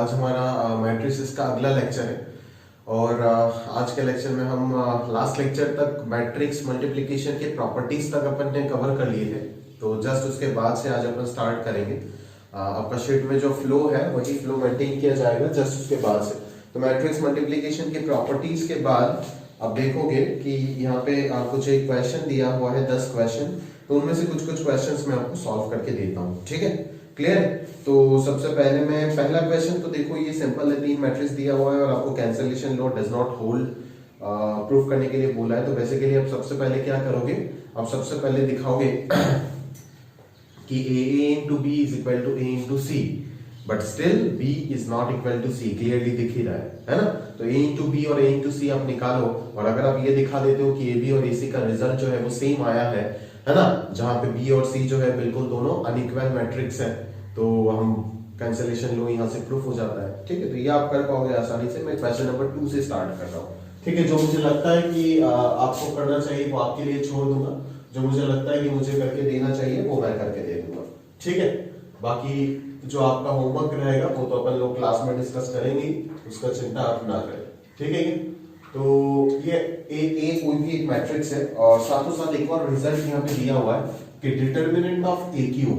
आज हमारा मैट्रिसेस का अगला लेक्चर है और आज के लेक्चर में हम लास्ट लेक्चर तक मैट्रिक्स मल्टीप्लिकेशन के प्रॉपर्टीज तक अपन ने कवर कर लिए थे। तो जस्ट उसके बाद से आज अपन स्टार्ट करेंगे। आपका शीट में जो फ्लो है वही फ्लो मेंटेन किया जाएगा जस्ट उसके बाद से। तो मैट्रिक्स मल्टीप्लिकेशन के प्रॉपर्टीज के बाद आप देखोगे कि यहाँ पे आपको जो एक क्वेश्चन दिया हुआ है 10 क्वेश्चन, तो उनमें से कुछ कुछ क्वेश्चंस मैं आपको सॉल्व करके देता हूँ। ठीक है, क्लियर है। तो सबसे पहले मैं पहला क्वेश्चन तो देखो ये सिंपल है, 3 मैट्रिक्स दिया हुआ है और आपको cancellation law does not hold proof करने के लिए बोला है। तो बेसिकली आप सबसे पहले क्या करोगे, आप सबसे पहले दिखाओगे कि a into b is equal to a into c, but still b is not equal to c, clearly दिख ही रहा है ना। तो a into b और a into c आप निकालो और अगर आप ये दिखा देते हो कि ab और ac का रिजल्ट जो है वो सेम आया है ना, जहां पे b और c जो है बिल्कुल दोनों अनइक्वल मैट्रिक्स है, तो हम कैंसलेशन लो यहाँ से प्रूफ हो जाता है। ठीक है, तो ये आप कर पाओगे आसानी से। मैं क्वेश्चन नंबर 2 से स्टार्ट कर रहा हूँ। ठीक है, जो मुझे लगता है कि आपको करना चाहिए वो आपके लिए छोड़ दूंगा, जो मुझे लगता है कि मुझे करके देना चाहिए वो मैं करके दे दूंगा। ठीक है, बाकी जो आपका होमवर्क रहेगा वो तो अपन लोग क्लास में डिस्कस करेंगे, उसका चिंता आप ना करें। ठीक है, तो ये ए कोई भी एक मैट्रिक्स है और साथों साथ एक और रिजल्ट यहाँ पे दिया हुआ है कि डिटर्मिनेंट ऑफ ए क्यूब,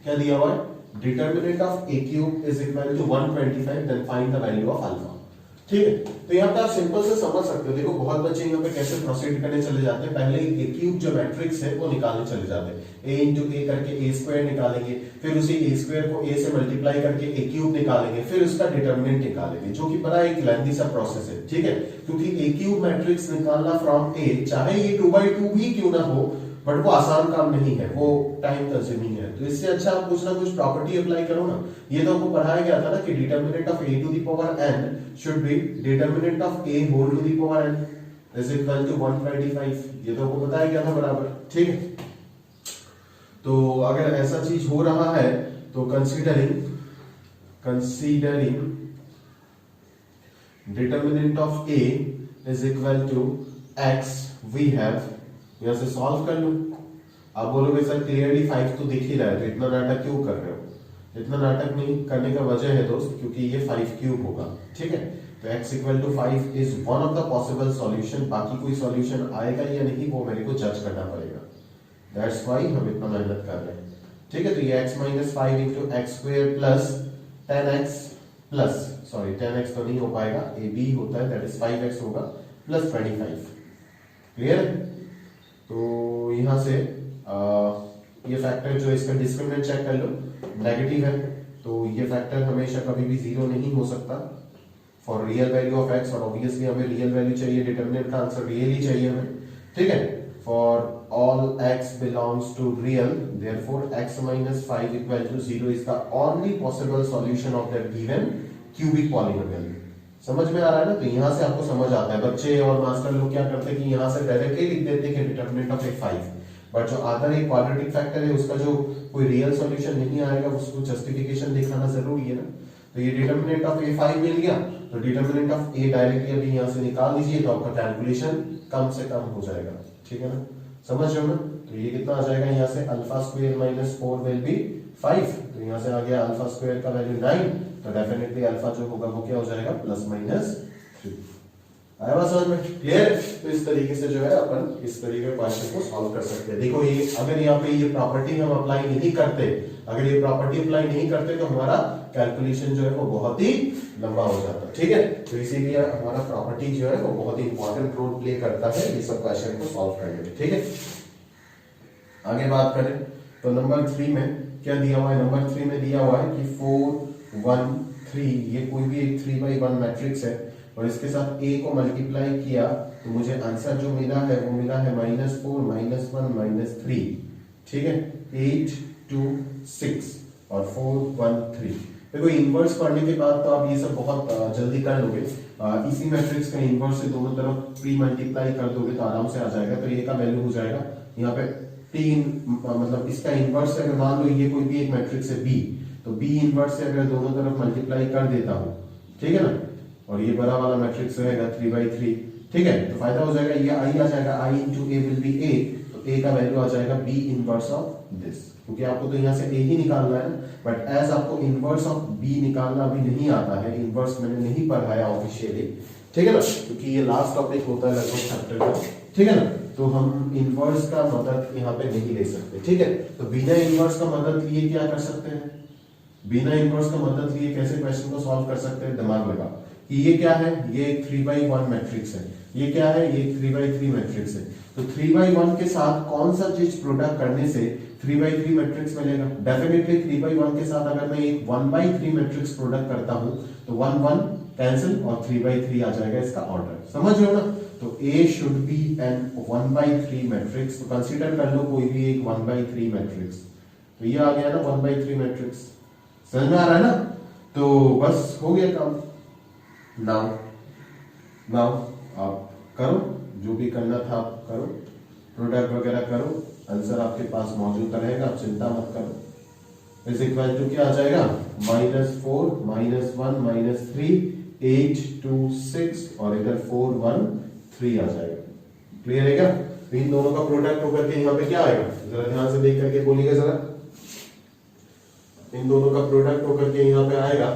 क्या दिया हुआ है, determinant of A cube is equal to 125, then find the value of alpha. ठीक है, तो यहाँ पे आप सिंपल से समझ सकते हो। देखो बहुत बच्चे यहाँ पे कैसे प्रोसीड करने चले जाते हैं, पहले ए क्यूब जो मैट्रिक्स है वो निकालने चले जाते हैं। ए इंटू ए करके ए स्क्वायर निकालेंगे, फिर उसी ए स्क्वायर को ए से मल्टीप्लाई करके ए क्यूब निकालेंगे, फिर उसका डिटर्मिनेंट निकालेंगे, जो कि बड़ा एक लेंथी सा प्रोसेस है। ठीक है, क्योंकि ए क्यूब मैट्रिक्स निकालना फ्रॉम ए, चाहे ये 2/2 भी क्यों ना हो, बट वो आसान काम नहीं है, वो टाइम कंज्यूमिंग है। तो इससे अच्छा आप कुछ ना कुछ प्रॉपर्टी अप्लाई करो ना। ये तो आपको पढ़ाया गया था ना कि determinant of a to the power n should be determinant of a whole to the power n is equal to 125। ये तो आपको बताया गया था बराबर। ठीक है, तो अगर ऐसा चीज हो रहा है तो considering determinant of a is equal to x, we have, यहां से सॉल्व कर लो। आप बोलोगे सर क्लियरली 5 तो दिख ही रहा है, तो इतना नाटक क्यों कर रहे हो। इतना नाटक नहीं करने का वजह है दोस्त, क्योंकि ये 5 क्यूब होगा। ठीक है, तो x equal to 5 is one of the possible solution. बाकी कोई सॉल्यूशन आएगा या नहीं वो मेरे को जज करना पड़ेगा, दैट्स व्हाई हम इतना मेहनत कर रहे हैं। ठीक है, तो ये x minus 5 into x square plus 10x plus, sorry 10x तो नहीं हो पाएगा, ए बी होता है, दैट इज 5x होगा प्लस 25। क्लियर है, तो यहां से ये फैक्टर जो इसका डिस्क्रिमिनेंट चेक कर लो, नेगेटिव है, तो ये फैक्टर हमेशा कभी भी जीरो नहीं हो सकता for real value of x, और ऑब्वियसली हमें रियल वैल्यू चाहिए, डिटरमिनेंट का आंसर रियल ही चाहिए हमें। ठीक है, for all x belongs to real, therefore x minus 5 equal to 0 is the only possible solution of that given cubic polynomial. समझ में आ रहा है ना। तो यहां से आपको समझ आता है। बच्चे और मास्टर लोग क्या करते हैं कि यहां से डायरेक्टली लिख देते हैं डिटरमिनेंट ऑफ एक 5, बट जो अदर एक क्वाड्रेटिक फैक्टर है उसका जो कोई रियल सॉल्यूशन नहीं आएगा उसको जस्टिफिकेशन दिखाना जरूरी है ना। तो ये डिटरमिनेंट ऑफ a5 मिल गया, तो डिटरमिनेंट ऑफ a डायरेक्टली अभी यहां से निकाल दीजिए, तो आपका कैलकुलेशन कम से कम हो जाएगा। ठीक है ना, समझ रहे हो ना। तो ये कितना आ जाएगा, यहाँ से alpha square minus 4 will be 5, तो यहाँ से आ गया अल्फा स्क्वायर का वैल्यू 9, तो डेफिनेटली अल्फा जो होगा वो क्या हो जाएगा, प्लस माइनस 3। आया बात समझ में, क्लियर। तो इस तरीके से जो है अपन इस तरीके के क्वेश्चन को सॉल्व कर सकते हैं। देखो ये अगर यहाँ पे ये प्रॉपर्टी हम अप्लाई नहीं करते, अगर ये प्रॉपर्टी अप्लाई नहीं करते तो हमारा कैलकुलेशन जो है वो बहुत ही लंबा हो जाता है। ठीक है, तो इसीलिए हमारा प्रॉपर्टी जो है वो बहुत ही इंपॉर्टेंट रोल प्ले करता है ये सब क्वेश्चन को सॉल्व करने में। ठीक है, आगे बात करें तो नंबर 3 में क्या दिया हुआ है। नंबर 3 में दिया हुआ है कि 4 1 3, ये कोई भी एक 3/1 मैट्रिक्स है और इसके साथ a को मल्टीप्लाई किया तो मुझे आंसर जो मिला है वो मिला है -4 -1 -3। ठीक है, 8 2 6 और 4 1 3। देखो इनवर्स पढ़ने के बाद तो आप ये सब बहुत जल्दी कर लोगे। इसी मैट्रिक्स का इनवर्स से दोनों तरफ प्री मल्टीप्लाई कर दोगे तो आराम से आ जाएगा। तो a का वैल्यू हो जाएगा यहाँ पे 3, मतलब इसका इनवर्स अगर मान लो ये कोई भी एक मैट्रिक्स है b, तो b इनवर्स से अगर दोनों तरफ मल्टीप्लाई कर देता हूं, ठीक है ना, और ये बड़ा वाला मैट्रिक्स रहेगा 3/3। ठीक है, तो फायदा हो जाएगा, ये i आ जाएगा, i into a will be a, तो ए का वैल्यू आ जाएगा बी इनवर्स ऑफ दिस, क्योंकि आपको तो यहाँ से ए ही निकालना है, बट एज आपको इनवर्स ऑफ बी निकालना अभी नहीं आता है, इनवर्स मैंने नहीं पढ़ाया ऑफिशियली, ठीक है ना, क्योंकि ये लास्ट टॉपिक होता है लगभग चैप्टर का, ठीक है ना, तो हम इनवर्स का मदद यहाँ पे नहीं ले सकते, ठीक है। तो बिना इनवर्स का मदद लिए क्या कर सकते हैं, बिना इनवर्स का मदद लिए कैसे क्वेश्चन को सॉल्व कर सकते हैं, दिमाग लगा कि ये क्या है, ये 3/1 मैट्रिक्स है, ये क्या है, ये 3/3 मैट्रिक्स है, तो 3/1 के साथ कौन सा चीज प्रोडक्ट करने से 3/3 मैट्रिक्स मिलेगा, डेफिनेटली 3/1 के साथ अगर मैं एक 1/3 मैट्रिक्स प्रोडक्ट करता हूं तो 1 1 कैंसिल और 3/3 आ जाएगा इसका ऑर्डर, समझ रहे हो ना। तो A should be an 1/3 matrix, तो कंसीडर कर लो कोई भी एक 1/3 मैट्रिक्स, तो ये आ गया ना 1/3 मैट्रिक्स, समझ में आ रहा है ना, तो बस हो गया काम। नाउ आप करो जो भी करना था, आप करो, प्रोडक्ट वगैरह करो, आंसर आपके पास मौजूद रहेगा, आप चिंता मत करो। इज इक्वल टू क्या आ जाएगा, -4 -1 -3 8 2 6 और इधर 4 1 3 आ जाएगा, क्लियर है क्या। तो इन दोनों का प्रोडक्ट होकर के यहाँ पे क्या आएगा, जरा ध्यान से देख करके बोलिएगा जरा, इन दोनों का प्रोडक्ट होकर के यहाँ पे आएगा,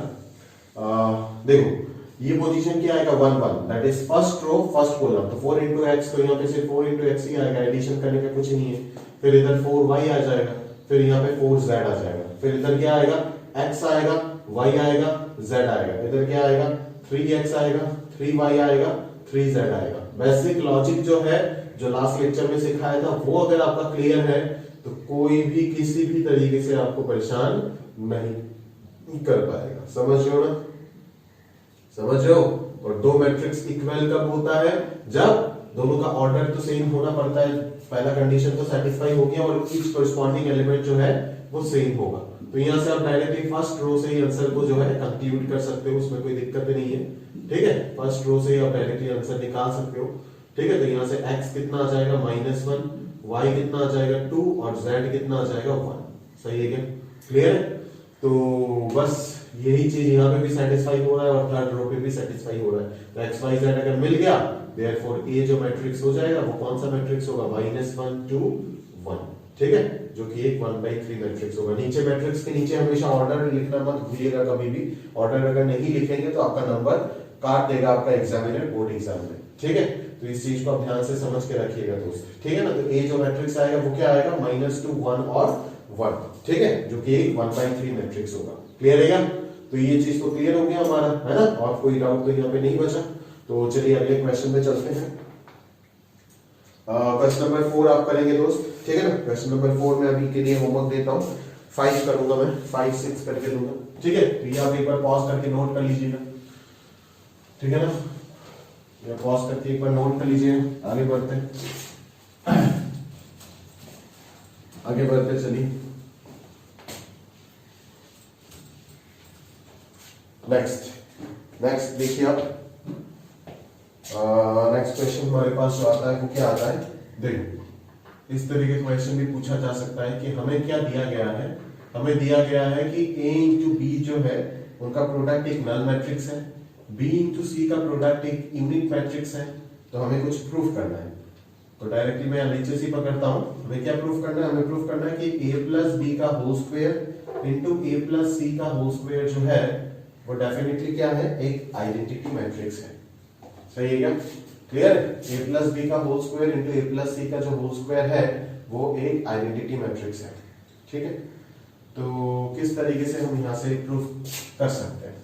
देखो ये पोजीशन क्या आएगा 1 1, that is first row first column, तो 4 into x, तो यहाँ पे सिर्फ 4 into x ही आएगा, एडिशन करने का कुछ नहीं है, फिर इधर 4y आ जाएगा, फिर यहाँ पे 4z आ जाएगा, फिर इधर क्या आएगा x आएगा, y आएगा, z आएगा, इधर क्या आएगा 3x आएगा, 3y आएगा, 3z आएगा। बेसिक लॉजिक जो है, जो लास्ट लेक्चर में सिखाया था, वो अगर आपका क्लियर है तो कोई भी किसी भी तरीके से आपको परेशान नहीं कर पाएगा, समझ रहे हो ना, समझ रहे हो। और दो मैट्रिक्स इक्वल कब होता है, जब दोनों का ऑर्डर तो सेम होना पड़ता है, पहला कंडीशन तो सेटिस्फाई हो गया और ईच कॉरस्पॉन्डिंग एलिमेंट जो है वो सेम होगा, तो यहां से आप डायरेक्टली फर्स्ट रो से ही आंसर को जो है कंक्लूड कर सकते हो, उसमें कोई दिक्कत नहीं है, ठीक है, फर्स्ट रो से ही आप डायरेक्टली आंसर निकाल सकते हो, ठीक है। तो यहां से x कितना आ जाएगा -1, y कितना आ जाएगा 2 और z कितना आ जाएगा 1, सही है क्या, क्लियर है। तो बस यही चीज यहाँ पे भी सेटिस्फाई हो रहा है और थर्ड रो पे भी सेटिस्फाई हो रहा है, तो x y z अगर मिल गया, देयरफॉर A जो मैट्रिक्स हो जाएगा वो कौन सा मैट्रिक्स होगा, -1 2 1, ठीक है, जो कि एक 1/3 मैट्रिक्स होगा। नीचे मैट्रिक्स के नीचे हमेशा ऑर्डर लिखना मत भूलिएगा कभी भी, ऑर्डर अगर नहीं लिखेंगे तो आपका नंबर काट देगा आपका एग्जामिनर बोर्ड एग्जाम में, ठीक है। तो इस चीज को आप ध्यान से समझ के रखिएगा दोस्त, ठीक है ना। तो A जो मैट्रिक्स आएगा वो क्या आएगा -2 1 और 1, ठीक है, जो कि एक 1/3 मैट्रिक्स होगा, क्लियर है क्या। तो ये चीज तो क्लियर हो गया हमारा, है ना, और कोई डाउट तो यहाँ पे नहीं बचा। तो चलिए अगले क्वेश्चन पे चलते हैं। क्वेश्चन नंबर 4 आप करेंगे दोस्त, ठीक है ना। क्वेश्चन नंबर 4 में अभी के लिए होमवर्क देता हूँ, 5 करूंगा मैं, 5 6 करके दूंगा, ठीक है। तो ये आप एक बार पॉज करके नोट कर लीजिएगा, ठीक है ना, ये पॉज करके एक बार नोट कर लीजिएगा। आगे बढ़ते हैं, आगे बढ़ते चलिए। नेक्स्ट देखिए आप, नेक्स्ट क्वेश्चन हमारे पास जो आता है वो क्या आता है, देखो इस तरीके का क्वेश्चन भी पूछा जा सकता है कि हमें क्या दिया गया है, हमें दिया गया है कि A into B जो है उनका प्रोडक्ट एक नल मैट्रिक्स है, B into C का प्रोडक्ट एक यूनिट मैट्रिक्स है, तो हमें कुछ प्रूफ करना है। तो डायरेक्टली मैं एलएचएस ही पकड़ता हूं, हमें क्या प्रूफ करना है, हमें प्रूफ करना है कि A plus B का whole square into A plus C का होल स्क्वायर जो है वो डेफिनेटली क्या है, एक आइडेंटिटी मैट्रिक्स है, सही है क्या, क्लियर। A plus B का whole square into A plus C का जो होल स्क्वायर है वो एक आइडेंटिटी मैट्रिक्स है, ठीक है। तो किस तरीके से हम यहां से प्रूफ कर सकते हैं,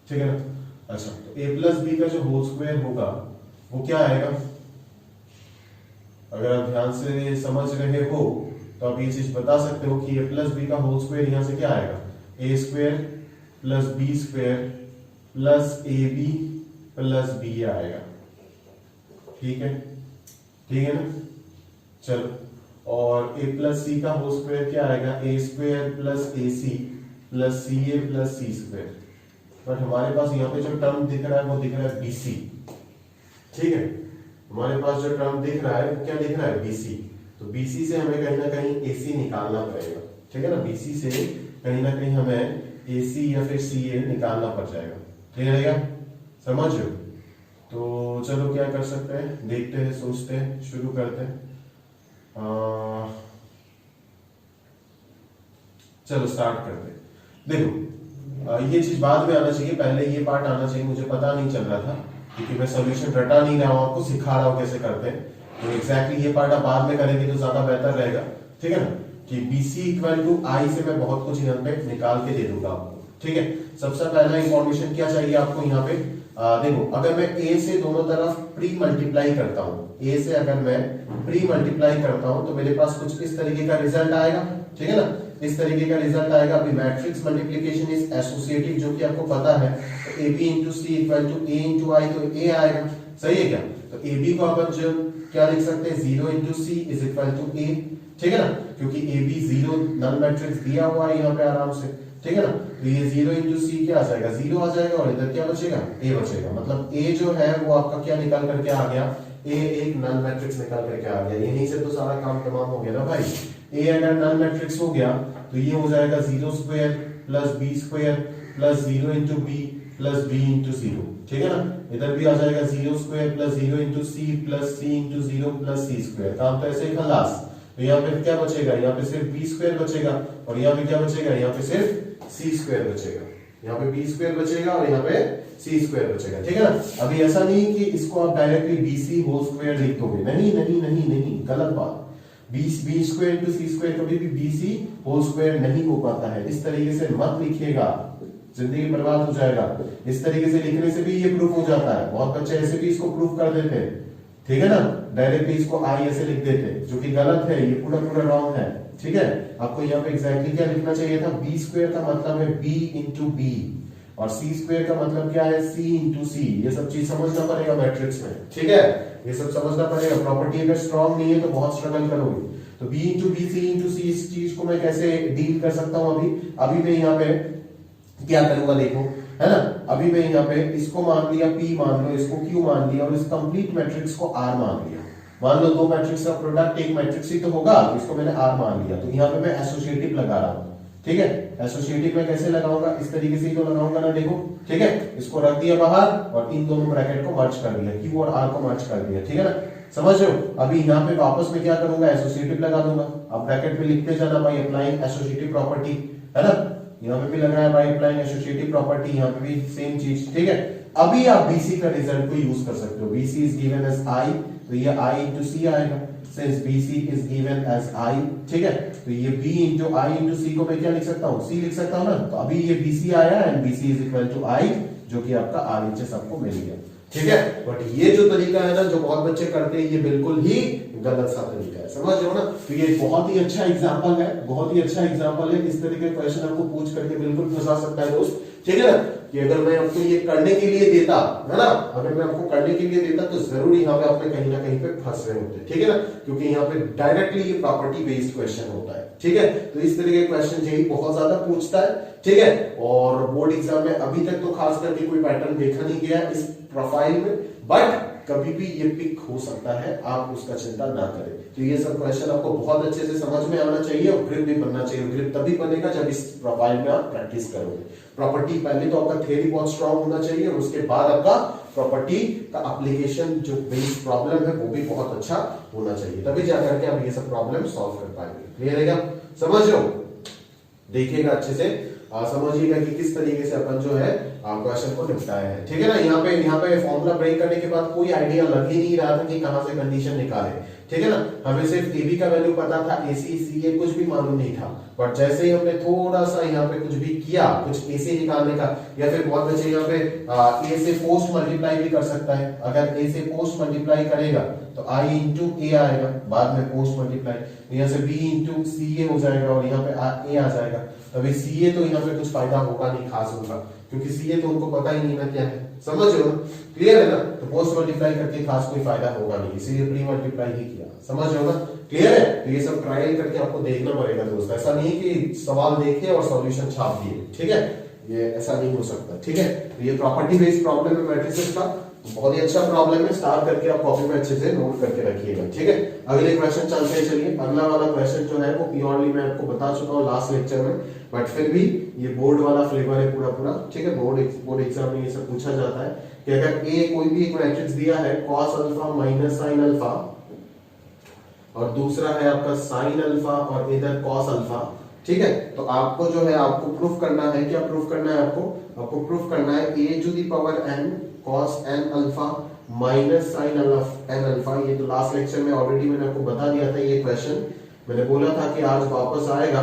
ठीक है ना। अच्छा, तो A plus B का जो होल स्क्वायर होगा वो क्या आएगा, अगर आप ध्यान से समझ रहे हो तो आप ये चीज बता सकते हो कि A plus B का होल स्क्वायर यहां से क्या आएगा, A square plus B square plus AB plus B आएगा, ठीक है ना। चलो, और A प्लस C का होल स्क्वायर क्या आएगा, A square plus AC plus CA plus C square, but हमारे पास यहाँ पे जो टर्म दिख रहा है वो दिख रहा है BC, ठीक है, हमारे पास जो टर्म दिख रहा है वो क्या दिख रहा है, BC। तो BC से हमें कहीं ना कहीं AC निकालना पड़ेगा, ठीक है ना, BC से कहीं ना कहीं हमें AC या फिर CA निकालना पड़ जाएगा, क्लियर है क्या, समझ लो। तो चलो क्या कर सकते हैं, देखते हैं, सोचते हैं, शुरू करते हैं। चलो स्टार्ट करते हैं। देखो ये चीज बाद में आना चाहिए, पहले ये पार्ट आना चाहिए। मुझे पता नहीं चल रहा था क्योंकि मैं सोल्यूशन रटा नहीं रहा हूं, आपको सिखा रहा हूं कैसे करते हैं। तो एग्जैक्टली ये पार्ट आप बाद में करेंगे तो ज्यादा बेहतर रहेगा, ठीक है ना। कि BC इक्वल टू आई से मैं बहुत कुछ यहाँ पे निकाल के दे दूंगा आपको, ठीक है। सबसे पहला इंफॉर्मेशन क्या चाहिए आपको यहाँ पे, देखो अगर मैं A से दोनों तरफ प्री मल्टीप्लाई करता हूँ, A से अगर मैं प्री मल्टीप्लाई करता हूँ तो मेरे पास कुछ इस तरीके का रिजल्ट आएगा, ठीक है ना। इस तरीके का रिजल्ट आएगा। अभी मैट्रिक्स मल्टीप्लिकेशन इज एसोसिएटिव जो कि आपको पता है, तो AB into C equal to A into I, तो A आएगा, सही है क्या। तो AB को अपन जो क्या लिख सकते हैं, 0 into C is equal to A, ठीक है ना, क्योंकि AB 0 नल मैट्रिक्स दिया हुआ है यहाँ पे आराम से, ठीक है ना। तो ये 0 इंटू सी क्या आ जाएगा, 0 आ जाएगा, और इधर क्या बचेगा, A बचेगा। मतलब A जो है वो आपका क्या निकल करके आ गया, A एक नल मैट्रिक्स निकल करके आ गया। यहीं से तो सारा काम तमाम हो गया ना भाई। A अगर नल मैट्रिक्स हो गया तो ये हो जाएगा 0 square plus B square plus 0 into B plus B into 0, ठीक है ना। इधर भी आ जाएगा 0 square plus 0 into C plus C into 0 plus C square. काम तो ऐसे ही खलास। तो यहाँ पे क्या बचेगा, यहाँ पे सिर्फ B स्क्वायर बचेगा, और यहाँ पे क्या बचेगा, यहाँ पे सिर्फ C स्क्वायर बचेगा। यहाँ पे B स्क्वायर बचेगा और यहाँ पे C स्क्वायर बचेगा, ठीक है ना। अभी ऐसा नहीं कि इसको आप डायरेक्टली BC होल स्क्वायर लिख दोगे, नहीं नहीं नहीं नहीं, गलत बात। B square into C square कभी भी BC होल स्क्वायर नहीं हो पाता है। इस तरीके से मत लिखिएगा, जिंदगी बर्बाद हो जाएगा। इस तरीके से लिखने से भी ये प्रूफ हो जाता है। बहुत बच्चे ऐसे भी इसको प्रूफ कर देते हैं, ठीक है ना, डायरेक्टली इसको I ऐसे लिख देते हैं, जो कि गलत है, ये पूरा पूरा रॉन्ग है, ठीक है। आपको यहाँ पे एग्जैक्टली क्या लिखना चाहिए था, B स्क्वायर का मतलब है B इंटू B, और C स्क्वायर का मतलब क्या है, C इंटू C। ये सब चीज समझना पड़ेगा मैट्रिक्स में, ठीक है, ये सब समझना पड़ेगा। प्रॉपर्टी अगर स्ट्रॉन्ग नहीं है तो बहुत स्ट्रगल करोगे। तो B into B, C into C, इस चीज को मैं कैसे डील कर सकता हूँ अभी मैं यहाँ पे क्या करूंगा, देखो, है ना। अभी मैं यहाँ पे इसको मान लिया P मान लो, इसको Q मान लिया, और इस कंप्लीट मैट्रिक्स को R मान लिया। मान लो दो मैट्रिक्स का प्रोडक्ट एक मैट्रिक्स ही तो होगा, इसको मैंने R मान लिया। तो यहाँ पे मैं एसोसिएटिव लगा रहा हूँ, ठीक है। एसोसिएटिव में कैसे लगाऊंगा, इस तरीके से ही तो लगाऊंगा ना, देखो, ठीक है। इसको रख दिया बाहर और इन दोनों ब्रैकेट को मर्ज कर दिया, Q और R को मर्ज कर दिया, ठीक है ना, समझ रहे हो। अभी यहाँ पे वापस में क्या करूंगा, एसोसिएटिव लगा दूंगा। अब ब्रैकेट में लिखते जाना भाई अप्लाइंग एसोसिएटिव प्रॉपर्टी, है ना। यहाँ पे भी लग रहा है भाई अप्लाइंग एसोसिएटिव प्रॉपर्टी, यहाँ पे भी सेम चीज, ठीक है। अभी आप BC का रिजल्ट को यूज कर सकते हो। BC is given as I, तो ये I इंटू C आएगा, since BC is given as I, ठीक है। तो ये B into I into C को मैं क्या लिख सकता हूँ, C लिख सकता हूँ ना। तो अभी ये BC आया and BC is equal to I, जो कि आपका RHS आपको मिल गया, ठीक है। बट ये जो तरीका है ना, जो बहुत बच्चे करते हैं, ये बिल्कुल ही गलत सा तरीका है, समझ रहे हो ना। तो ये बहुत ही अच्छा एग्जांपल है, बहुत ही अच्छा एग्जांपल है। इस तरीके का क्वेश्चन आपको पूछ करके बिल्कुल फंसा सकता है दोस्त, ठीक है ना। कि अगर मैं आपको ये करने के लिए देता, है ना, अगर मैं आपको करने के लिए देता तो जरूर यहाँ पे आपने कहीं ना कहीं पे फंस रहे होते, ठीक है ना, क्योंकि यहाँ पे डायरेक्टली ये प्रॉपर्टी बेस्ड क्वेश्चन होता है, ठीक है। तो इस तरीके के क्वेश्चन यही बहुत ज्यादा पूछता है, ठीक है। और बोर्ड एग्जाम में अभी तक तो खास करके कोई पैटर्न देखा नहीं गया इस प्रोफाइल में, बट कभी भी ये पिक हो सकता है, आप उसका चिंता ना करें। तो ये सब क्वेश्चन आपको बहुत अच्छे से समझ में आना चाहिए और ग्रिप भी बनना चाहिए। ग्रिप तभी बनेगा जब इस प्रोफाइल में आप प्रैक्टिस करोगे। प्रॉपर्टी पहले तो आपका थ्योरी बहुत स्ट्रांग होना चाहिए, और उसके बाद आपका प्रॉपर्टी का एप्लीकेशन जो बेस्ड प्रॉब्लम है वो भी बहुत अच्छा होना चाहिए, तभी जाकर के आप ये सब प्रॉब्लम सॉल्व कर पाएंगे। क्लियर है क्या, समझ रहे हो। देखिएगा अच्छे से, समझिएगा कि किस तरीके से अपन जो है क्वेश्चन को निपटाया है, ठीक है ना। यहाँ पे फॉर्मूला ब्रेक करने के बाद कोई आइडिया लग ही नहीं रहा था कि कहां से कंडीशन निकाले, ठीक है ना। हमें सिर्फ AB का वैल्यू पता था, AC CA कुछ भी मालूम नहीं था। बट जैसे ही हमने थोड़ा सा यहाँ पे कुछ भी किया, कुछ AC निकालने का, या फिर बहुत बच्चे यहाँ पे A से पोस्ट मल्टीप्लाई भी कर सकता है। अगर A से पोस्ट मल्टीप्लाई करेगा तो I इंटू A आएगा, बाद में पोस्ट मल्टीप्लाई, यहाँ से B इंटू CA हो जाएगा, और यहाँ पे A आ जाएगा। तभी CA तो यहाँ पे कुछ फायदा होगा नहीं, खास होगा, क्योंकि CA तो उनको पता ही नहीं ना क्या है, समझ रहे हो, क्लियर है ना। तो पोस्ट मल्टीप्लाई करके खास कोई फायदा होगा नहीं, इसीलिए प्री मल्टीप्लाई ही किया, समझ रहे हो ना, क्लियर है। तो ये सब ट्रायल करके आपको देखना पड़ेगा दोस्त, ऐसा नहीं कि सवाल देखे और सॉल्यूशन छाप दिए, ठीक है, ये ऐसा नहीं हो सकता, ठीक है। तो ये प्रॉपर्टी बेस्ड प्रॉब्लम है मैट्रिसेस का, बहुत ही अच्छा प्रॉब्लम है। स्टार्ट करके आप कॉपी में अच्छे से नोट करके रखिएगा, ठीक है। अगले क्वेश्चन चलते हैं, चलिए। अगला वाला क्वेश्चन जो है वो प्योरली मैं आपको बता चुका हूँ लास्ट लेक्चर में, बट फिर भी ये बोर्ड वाला फ्लेवर है पूरा, ठीक है। बोर्ड एग्जाम में ये सब पूछा जाता है कि अगर A कोई भी एक मैट्रिक्स दिया है cos alpha minus sin alpha, और दूसरा है आपका साइन अल्फा और इधर कॉस अल्फा। ठीक है, तो आपको जो है आपको प्रूफ करना है, क्या प्रूफ करना है आपको प्रूफ करना है a to the power n cos n alpha minus sine n alpha. ये तो लास्ट लेक्चर में ऑलरेडी मैंने आपको बता दिया था, ये क्वेश्चन मैंने बोला था कि आज वापस आएगा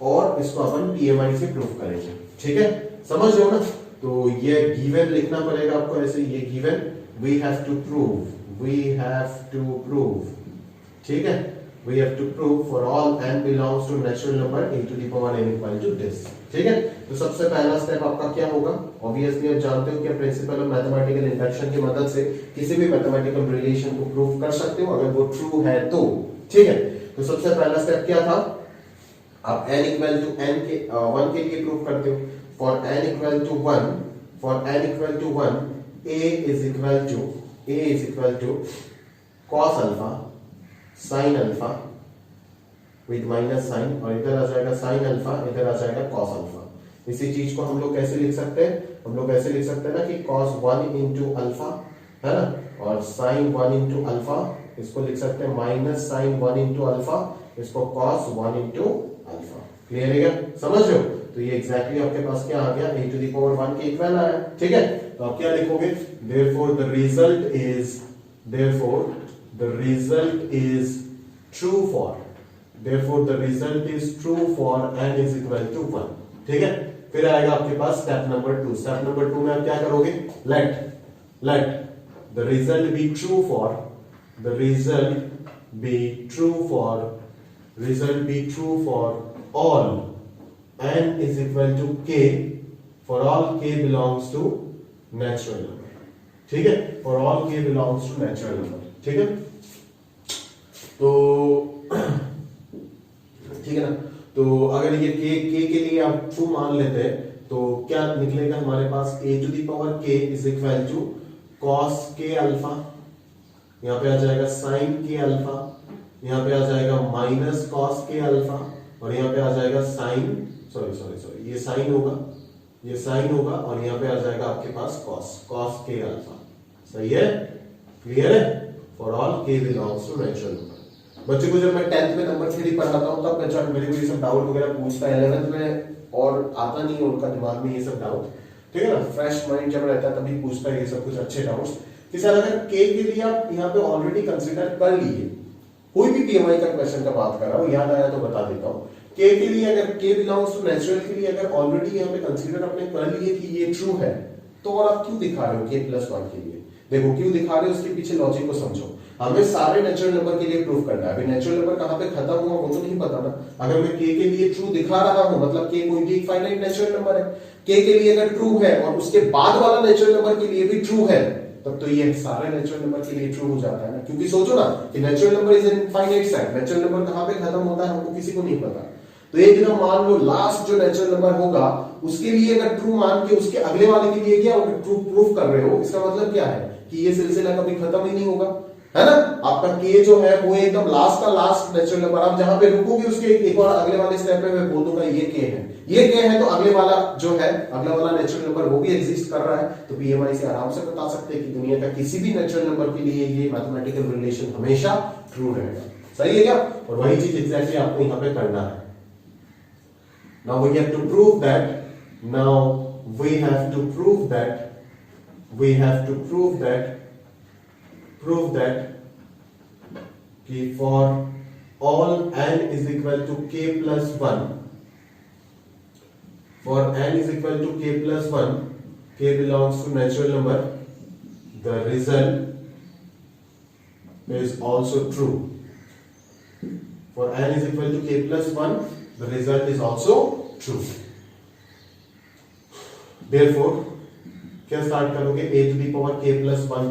और इसको अपन पीएमआई से प्रूफ करेंगे। ठीक है, समझ रहे हो ना? तो ये गिवन लिखना पड़ेगा आपको ऐसे, ये given we have to prove, ठीक है, we have to prove for all n belongs to natural number a to the power n equal to this। ठीक है, तो सबसे पहला स्टेप आपका क्या होगा? ऑब्वियसली आप जानते हो कि प्रिंसिपल ऑफ मैथमेटिकल इंडक्शन की मदद से किसी भी मैथमेटिकल रिलेशन को प्रूव कर सकते हो अगर वो ट्रू है तो। ठीक है, तो सबसे पहला स्टेप क्या था? आप n इक्वल टू n के 1 के लिए प्रूव करते हो। For n equal to 1 a is equal to cos alpha sine alpha with minus sine, और इधर आ जाएगा साइन अल्फा, इधर आ जाएगा कॉस अल्फा। इसी चीज को हम लोग कैसे लिख सकते हैं? हम लोग ऐसे लिख सकते हैं ना कि cos 1 इंटू अल्फा, है ना, और साइन 1 इंटू अल्फा, इसको लिख सकते हैं माइनस साइन 1 इंटू अल्फा, इसको cos 1 इंटू अल्फा। क्लियर है क्या? समझ रहे हो? तो ये एग्जैक्टली आपके पास क्या आ गया? a टू द पावर 1 के इक्वल आया। ठीक है, तो आप क्या लिखोगे? therefore the result is true for n is equal to 1। ठीक है, फिर आएगा आपके पास स्टेप नंबर 2। स्टेप नंबर 2 में आप क्या करोगे? let the result be true for all n is equal to k for all k belongs to natural number। ठीक है, for all k belongs to natural number। ठीक है, तो ठीक है ना? तो अगर ये k के लिए आप ट्रू मान लेते हैं तो क्या निकलेगा हमारे पास? a to the power k is equal to cos k alpha, यहां पे आ जाएगा sin k अल्फा, यहां पे आ जाएगा माइनस cos k अल्फा, और यहां पे आ जाएगा sin सॉरी ये साइन होगा और यहां पे आ जाएगा आपके पास cos k अल्फा। सही है? क्लियर है? For all k belongs to natural number. बच्चों को जब मैं 10th में नंबर थ्योरी पढ़ाता हूं तब बच्चा मेरे को ये सब डाउट वगैरह पूछता है। 11th में और आता नहीं है उनका दिमाग में ये सब डाउट। ठीक है ना? फ्रेश माइंड जब रहता है तभी पूछता है ये सब कुछ अच्छे डाउट्स कि सर अगर k के लिए आप यहाँ पे ऑलरेडी कंसीडर कर लिए, कोई भी पीएमआई का क्वेश्चन का बात कर रहा हूँ, याद आया तो बता देता हूँ। k के लिए अगर k बिलोंग्स टू नेचुरल के लिए अगर ऑलरेडी यहाँ पे कंसीडर आपने कर लिए कि ये ट्रू है, तो और आप क्यों दिखा रहे हो k प्लस 1 के लिए? देखो क्यों दिखा रहे हो, उसके पीछे लॉजिक को समझो। हमें सारे नेचुरल नंबर के लिए प्रूफ करना है। अभी नेचुरल नंबर कहां पे खत्म हुआ वो तो नहीं पता ना। अगर मैं k के लिए ट्रू दिखा रहा हूं मतलब k कोई भी एक फाइनाइट नेचुरल नंबर है, k के लिए अगर ट्रू है और उसके बाद वाला नेचुरल नंबर के लिए भी ट्रू है, तब तो ये सारे नेचुरल नंबर के लिए ट्रू हो जाता है ना। क्योंकि सोचो ना कि natural number is infinite set, natural number कहां पे खत्म होता है हमको किसी को नहीं पता। तो एक दिन मान लो लास्ट जो नेचुरल नंबर होगा उसके लिए अगर ट्रू मान के उसके अगले वाले के लिए क्या ट्रू प्रूफ कर रहे हो, इसका मतलब क्या है कि ये सिलसिला कभी खत्म ही नहीं होगा, है ना। आपका k जो है वो एकदम लास्ट का लास्ट नेचुरल नंबर, आप जहां पे रुकोगे उसके एक और अगले वाले स्टेप में मैं बोल दूंगा ये k है, तो अगले वाला जो है अगला वाला नेचुरल नंबर वो भी एग्जिस्ट कर रहा है। तो पीएमआई से आराम से बता सकते हैं कि दुनिया का किसी भी नेचुरल नंबर के लिए ये मैथमेटिकल रिलेशन हमेशा ट्रू रहेगा। सही है क्या? और वही चीज एग्जैक्टली आपको यहाँ पे करना है। Now we have to prove that कि for all n is equal to k plus 1, for n is equal to k plus 1, k belongs to natural number, the result is also true. For n is equal to k plus 1, the result is also true. Therefore क्या start करोगे? a to the power k plus 1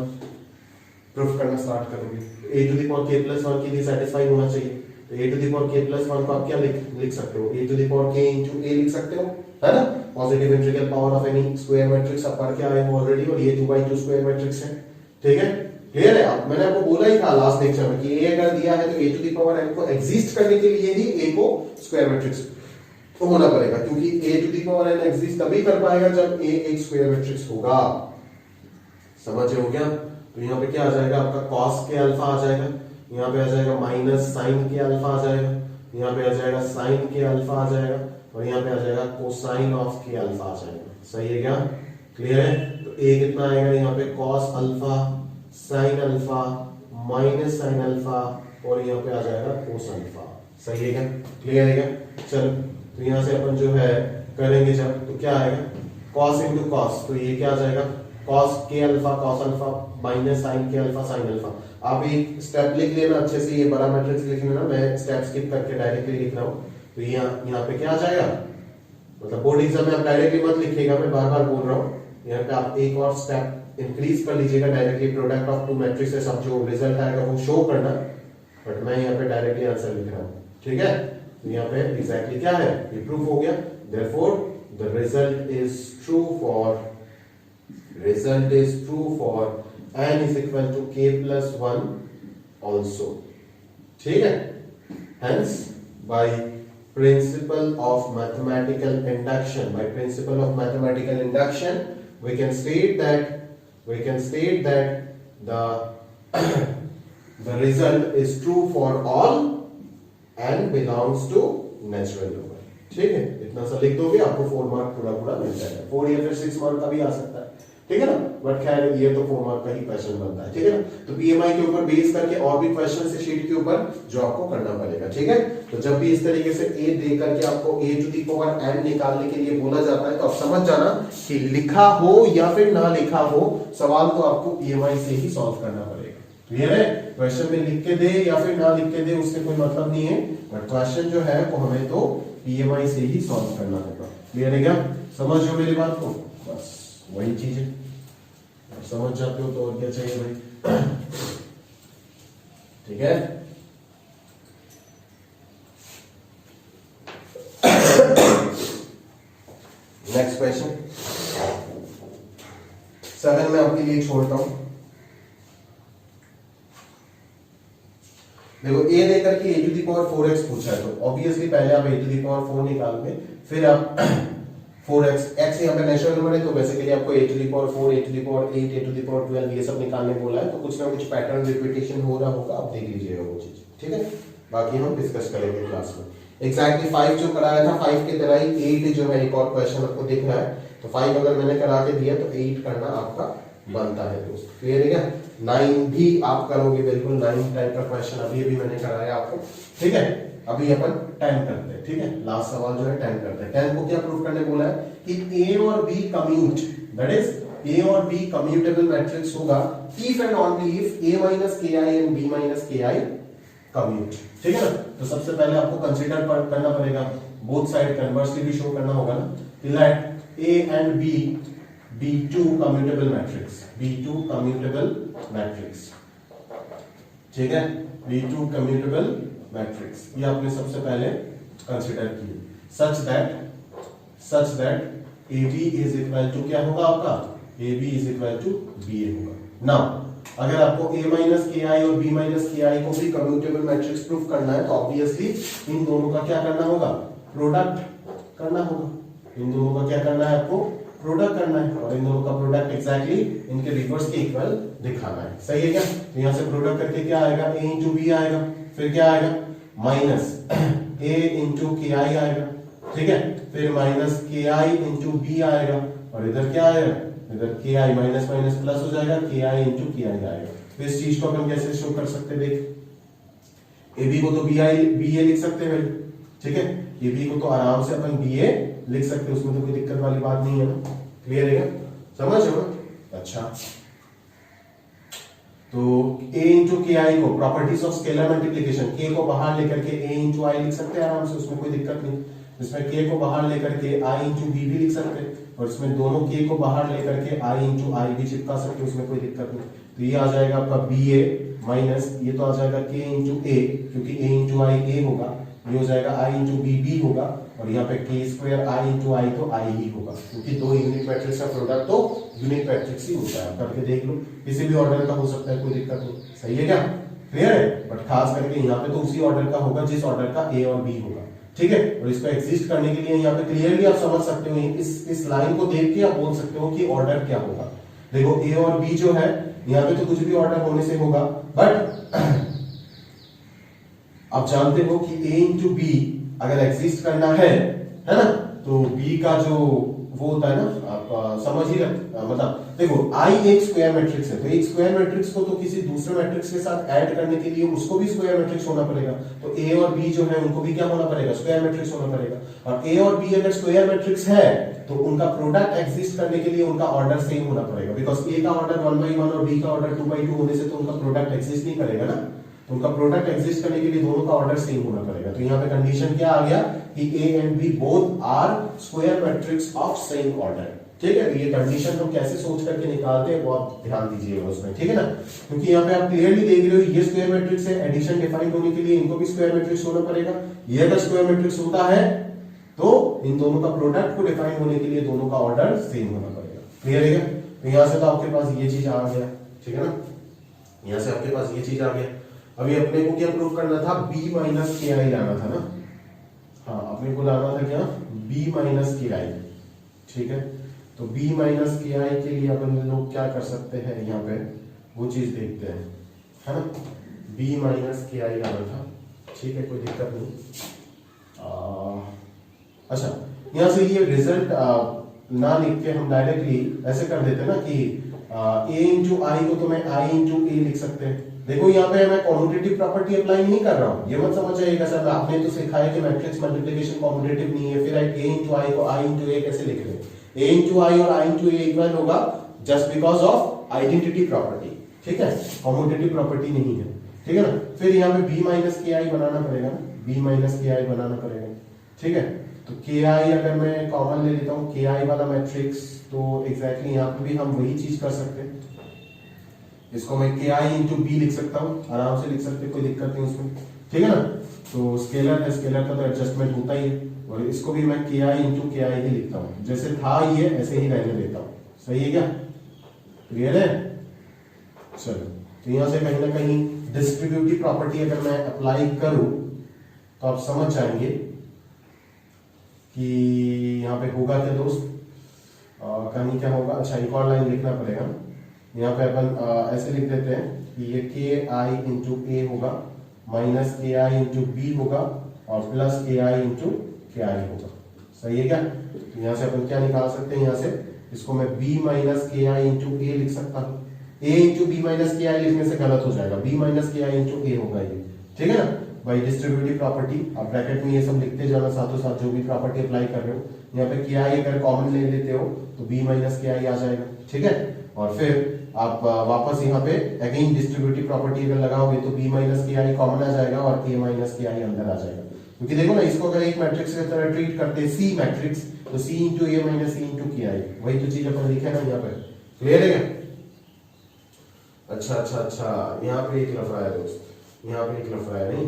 proof करना start करोगे। a to the power k plus 1 के लिए satisfy होना चाहिए। तो a to the power k plus 1 को आप क्या लिख सकते हो? a to the power k into a लिख सकते हो, है ना। Positive integral power of N E square matrix आप पढ़ के आए हो ऑलरेडी, और ये 2/2 स्क्वायर मैट्रिक्स है। ठीक है, क्लियर है? अब मैंने आपको बोला ही था लास्ट लेक्चर में कि a अगर दिया है तो a to the power n को एग्जिस्ट करने के लिए ही a को स्क्वायर मैट्रिक्स तो होना पड़ेगा, क्योंकि a to the power n exist तभी कर पाएगा जब a एक स्क्वायर मैट्रिक्स होगा। समझ रहे हो क्या? तो यहाँ पे क्या आ जाएगा आपका cos k अल्फा आ जाएगा, यहाँ पे आ जाएगा माइनस साइन के अल्फा आ जाएगा, यहाँ पे आ जाएगा साइन के अल्फा आ जाएगा, और यहाँ पे आ जाएगा कोसाइन ऑफ के अल्फा आ जाएगा। सही है क्या? क्लियर है? तो ए कितना आएगा यहाँ पे cos alpha sine alpha minus sine alpha, और यहाँ पे आ जाएगा कोस अल्फा। सही है क्या? क्लियर है क्या? चलो तो यहाँ से अपन जो है करेंगे जब, तो क्या आएगा कॉस इंटू कॉस, तो ये क्या आ जाएगा cos K alpha cos alpha minus sine K alpha sine alpha. आप एक स्टेप लिख लेना अच्छे से, ये बड़ा मैट्रिक्स लिख लेना, मैं स्टेप स्किप करके डायरेक्टली लिख रहा हूँ। तो यहाँ पे क्या आ जाएगा, मतलब बोर्ड एग्जाम में आप डायरेक्टली मत लिखिएगा, मैं बार बार बोल रहा हूँ, यहाँ पे आप एक और स्टेप इंक्रीज कर लीजिएगा, directly product of to matrices, अब जो रिजल्ट आएगा वो शो करना, बट मैं यहाँ पे डायरेक्टली आंसर लिख रहा हूँ। ठीक है? तो यहाँ पे एग्जैक्टली क्या है, ये प्रूफ हो गया। Therefore the result is true for n is equal to k plus 1 also. ठीक है? Hence by principle of mathematical induction, we can state that the the result is true for all and belongs to natural number. ठीक है? इतना सा लिख दोगे आपको 4 mark पूरा मिल जाएगा। 4 या फिर 6 मार्क का भी आ सकता है। ठीक है ना? बट खैर ये तो 4 मार्क का ही क्वेश्चन बनता है। ठीक है ना? तो पीएमआई के ऊपर बेस करके और भी क्वेश्चन है शीट के ऊपर जो आपको करना पड़ेगा। ठीक है? तो जब भी इस तरीके से ए दे करके आपको ए टू द पावर n निकालने के लिए बोला जाता है, तो आप समझ जाना कि लिखा हो या फिर ना लिखा हो, सवाल तो आपको पीएमआई से ही सॉल्व करना पड़ेगा। क्लियर है? क्वेश्चन में लिख के दे या फिर ना लिख के दे उससे कोई मतलब नहीं है, बट क्वेश्चन जो है वो हमें तो पीएमआई से ही सॉल्व करना होगा। क्लियर है क्या? समझ लो मेरी बात को? बस वही चीज है, समझ जाते हो तो और क्या चाहिए भाई। ठीक है? नेक्स्ट क्वेश्चन 7 में आपके लिए छोड़ता हूं। देखो ए लेकर के a to the power 4x पूछा है, तो ऑब्वियसली पहले आप a टू द पावर 4 निकालोगे, फिर आप 4x x यहाँ पे नेचुरल नंबर है, तो बेसिकली आपको a to the power 4 a to the power 8 a to the power 12 ये सब निकालने बोला है, तो कुछ ना कुछ पैटर्न रिपीटेशन हो रहा होगा, आप देख लीजिएगा वो चीज। ठीक है? बाकी हम डिस्कस करेंगे क्लास में। एग्जैक्टली 5 जो कराया था, 5 की तरह ही 8 जो है एक और क्वेश्चन आपको दिख रहा है, तो 5 अगर मैंने करा के दिया तो 8 करना आपका बनता है दोस्त। क्लियर है क्या? 9 भी आप करोगे, बिल्कुल 9 टाइप का क्वेश्चन अभी मैंने कराया आपको। ठीक है? अभी अपन 10 करते हैं। ठीक है? लास्ट सवाल जो है 10 करते हैं। 10 को क्या प्रूफ करने बोला है कि a और b commute, that is a और b कम्यूटेबल मैट्रिक्स होगा if and only if a minus ki and b minus ki commute. ठीक है ना? तो सबसे पहले आपको कंसीडर करना पड़ेगा, बोथ साइड कन्वर्सली भी शो करना होगा ना, late a and b be two commutable matrix। ठीक है? be two commutable matrix, ये आपने सबसे पहले कंसीडर किए, such that AB is equal to क्या होगा आपका, AB is equal to BA होगा। नाउ अगर आपको A minus KI और B minus KI को भी कम्यूटेबल मैट्रिक्स प्रूफ करना है, तो ऑब्वियसली इन दोनों का क्या करना होगा, प्रोडक्ट करना होगा। इन दोनों का क्या करना है, आपको प्रोडक्ट करना है, और इन दोनों का प्रोडक्ट एग्जैक्टली इनके रिवर्स के इक्वल दिखाना है। सही है क्या? तो यहां से प्रोडक्ट करके क्या आएगा, A इंटू बी आएगा, फिर क्या आएगा माइनस A इंटू के आई आएगा। ठीक है? फिर माइनस के आई इंटू बी आएगा, और इधर क्या आएगा, इधर के आई माइनस माइनस प्लस हो जाएगा, के आई इंटू के आई आएगा। तो इस चीज को अपन कैसे शो कर सकते हैं, देख ए बी को तो बी ए लिख सकते हैं। ठीक है? ए बी को तो आराम से अपन बी ए लिख सकते हैं, उसमें तो कोई दिक्कत वाली बात नहीं है ना। क्लियर है? समझ रहे हो? अच्छा, तो a इंटू के आई को properties of scalar multiplication, k को बाहर लेकर के a इंटू आई लिख सकते हैं आराम से, उसमें कोई दिक्कत नहीं। इसमें k को बाहर लेकर के i इंटू बी भी लिख सकते हैं, और इसमें दोनों k को बाहर लेकर के i इंटू आई भी चिपका सकते हैं, उसमें कोई दिक्कत नहीं। तो ये आ जाएगा आपका बी ए माइनस ये तो आ जाएगा k इंटू ए, क्योंकि a इंटू आई ए होगा, ये हो जाएगा i इंटू बी बी होगा, और यहाँ पे k square i into I तो i ही होगा, क्योंकि दो यूनिट मैट्रिक्स का प्रोडक्ट तो यूनिट मैट्रिक्स ही होता है। करके देख लो, किसी भी ऑर्डर का हो सकता है, कोई दिक्कत नहीं। सही है क्या? क्लियर है? बट खास करके यहाँ पे तो उसी ऑर्डर का होगा जिस ऑर्डर का a और b होगा। ठीक है? और इसको एग्जिस्ट करने के लिए यहाँ पे क्लियरली आप समझ सकते हो, इस लाइन को देख के आप बोल सकते हो कि ऑर्डर क्या होगा। देखो a और b जो है यहाँ पे तो कुछ भी ऑर्डर होने से होगा, बट आप जानते हो कि a इंटू बी अगर एग्जिस्ट करना है ना, तो b का जो वो होता है ना, आप समझ ही मतलब देखो I एक स्क्वायर मैट्रिक्स है, तो एक स्क्वायर मैट्रिक्स को तो किसी दूसरे मैट्रिक्स के साथ ऐड करने के लिए उसको भी स्क्वायर मैट्रिक्स होना पड़ेगा, तो A और B जो है उनको भी क्या होना पड़ेगा, स्क्वायर मैट्रिक्स होना पड़ेगा। और A और B अगर स्क्वायर मैट्रिक्स है तो उनका प्रोडक्ट एग्जिस्ट करने के लिए उनका ऑर्डर सेम होना पड़ेगा, बिकॉज A का ऑर्डर 1/1 और B का ऑर्डर 2/2 होने से तो उनका प्रोडक्ट एग्जिस्ट नहीं करेगा ना, तो उनका प्रोडक्ट एग्जिस्ट करने के लिए दोनों का ऑर्डर सेम होना पड़ेगा। तो यहाँ पे कंडीशन क्या आ गया कि A and B both are square matrix of same order. ठीक है, ये कंडीशन हम कैसे सोच करके निकालते हैं वो आप ध्यान दीजिएगा उसमें, ठीक है ना, क्योंकि यहाँ पे आप क्लियरली देख रहे हो ये स्क्वायर मैट्रिक्स है, एडिशन डिफाइन होने के लिए इनको भी स्क्वायर मैट्रिक्स होना पड़ेगा। ये अगर स्क्वायर मैट्रिक्स होता है तो इन दोनों का प्रोडक्ट को डिफाइन होने के लिए दोनों का ऑर्डर सेम होना पड़ेगा। क्लियर है क्या? तो यहाँ से तो आपके पास ये चीज आ गया, ठीक है ना, यहाँ से आपके पास ये चीज आ गया। अभी अपने को क्या प्रूव करना था, b माइनस के आई लाना था ना, हाँ अपने को लाना था क्या, b माइनस के आई। ठीक है, तो b माइनस के आई के लिए अपन लोग क्या कर सकते हैं, यहाँ पे वो चीज देखते हैं, है ना, b माइनस के आई लाना था। ठीक है, कोई दिक्कत नहीं। अच्छा, यहाँ से ये रिजल्ट ना लिख के हम डायरेक्टली ऐसे कर देते हैं ना कि a इंटू आई को तो मैं i इंटू ए लिख सकते हैं। देखो यहाँ पे मैं कॉम्यूटेटिव प्रॉपर्टी अप्लाई नहीं कर रहा हूँ, ये मत समझ आइएगा सर आपने तो सिखाया कि मैट्रिक्स मल्टीप्लिकेशन कॉम्यूटेटिव नहीं है, फिर a इंटू आई को i इंटू ए कैसे लिख रहे हैं। a इंटू आई और i इंटू ए इक्वल होगा just because of identity property. ठीक है, कॉम्यूटेटिव प्रॉपर्टी नहीं है, ठीक है ना। फिर यहाँ पे b माइनस के आई बनाना पड़ेगा, b माइनस के आई बनाना पड़ेगा। ठीक है, तो के आई अगर मैं कॉमन ले लेता हूँ, के आई वाला मैट्रिक्स, तो एग्जैक्टली यहाँ पे भी हम वही चीज कर सकते हैं। इसको मैं के आई इंटू बी लिख सकता हूँ, आराम से लिख सकते हैं, कोई दिक्कत नहीं उसमें। ठीक है ना, तो स्केलर है, स्केलर का तो एडजस्टमेंट होता ही है, और इसको भी मैं के आई इंटू के आई ही लिखता हूँ, जैसे था ये ऐसे ही रहने देता हूँ। सही है क्या, क्लियर है? चलो, तो यहाँ से कहीं ना कहीं डिस्ट्रीब्यूटिव प्रॉपर्टी अगर मैं अप्लाई करूं तो आप समझ जाएंगे कि यहाँ पे होगा क्या दोस्त, कहीं क्या होगा। अच्छा, एक और लाइन लिखना पड़ेगा, यहाँ पे अपन ऐसे लिख देते हैं कि ये के आई इंटू ए होगा माइनस के आई इंटू बी होगा और प्लस के आई इंटू के आई होगा। सही है क्या? तो यहाँ से अपन क्या निकाल सकते हैं, यहाँ से इसको मैं b माइनस के आई इंटू ए लिख सकता हूँ। a इंटू बी माइनस के आई लिखने से गलत हो जाएगा, b माइनस के आई इंटू ए होगा ये। ठीक है ना, बाई डिस्ट्रीब्यूटिव प्रॉपर्टी आप ब्रैकेट में ये सब लिखते जाना साथों साथ जो भी प्रॉपर्टी अप्लाई कर रहे हो। यहाँ पे के आई अगर कॉमन ले लेते हो तो b माइनस के आई आ जाएगा। ठीक है, और फिर आप वापस यहाँ पे अगेन डिस्ट्रीब्यूटिव प्रॉपर्टी अगर लगाओगे तो b माइनस के आई कॉमन आ जाएगा और a माइनस के आई अंदर आ जाएगा। क्योंकि देखो ना, इसको अगर एक मैट्रिक्स की तरह ट्रीट करते हैं सी मैट्रिक्स, तो c इंटू ए माइनस सी इंटू के आई, वही तो चीज अपन लिखे ना यहाँ पे। क्लियर है क्या? अच्छा अच्छा अच्छा, यहाँ पे एक लफड़ा है दोस्त, यहाँ पे एक लफड़ा है नहीं,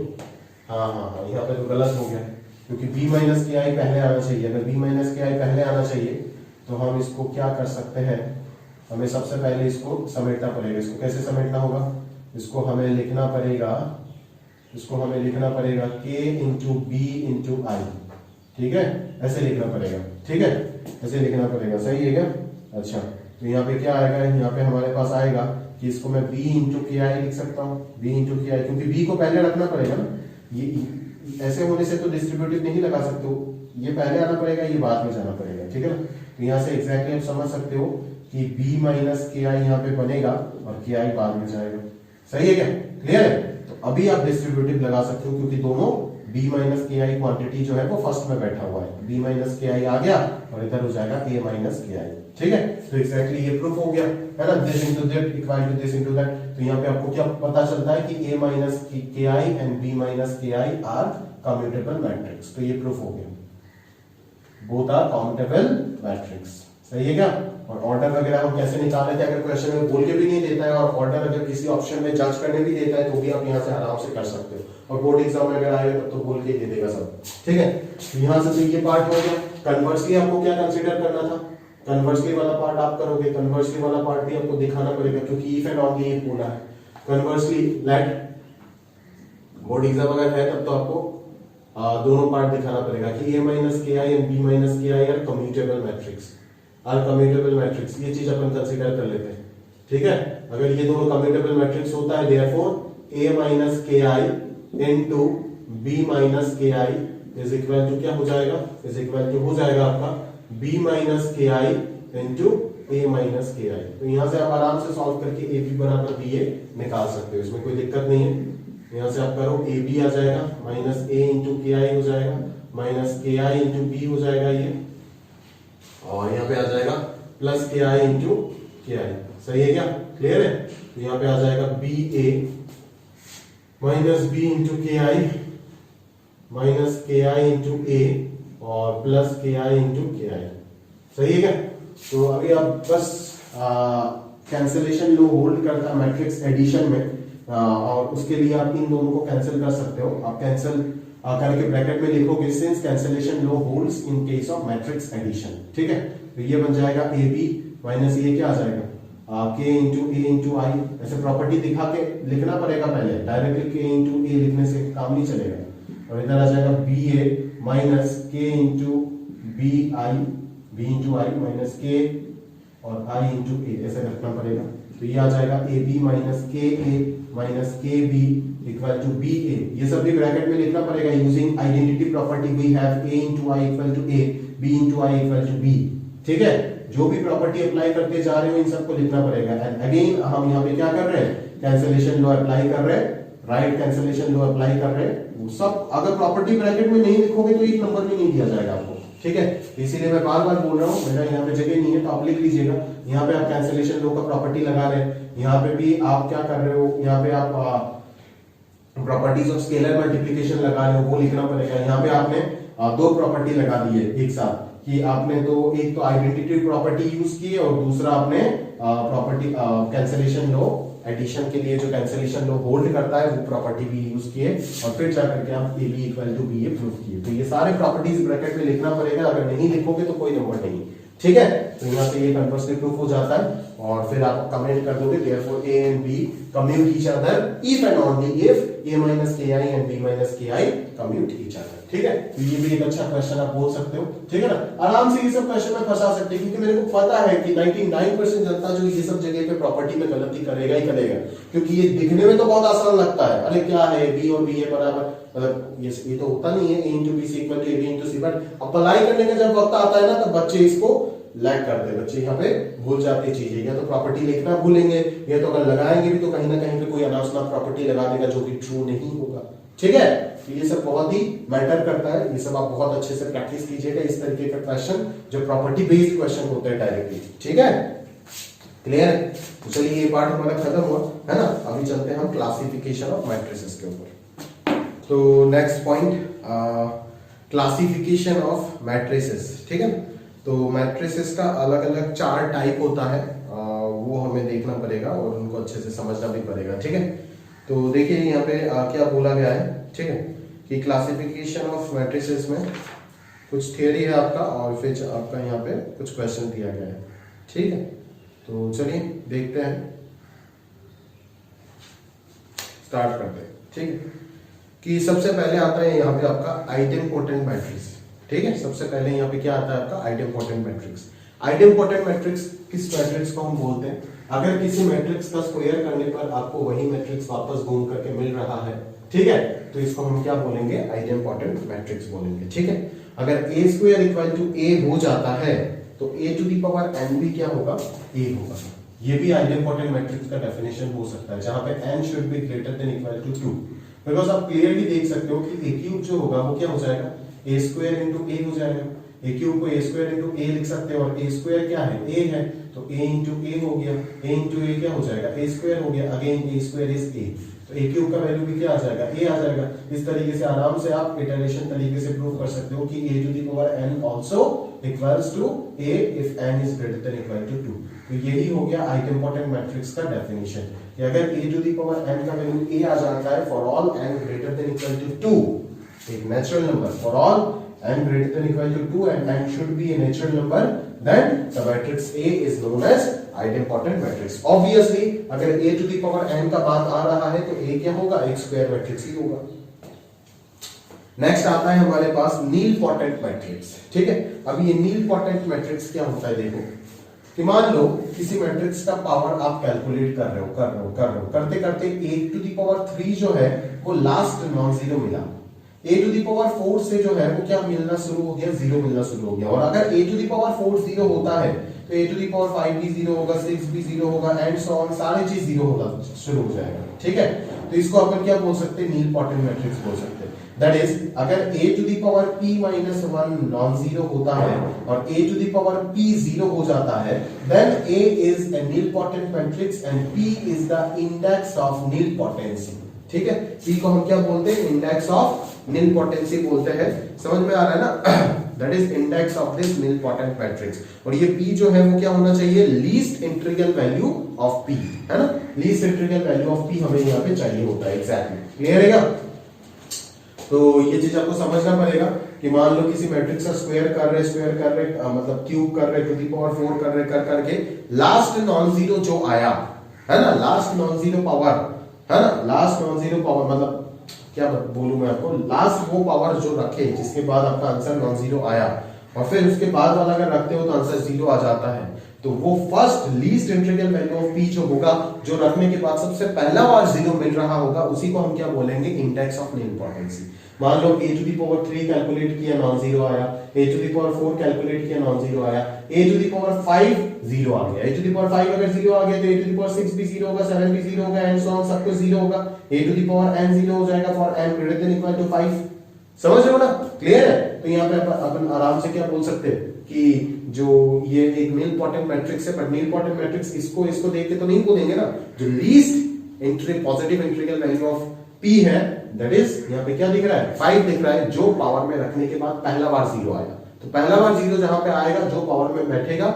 हाँ, यहाँ पे तो गलत हो गया, क्योंकि b माइनस के आई पहले आना चाहिए। अगर b माइनस के आई पहले आना चाहिए तो हम इसको क्या कर सकते हैं, हमें सबसे पहले इसको समेटना पड़ेगा। इसको कैसे समेटना होगा, इसको हमें लिखना पड़ेगा k इंटू बी इंटू आई। ठीक है, ऐसे लिखना पड़ेगा। ठीक है, ऐसे लिखना पड़ेगा। सही है क्या? अच्छा, तो यहाँ पे क्या आएगा, यहाँ पे हमारे पास आएगा कि इसको मैं b इंटू के आई लिख सकता हूँ, b इंटू के आई, क्योंकि b को पहले रखना पड़ेगा ना, ये ऐसे होने से तो डिस्ट्रीब्यूटिव नहीं लगा सकते हो, ये पहले आना पड़ेगा, ये बाद में जाना पड़ेगा। ठीक है ना, तो यहाँ से एग्जैक्टली आप समझ सकते हो कि b माइनस के आई यहाँ पे बनेगा और के आई बाद में जाएगा। सही है क्या? क्लियर है? तो अभी आप डिस्ट्रीब्यूटिव लगा सकते हो, क्योंकि दोनों b माइनस के आई क्वांटिटी जो है वो फर्स्ट में बैठा हुआ है, b माइनस के आई आ गया और इधर हो जाएगा a माइनस के आई। ठीक है, तो एग्जैक्टली ये प्रूफ हो गया है ना, this into that equal to this into that. तो यहाँ पे आपको क्या पता चलता है कि a माइनस के आई एंड b माइनस के आई आर कम्यूटेबल मैट्रिक्स। तो ये प्रूफ हो गया, बोथ आर कम्यूटेबल मैट्रिक्स। सही है क्या? और ऑर्डर वगैरह हम कैसे निकाले थे, अगर क्वेश्चन में बोल के भी नहीं देता है और ऑर्डर अगर किसी ऑप्शन में जज करने भी देता है तो भी आप यहाँ से आराम से कर सकते हो, और बोर्ड एग्जाम में अगर आएगा तब तो बोल के दे देगा सब। ठीक है, तो यहाँ से तो ये पार्ट हो गया। कन्वर्सली आपको क्या कंसीडर करना था, कन्वर्सली वाला पार्ट आप करोगे, कन्वर्सली वाला पार्ट भी आपको दिखाना पड़ेगा, क्योंकि इफ एंड ओनली ये बोला है। कन्वर्सली लेट बोर्ड एग्जाम अगर है तब तो आपको दोनों पार्ट दिखाना पड़ेगा कि a माइनस के आई एंड b माइनस के आई आर कम्यूटेबल मैट्रिक्स, ये चीज अपन कंसीडर कर लेते हैं। ठीक है, अगर ये दोनों कम्यूटेबल मैट्रिक्स होता है, देयरफॉर a माइनस के आई इनटू बी माइनस के आई इज इक्वल टू क्या हो जाएगा, इज इक्वल टू हो जाएगा आपका बी माइनस के आई इंटू ए माइनस के आई। तो यहां से आप आराम से सॉल्व करके ए बी बराबर बी ए निकाल सकते हो, इसमें कोई दिक्कत नहीं है। यहां से आप करो ए बी आ जाएगा माइनस ए इंटू के आई हो जाएगा माइनस के आई इंटू बी हो जाएगा ये, और यहाँ पे आ जाएगा प्लस के आई इंटू के आई। सही है क्या, क्लियर है? तो यहाँ पे आ जाएगा B A minus B into के आई माइनस के आई इंटू ए और प्लस के आई इंटू के आई। सही है क्या? तो अभी आप बस कैंसिलेशन लो होल्ड करता मैट्रिक्स एडिशन में, और उसके लिए आप इन दोनों को कैंसिल कर सकते हो। आप कैंसिल करके ब्रैकेट में लिखोगे since cancellation law holds in case of matrix addition. ठीक है, तो ये बन जाएगा ए बी माइनस ये क्या आ जाएगा के इंटू ए इंटू आई। ऐसे प्रॉपर्टी दिखा के लिखना पड़ेगा पहले, डायरेक्टली के इंटू ए लिखने से काम नहीं चलेगा। और इधर आ जाएगा B A minus K into B I, B into I minus K और आई इंटू ए, ऐसे रखना पड़ेगा। तो ये आ जाएगा ए B minus K A minus K B equal to B A. ये सब भी ब्रैकेट में लिखना पड़ेगा using identity property we have A into I equal to A, B into I equal to B. ठीक है, जो भी प्रॉपर्टी अप्लाई करते जा रहे हो इन सबको लिखना पड़ेगा। एंड अगेन हम यहाँ पे क्या कर रहे हैं, कैंसिलेशन लॉ अप्लाई कर रहे हैं, राइट कैंसिलेशन लॉ अप्लाई कर रहे हैं। वो सब अगर प्रॉपर्टी ब्रैकेट में नहीं लिखोगे तो एक नंबर भी नहीं दिया जाएगा आपको। ठीक है, इसीलिए मैं बार बार बोल रहा हूँ, मेरा यहाँ पे जगह नहीं है तो आप लिख लीजिएगा। यहाँ पे आप कैंसिलेशन लॉ का प्रॉपर्टी लगा रहे हैं, यहाँ पे भी आप क्या कर रहे हो, यहाँ पे आप प्रॉपर्टीज ऑफ स्केलर मल्टीप्लिकेशन लगा रहे हो, वो लिखना पड़ेगा। यहाँ पे आपने दो प्रॉपर्टी लगा दी है एक साथ, कि आपने तो एक तो आइडेंटिटी प्रॉपर्टी यूज की है और दूसरा आपने प्रॉपर्टी कैंसिलेशन लॉ एडिशन के लिए जो कैंसिलेशन लॉ होल्ड करता है वो प्रॉपर्टी भी यूज किए, और फिर जाकर के आप A B equal to B A prove किए। तो ये सारे प्रॉपर्टीज ब्रैकेट में लिखना पड़ेगा, अगर नहीं लिखोगे तो कोई नंबर नहीं। ठीक है, तो यहाँ से ये कंपल्सरी प्रूफ हो जाता है, और फिर आप कमेंट कर दोगे therefore a and b commute each other if and only if a minus ki and b minus ki commute each other। ठीक है, तो ये भी एक अच्छा क्वेश्चन आप बोल सकते हो। ठीक है ना, आराम से ये सब क्वेश्चन में फंसा सकते हैं, क्योंकि मेरे को पता है कि 99% जनता जो ये सब जगह पे प्रॉपर्टी में गलती करेगा ही करेगा, क्योंकि ये दिखने में तो बहुत आसान लगता है। अरे क्या है बी और बी ए बराबर, मतलब ये तो होता नहीं है, a into b is equal to ab into c, but apply करने का जब वक्त आता है ना तब बच्चे इसको लैग करते हैं, बच्चे यहाँ पे भूल जाते चीजें, या तो प्रॉपर्टी लिखना भूलेंगे, या तो अगर लगाएंगे भी तो कहीं ना कहीं पे कोई अनावश्यक प्रॉपर्टी लगा देगा जो कि ट्रू नहीं होगा। ठीक है, तो ये सब बहुत ही मैटर करता है, ये सब आप बहुत अच्छे से प्रैक्टिस कीजिएगा, इस तरीके का क्वेश्चन जो प्रॉपर्टी बेस्ड क्वेश्चन होते हैं डायरेक्टली। ठीक है, क्लियर है? तो चलिए ये पार्ट हमारा खत्म हुआ है ना, अभी चलते हैं हम क्लासिफिकेशन ऑफ मैट्रिसेस के ऊपर। तो next point, classification of matrices. ठीक है, तो मैट्रिसेस का अलग अलग 4 टाइप होता है, वो हमें देखना पड़ेगा और उनको अच्छे से समझना भी पड़ेगा। ठीक है, तो देखिए यहाँ पे क्या बोला गया है। ठीक है, कि क्लासिफिकेशन ऑफ मैट्रिसेस में कुछ थियरी है आपका, और फिर आपका यहाँ पे कुछ क्वेश्चन दिया गया है। ठीक है, तो चलिए देखते हैं, स्टार्ट करते हैं। ठीक है, कि सबसे पहले आता है यहाँ पे आपका आइडेम्पोटेंट मैट्रिक्स। ठीक है, सबसे पहले यहाँ पे क्या आता है आपका आइडेम्पोटेंट मैट्रिक्स। आइडेम्पोटेंट मैट्रिक्स किस मैट्रिक्स को हम बोलते हैं, अगर किसी मैट्रिक्स का स्क्वायर करने पर आपको वही मैट्रिक्स वापस घूम करके मिल रहा है, ठीक है, तो इसको हम क्या बोलेंगे, आइडेम्पोटेंट मैट्रिक्स बोलेंगे। ठीक है, अगर a square equal to a हो जाता है तो a to the power n भी क्या होगा, a होगा। ये भी आइडेम्पोटेंट मैट्रिक्स का डेफिनेशन हो सकता है, जहां पे n should be greater than equal to 2, because आप क्लियरली देख सकते हो कि a क्यूब जो होगा वो क्या हो जाएगा, a स्क्वायर इंटू a हो जाएगा। a क्यूब को a स्क्वायर इंटू a लिख सकते हैं, और a स्क्वायर क्या है, a है, तो a इंटू a हो गया, a इंटू a क्या हो जाएगा, a स्क्वायर हो गया, again a square is a, तो a क्यूब का वैल्यू भी क्या आ जाएगा, a आ जाएगा। इस तरीके से आराम से आप इटरेशन तरीके से प्रूव कर सकते हो कि a to the power n also equals to a if n is greater than equal to 2। तो यही हो गया आइडेम्पोटेंट मैट्रिक्स का डेफिनेशन, कि अगर a to the power n का वैल्यू a आ जाता है for all n greater than equal to 2, एक natural number for all n greater than equal to 2 and n should be a natural number, then the matrix A is known as idempotent matrix। Obviously अगर a to the power n का बात आ रहा है तो a क्या होगा, एक square matrix ही होगा। नेक्स्ट आता है हमारे पास नीलपोटेंट मैट्रिक्स। ठीक है, अब ये नीलपोटेंट मैट्रिक्स क्या होता है, देखो कि मान लो किसी मैट्रिक्स का पावर आप कैलकुलेट कर रहे हो करते करते 8 टू द पावर 3 जो है वो लास्ट नॉन जीरो मिला, a टू दी पावर 4 से जो है वो क्या मिलना शुरू हो गया, 0 मिलना शुरू हो गया। और अगर a टू दी पावर 4 0 होता है तो a टू दी पावर 5 भी 0 होगा, 6 भी 0 होगा एंड सो ऑन, सारी चीज 0 होगा शुरू हो जाएगा। ठीक है, तो इसको अपन क्या बोल सकते हैं, नीलपोटेंट मैट्रिक्स बोल सकते हैं। दैट इज अगर a to the power p minus 1 non zero होता है और a to the power p 0 हो जाता है, then a is a nilpotent matrix and p is the index of nilpotency. ठीक है, p को हम क्या बोलते हैं, इंडेक्स ऑफ नीलपोटेंसी बोलते हैं। समझ में आ रहा है ना? That is index of this nilpotent matrix. और ये p जो है वो क्या होना चाहिए, least integral value of p, है ना? Least integral value of p हमें यहाँ पे चाहिए होता है। एग्जैक्टली क्लियर है क्या? तो ये चीज आपको समझना पड़ेगा कि मान लो किसी मैट्रिक्स का स्क्वायर कर रहे मतलब क्यूब कर रहे, टू दी पावर 4 कर रहे, कर करके लास्ट नॉन जीरो जो आया है ना, लास्ट नॉन जीरो पावर है ना, लास्ट नॉन जीरो पावर मतलब क्या बोलूं मैं आपको, लास्ट वो पावर जो रखे जिसके बाद आपका आंसर नॉन जीरो आया और फिर उसके बाद वाला अगर रखते हो तो आंसर 0 आ जाता है, तो वो first least integral value of p जो होगा, जो रखने के बाद सबसे पहला बार 0 मिल रहा होगा, उसी को हम क्या बोलेंगे, इंडेक्स ऑफ नीलपोटेंसी। मान लो a to the power 3 calculate किया नॉन जीरो आया, a to the power 4 calculate किया नॉन जीरो आया, a टू दी पावर 5 0 आ गया, a टू दी पावर 5 अगर 0 आ गया तो a टू दी पावर 6 भी 0 होगा, 7 भी 0 होगा एंड सो ऑन, सब कुछ 0 होगा, a to the power n 0 हो जाएगा for n greater than equal to 5। समझ रहे हो ना? क्लियर है? तो यहाँ पे अपन आराम से क्या बोल सकते हैं कि जो ये एक नीलपोटेंट मैट्रिक्स है, बट नीलपोटेंट मैट्रिक्स इसको देख के तो नहीं बोलेंगे ना, जो least positive integral value of p है, दैट इज यहाँ पे क्या दिख रहा है, 5 दिख रहा है, जो पावर में रखने के बाद पहला बार 0 आएगा। तो पहला बार 0 जहां पे आएगा, जो पावर में बैठेगा,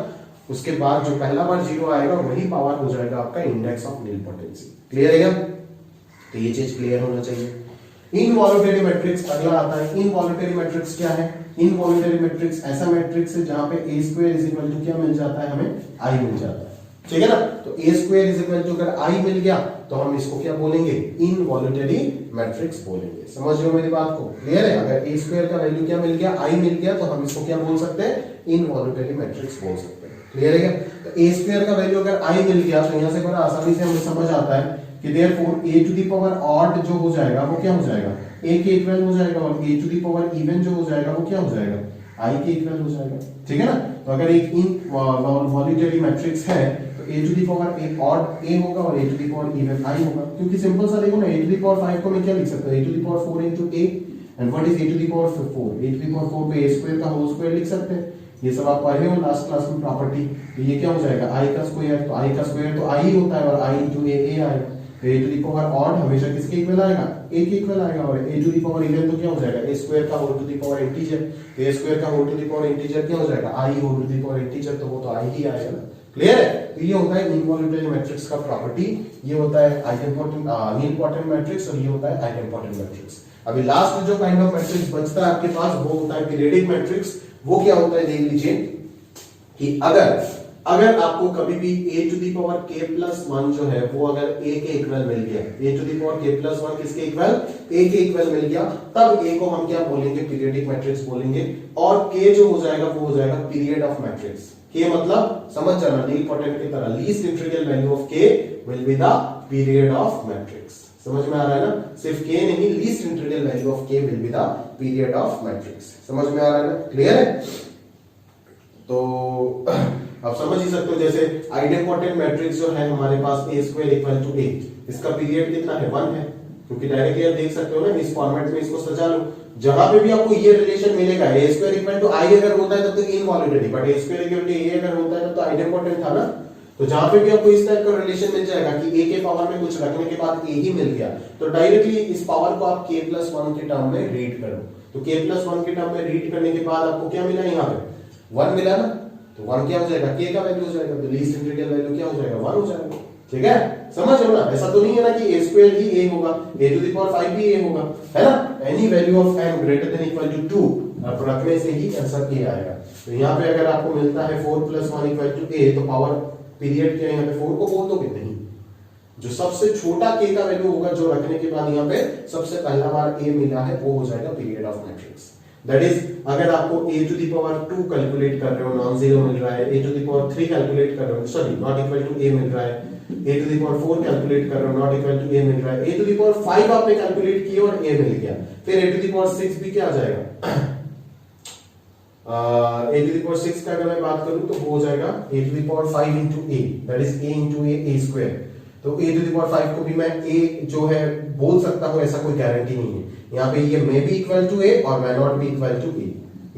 उसके बाद जो पहला बार 0 आएगा वही पावर हो जाएगा आपका इंडेक्स ऑफ नीलपोटेंसी। क्लियर है क्या? तो ये चीज क्लियर होना चाहिए। इनवॉल्यूटरी मैट्रिक्स अगला आता है। इनवॉल्यूटरी मैट्रिक्स क्या है? इनवॉल्यूटरी मैट्रिक्स ऐसा मैट्रिक्स है जहां पे a square is equal to क्या मिल जाता है, हमें i मिल जाता है। ठीक है ना? तो a square is equal to अगर i मिल गया तो हम इसको क्या बोलेंगे, इनवॉल्यूटरी मैट्रिक्स बोलेंगे। समझ रहे हो मेरी बात को? क्लियर है? अगर a स्क्वायर का वैल्यू क्या मिल गया, i मिल गया, तो हम इसको क्या बोल सकते हैं, इनवॉल्यूटरी मैट्रिक्स बोल सकते हैं। क्लियर है क्या? तो a स्क्वायर का वैल्यू अगर i मिल गया तो यहां से बड़ा आसानी से हमें समझ आता है कि therefore a to the power odd जो हो जाएगा वो क्या हो जाएगा, a के इक्वल हो जाएगा, और a to the power even जो हो जाएगा वो क्या हो जाएगा, i के इक्वल हो जाएगा। ठीक है ना? तो अगर एक इनवॉल्यूटरी मैट्रिक्स है तो a to the power a odd a होगा और a to the power even i होगा, क्योंकि सिंपल सा देखो ना, a टू द पावर 5 को मैं क्या लिख सकता हूं, a to the power 4 into a, and what is a to the power 4, a to the power 4 पे a स्क्वायर का होल स्क्वायर लिख सकते हैं। ये सब आप पढ़े हो लास्ट क्लास में प्रॉपर्टी। तो ये क्या हो जाएगा, i का स्क्वायर, तो i का स्क्वायर तो i होता है और i into a आएगा। तो a to the power odd हमेशा किसके इक्वल आएगा, a के इक्वल आएगा, और a to the power even तो क्या हो जाएगा, a स्क्वायर का whole to the power integer, तो a स्क्वायर का whole to the power integer क्या हो जाएगा, i whole to the power integer, तो वो तो i ही आएगा ना। क्लियर है? तो ये होता है इनवॉल्यूटरी मैट्रिक्स का प्रॉपर्टी, ये होता है आइडेंटिपोटेंट नीलपोटेंट मैट्रिक्स, और ये होता है आइडेंटिपोटेंट मैट्रिक्स। अभी लास्ट में जो काइंड ऑफ मैट्रिक्स बचता है आपके पास वो होता है पीरियडिक मैट्रिक्स। वो क्या होता है, देख लीजिए कि अगर आपको कभी भी a to the power k plus 1 जो है वो अगर a के इक्वल मिल गया, a to the power k plus 1 किसके इक्वल, a के इक्वल मिल गया, तब a को हम क्या बोलेंगे, पीरियडिक मैट्रिक्स बोलेंगे। और k जो हो जाएगा वो हो जाएगा पीरियड ऑफ मैट्रिक्स। k मतलब समझ जाना, नीलपोटेंट की तरह least integral value of k will be the period of matrix. समझ में आ रहा है ना? सिर्फ k नहीं, least integral value of k will be the period of matrix. समझ में आ रहा है ना? क्लियर है? तो आप समझ ही सकते हो, जैसे आइडेंटिपोटेंट मैट्रिक्स जो है हमारे पास a square equal to a, इसका पीरियड कितना है, 1 है, क्योंकि डायरेक्टली आप देख सकते हो ना, इस फॉर्मेट में इसको सजा लो, जहां पे भी आपको ये रिलेशन मिलेगा, a square equal to i अगर होता है तब तक involutory, but a square equal to a अगर होता है तब तो आइडेंटिपोटेंट था ना। तो जहां पे भी आपको इस टाइप का रिलेशन मिल जाएगा कि a के पावर में कुछ रखने के बाद a ही मिल गया, तो डायरेक्टली इस पावर को आप k प्लस 1 के टर्म में रीड करो। तो k प्लस 1 के टर्म में रीड करने के बाद आपको क्या मिला, यहाँ पे 1 मिला ना, तो 1 क्या हो जाएगा, k का वैल्यू हो जाएगा, तो लीस्ट इंटीग्रल वैल्यू क्या हो जाएगा, 1 हो जाएगा। ठीक है? समझ रहे हो ना? ऐसा तो नहीं है ना कि a स्क्वायर ही a होगा, a टू द पावर 5 भी a होगा, है ना? Any value of n greater than equal to 2 और रखने से ही आंसर a आएगा। तो यहाँ पे अगर आपको मिलता है 4 प्लस 1 इक्वल टू a, तो पावर पीरियड क्या है, यहाँ पे 4 को बोल दोगे नहीं, जो सबसे छोटा k का वैल्यू होगा जो रखने के बाद यहाँ पे सबसे पहला बार a मिला है वो हो जाएगा period of matrix. That is अगर आपको a to the power 2 calculate कर रहे हो, नॉन जीरो मिल रहा है, a to the power 3 calculate कर रहे हो, sorry not equal to a मिल रहा है, a to the power 4 calculate कर रहे हो, नॉट इक्वल टू a मिल रहा है, a टू द पावर 5 आपने कैलकुलेट किया और a मिल गया, फिर a टू द पावर 6 भी क्या आ जाएगा, a टू द पावर 6 का अगर मैं बात करूं तो वो हो जाएगा a to the power 5 into a, that is a into a square. तो a टू द पावर 5 को भी मैं a जो है बोल सकता हूं, ऐसा कोई गारंटी नहीं है, यहाँ पे ये may be equal to a और may not be equal to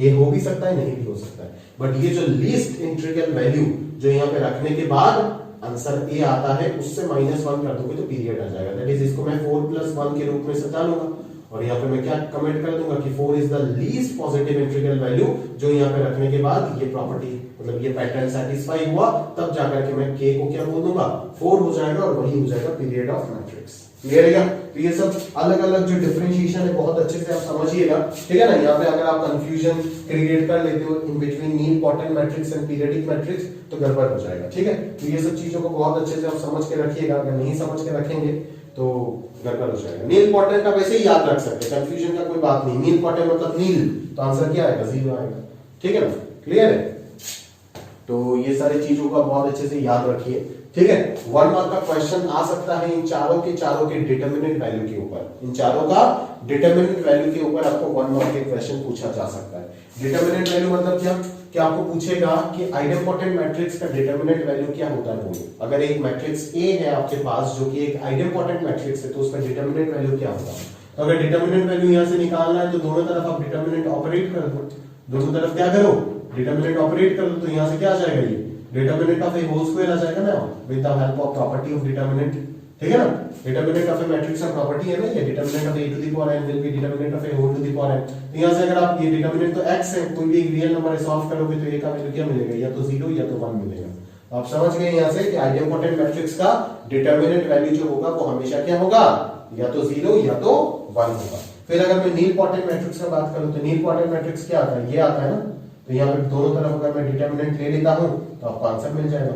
a हो भी सकता है, नहीं भी हो सकता है, बट ये जो लीस्ट इंटीग्रल वैल्यू जो यहाँ पे रखने के बाद आंसर a आता है उससे -1 कर दोगे तो पीरियड आ जाएगा, दैट इज इसको मैं 4+1 के रूप में सजा लूंगा और यहाँ पे मैं क्या कमेंट कर दूंगा कि 4 is the least positive integral value, जो यहाँ पे रखने के बाद ये प्रॉपर्टी मतलब ये पैटर्न सेटिस्फाई हुआ, तब जाकर के मैं k को क्या बोल दूंगा 4 हो जाएगा और वही हो जाएगा पीरियड ऑफ मैट्रिक्स। क्लियर है क्या? तो ये सब अलग अलग जो डिफरेंशिएशन है बहुत अच्छे से आप समझिएगा, ठीक है ना। यहाँ पे अगर आप कंफ्यूजन क्रिएट कर लेते हो in between nilpotent matrix and periodic matrix तो गड़बड़ हो जाएगा, ठीक है। तो ये सब चीजों को बहुत अच्छे से आप समझ के रखिएगा, अगर नहीं समझ के रखेंगे तो गड़बड़ हो जाएगा। नील पॉटन का वैसे ही याद रख सकते हैं, कंफ्यूजन का कोई बात नहीं, नील पॉटन मतलब नील, तो आंसर क्या आएगा 0 आएगा, ठीक है ना। क्लियर है? तो ये सारी चीजों को बहुत अच्छे से याद रखिए, ठीक है। 1 मार्क का क्वेश्चन आ सकता है इन चारों के डिटरमिनेंट वैल्यू के ऊपर, इन चारों का डिटरमिनेंट वैल्यू के ऊपर आपको 1 मार्क के क्वेश्चन पूछा जा सकता है। डिटरमिनेंट वैल्यू मतलब क्या, कि आपको पूछेगा कि आइडेम्पोटेंट मैट्रिक्स का डिटरमिनेंट वैल्यू क्या होता है बोलो। अगर एक मैट्रिक्स A है आपके पास जो कि एक आइडेम्पोटेंट मैट्रिक्स है तो उसका डिटरमिनेंट वैल्यू क्या होगा। तो अगर डिटरमिनेंट वैल्यू यहां से निकालना है तो दोनों तरफ आप डिटरमिनेंट ऑपरेट कर दो, दोनों तरफ क्या करो डिटरमिनेंट ऑपरेट कर दो, तो यहां से क्या आ जाएगा ये determinant of A whole square आ जाएगा ना with the help of property of determinant, ठीक है ना। डिटरमिनेंट ऑफ ए मैट्रिक्स का प्रॉपर्टी है ना ये, determinant of A to the power n will be determinant of A whole to the power n। तो यहां से अगर आप ये डिटरमिनेंट तो x है, कोई भी एक रियल नंबर सॉल्व करोगे तो a का वैल्यू क्या मिलेगा, या तो 0 या तो 1 मिलेगा। आप समझ गए यहां से कि आइडेम्पोटेंट मैट्रिक्स का डिटरमिनेंट वैल्यू जो होगा वो हमेशा क्या होगा, या तो 0 या तो 1 होगा। फिर अगर मैं नील पॉटेंट मैट्रिक्स का बात करूं तो नील पॉटेंट मैट्रिक्स क्या आता है, ये आता है ना। तो यहाँ पे दोनों तरफ अगर मैं डिटरमिनेंट ले लेता हूं तो आपको आंसर मिल जाएगा।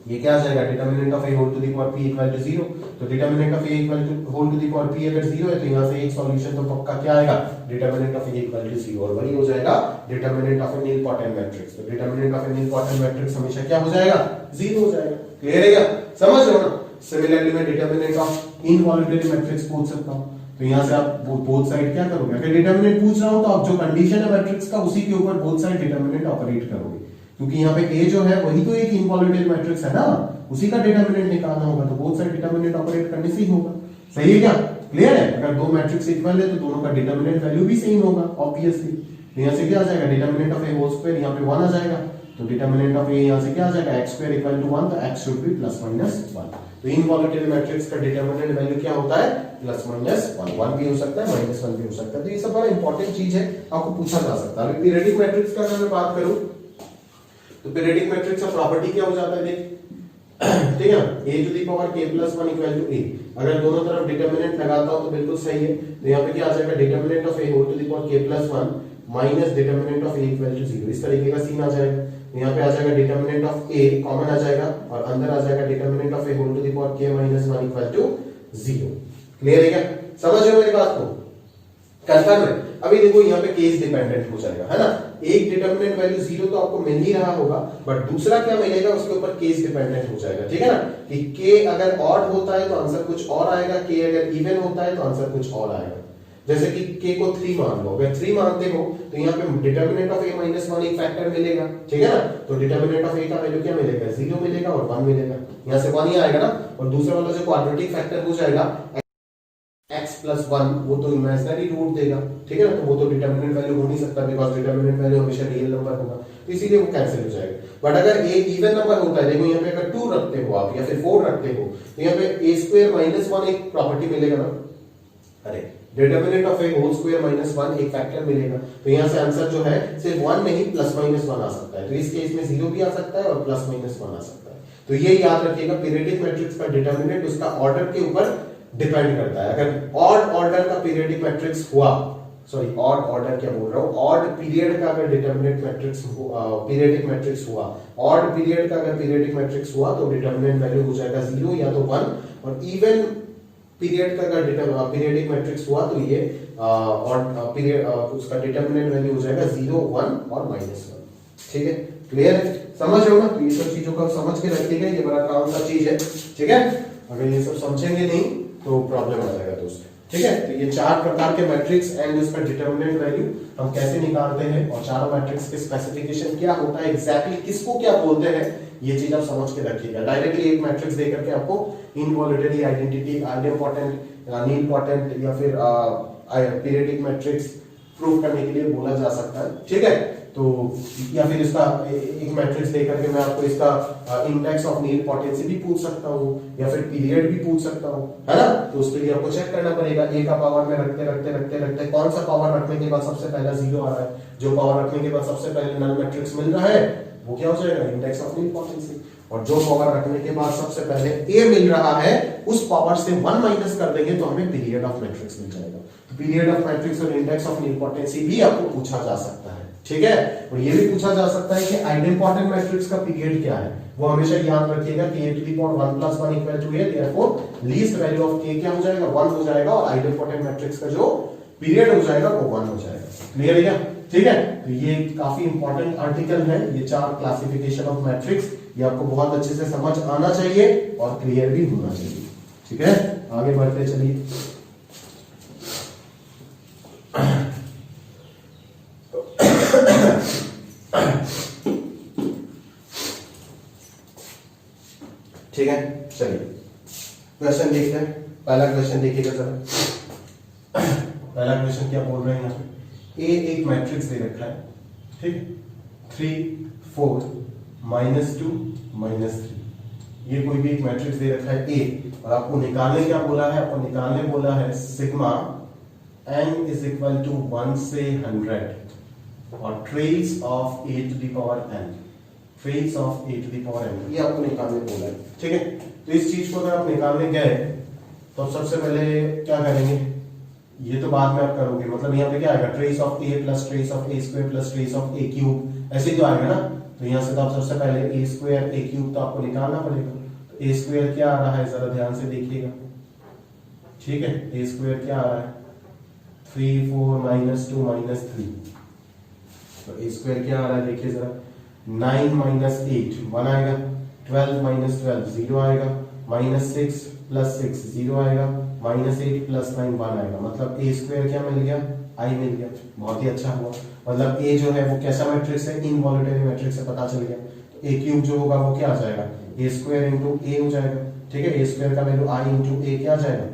ये क्या आ जाएगा determinant of a whole to the power p equal to 0। तो determinant of a equal to whole to the power p अगर 0 है तो यहाँ से एक सॉल्यूशन तो पक्का क्या आएगा determinant of a equal to 0 और वही हो जाएगा determinant of a nilpotent matrix. तो determinant of a nilpotent matrix हमेशा क्या हो जाएगा 0 हो जाएगा। क्लियर है क्या, समझ रहे हो ना। सिमिलरली मैं डिटरमिनेंट ऑफ इनवॉल्यूटरी मैट्रिक्स पूछ सकता हूं, तो यहां से आप बोथ साइड क्या करोगे, अगर डिटरमिनेंट पूछ रहा हूं तो आप जो कंडीशन है मैट्रिक्स का उसी के ऊपर बोथ साइड डिटरमिनेंट ऑपरेट करोगे, क्योंकि यहाँ पे a जो है वही तो एक इनवॉल्यूटरी मैट्रिक्स है ना, उसी का डिटरमिनेंट निकालना होगा, तो बोथ साइड डिटरमिनेंट ऑपरेट करने से ही होगा। सही है क्या, क्लियर है। अगर दो मैट्रिक्स इक्वल है तो दोनों का डिटरमिनेंट वैल्यू भी सेम होगा ऑब्वियसली। तो यहां से क्या आ जाएगा determinant of a whole square, यहाँ पे 1 आ जाएगा, तो डिटरमिनेंट ऑफ a यहां से क्या आ जाएगा x स्क्वायर इक्वल टू 1, तो x should be plus minus 1। तो इनवॉल्यूटरी मैट्रिक्स का डिटरमिनेंट वैल्यू क्या होता है प्लस माइनस 1, 1 भी हो सकता है माइनस 1 भी हो सकता है। तो ये सब बड़ा इंपॉर्टेंट चीज है, आपको पूछा जा सकता है। अभी पीरियडिक मैट्रिक्स का अगर मैं बात करूं तो पीरियडिक मैट्रिक्स का प्रॉपर्टी क्या हो जाता है देख, ठीक है ना, a to the power k plus 1 equal to a। अगर दोनों तरफ डिटरमिनेंट लगाता हूं तो बिल्कुल सही है, तो यहां पे क्या आ जाएगा determinant of a whole to the power k plus 1 minus determinant of a equal to 0, इस तरीके का सीन आ जाएगा। यहाँ पे आ जाएगा डिटरमिनेंट ऑफ a कॉमन आ जाएगा और अंदर आ जाएगा determinant of a whole to the power k minus 1 equal to 0। Clear है क्या, समझ रहे हो मेरी बात को, कंफर्म है। अभी देखो यहाँ पे केस डिपेंडेंट हो जाएगा, है ना। एक डिटरमिनेंट वैल्यू 0 तो आपको मिल ही रहा होगा, बट दूसरा क्या मिलेगा उसके ऊपर केस डिपेंडेंट हो जाएगा, ठीक है ना। कि k अगर ऑड होता है तो आंसर कुछ और आएगा, k अगर इवन होता है तो आंसर कुछ और आएगा। जैसे कि k को 3 मान लो, अगर 3 मानते हो तो यहाँ पे डिटरमिनेंट ऑफ a माइनस 1 एक फैक्टर मिलेगा, ठीक है ना। तो डिटरमिनेंट ऑफ a का वैल्यू क्या मिलेगा 0 मिलेगा और 1 मिलेगा, यहाँ से 1 ही आएगा ना। और दूसरा वाला जो क्वाड्रेटिक फैक्टर हो जाएगा x प्लस 1 वो तो इमेजिनरी रूट देगा, ठीक है ना। तो वो तो डिटरमिनेंट वैल्यू हो नहीं सकता, बिकॉज़ डिटरमिनेंट वैल्यू हमेशा रियल नंबर होगा, तो इसीलिए वो कैंसिल हो जाएगा। बट अगर a इवन नंबर होता है, देखो यहाँ पे अगर 2 रखते हो आप या फिर 4 रखते हो तो यहाँ पे a स्क्वायर माइनस 1 एक प्रॉपर्टी मिलेगा ना, अरे determinant of a whole square minus 1 एक फैक्टर मिलेगा। तो यहाँ से आंसर जो है सिर्फ 1 नहीं प्लस माइनस 1 आ सकता है, तो इस केस में 0 भी आ सकता है और प्लस माइनस 1 आ सकता है। तो ये याद रखिएगा, पीरियडिक मैट्रिक्स का डिटरमिनेंट उसका ऑर्डर के ऊपर डिपेंड करता है। अगर ऑड ऑर्डर का पीरियडिक मैट्रिक्स हुआ, सॉरी ऑड ऑर्डर क्या बोल रहा हूं, ऑड पीरियड का अगर डिटरमिनेंट मैट्रिक्स पीरियडिक मैट्रिक्स हुआ, ऑड पीरियड का अगर पीरियडिक मैट्रिक्स हुआ तो डिटरमिनेंट वैल्यू हो जाएगा 0 या तो 1, और इवन पीरियड का अगर पीरियडिक मैट्रिक्स हुआ तो ये पीरियड उसका डिटरमिनेंट वैल्यू हो जाएगा 0, 1 और -1। ठीक है, क्लियर है। समझ रहे हो ना? तो ये सब चीजों को समझ के रखिएगा, ये बड़ा काम का चीज है, ठीक है। अगर ये सब समझेंगे नहीं तो प्रॉब्लम आ जाएगा दोस्तों, ठीक है। तो ये 4 प्रकार के मैट्रिक्स एंड उसका डिटरमिनेंट वैल्यू हम कैसे निकालते हैं और चारों मैट्रिक्स के स्पेसिफिकेशन क्या होता है, एग्जैक्टली किसको क्या बोलते हैं, ये चीज आप समझ के रखिएगा। डायरेक्टली एक मैट्रिक्स दे करके आपको इनवॉल्यूटरी आइडेंटिटी, आइडेंपोटेंट, नीलपोटेंट या फिर पीरियडिक मैट्रिक्स प्रूव करने के लिए बोला जा सकता है, ठीक है। तो या फिर इसका एक मैट्रिक्स देकर के मैं आपको इसका इंडेक्स ऑफ नीलपोटेंसी भी पूछ सकता हूँ या फिर पीरियड भी पूछ सकता हूँ, है ना। तो उसके लिए आपको चेक करना पड़ेगा, ए का पावर में रखते रखते रखते रखते कौन सा पावर रखने के बाद सबसे पहला 0 आ रहा है, जो पावर रखने के बाद सबसे पहले नल मैट्रिक्स मिल रहा है वो क्या हो जाएगा, इंडेक्स ऑफ नीलपोटेंसी। और जो पावर रखने के बाद सबसे पहले ए मिल रहा है उस पावर से 1 माइनस कर देंगे तो हमें पीरियड ऑफ मैट्रिक्स मिल जाएगा। तो पीरियड ऑफ मैट्रिक्स और इंडेक्स ऑफ नीलपोटेंसी भी आपको पूछा जा सकता है, ठीक है। और ये भी पूछा जा सकता है कि आइडेंपोटेंट मैट्रिक्स का पीरियड क्या है, वो हमेशा याद रखिएगा कि a to the power 1 plus 1 equal to a, therefore least value of k क्या हो जाएगा, 1 हो जाएगा और आइडेंपोटेंट मैट्रिक्स का जो पीरियड हो जाएगा वो 1 हो जाएगा। क्लियर है क्या? ठीक है। तो ये काफी इंपॉर्टेंट आर्टिकल है, ये 4 क्लासिफिकेशन ऑफ मैट्रिक्स, ये आपको बहुत अच्छे से समझ आना चाहिए और क्लियर भी होना चाहिए, ठीक है। आगे बढ़ते चलिए। ठीक है, चलिए क्वेश्चन देखते हैं। पहला क्वेश्चन देखिएगा जरा। पहला क्वेश्चन क्या बोल रहे हैं यहाँ पे, ए एक मैट्रिक्स दे रखा है, ठीक है, 3 4 -2 -3, ये कोई भी एक मैट्रिक्स दे रखा है ए, और आपको निकालने क्या बोला है, आपको निकालने बोला है sigma n is equal to 1 से 100 और trace of a to the power n, trace of a to the power n, ये आपको निकालने बोला है, ठीक है। तो इस चीज को अगर आप निकालने गए तो सबसे पहले क्या करेंगे, ये तो बाद में आप करोगे, मतलब यहाँ पे क्या आएगा, trace of a plus trace of a square plus trace of a cube, ऐसे ही तो आएगा ना। तो यहाँ से तो आप सबसे पहले a स्क्वायर a क्यूब तो आपको निकालना पड़ेगा। तो a स्क्वायर क्या आ रहा है, जरा ध्यान से देखिएगा, ठीक है। a स्क्वायर क्या आ रहा है, 3 4 -2 -3, तो a स्क्वायर क्या आ रहा है देखिए जरा, 9 -8 1 आएगा, 12 -12 0 आएगा, -6 + 6 0 आएगा, -8 + 9 1 आएगा, मतलब a स्क्वायर क्या मिल गया, i मिल गया। बहुत ही अच्छा हुआ, मतलब a जो है वो कैसा मैट्रिक्स है, इनवॉल्यूटरी मैट्रिक्स से पता चल गया। तो a क्यूब जो होगा वो क्या आ जाएगा, a स्क्वायर इंटू a हो जाएगा, ठीक है। a स्क्वायर का वैल्यू i इंटू a क्या आ जाएगा,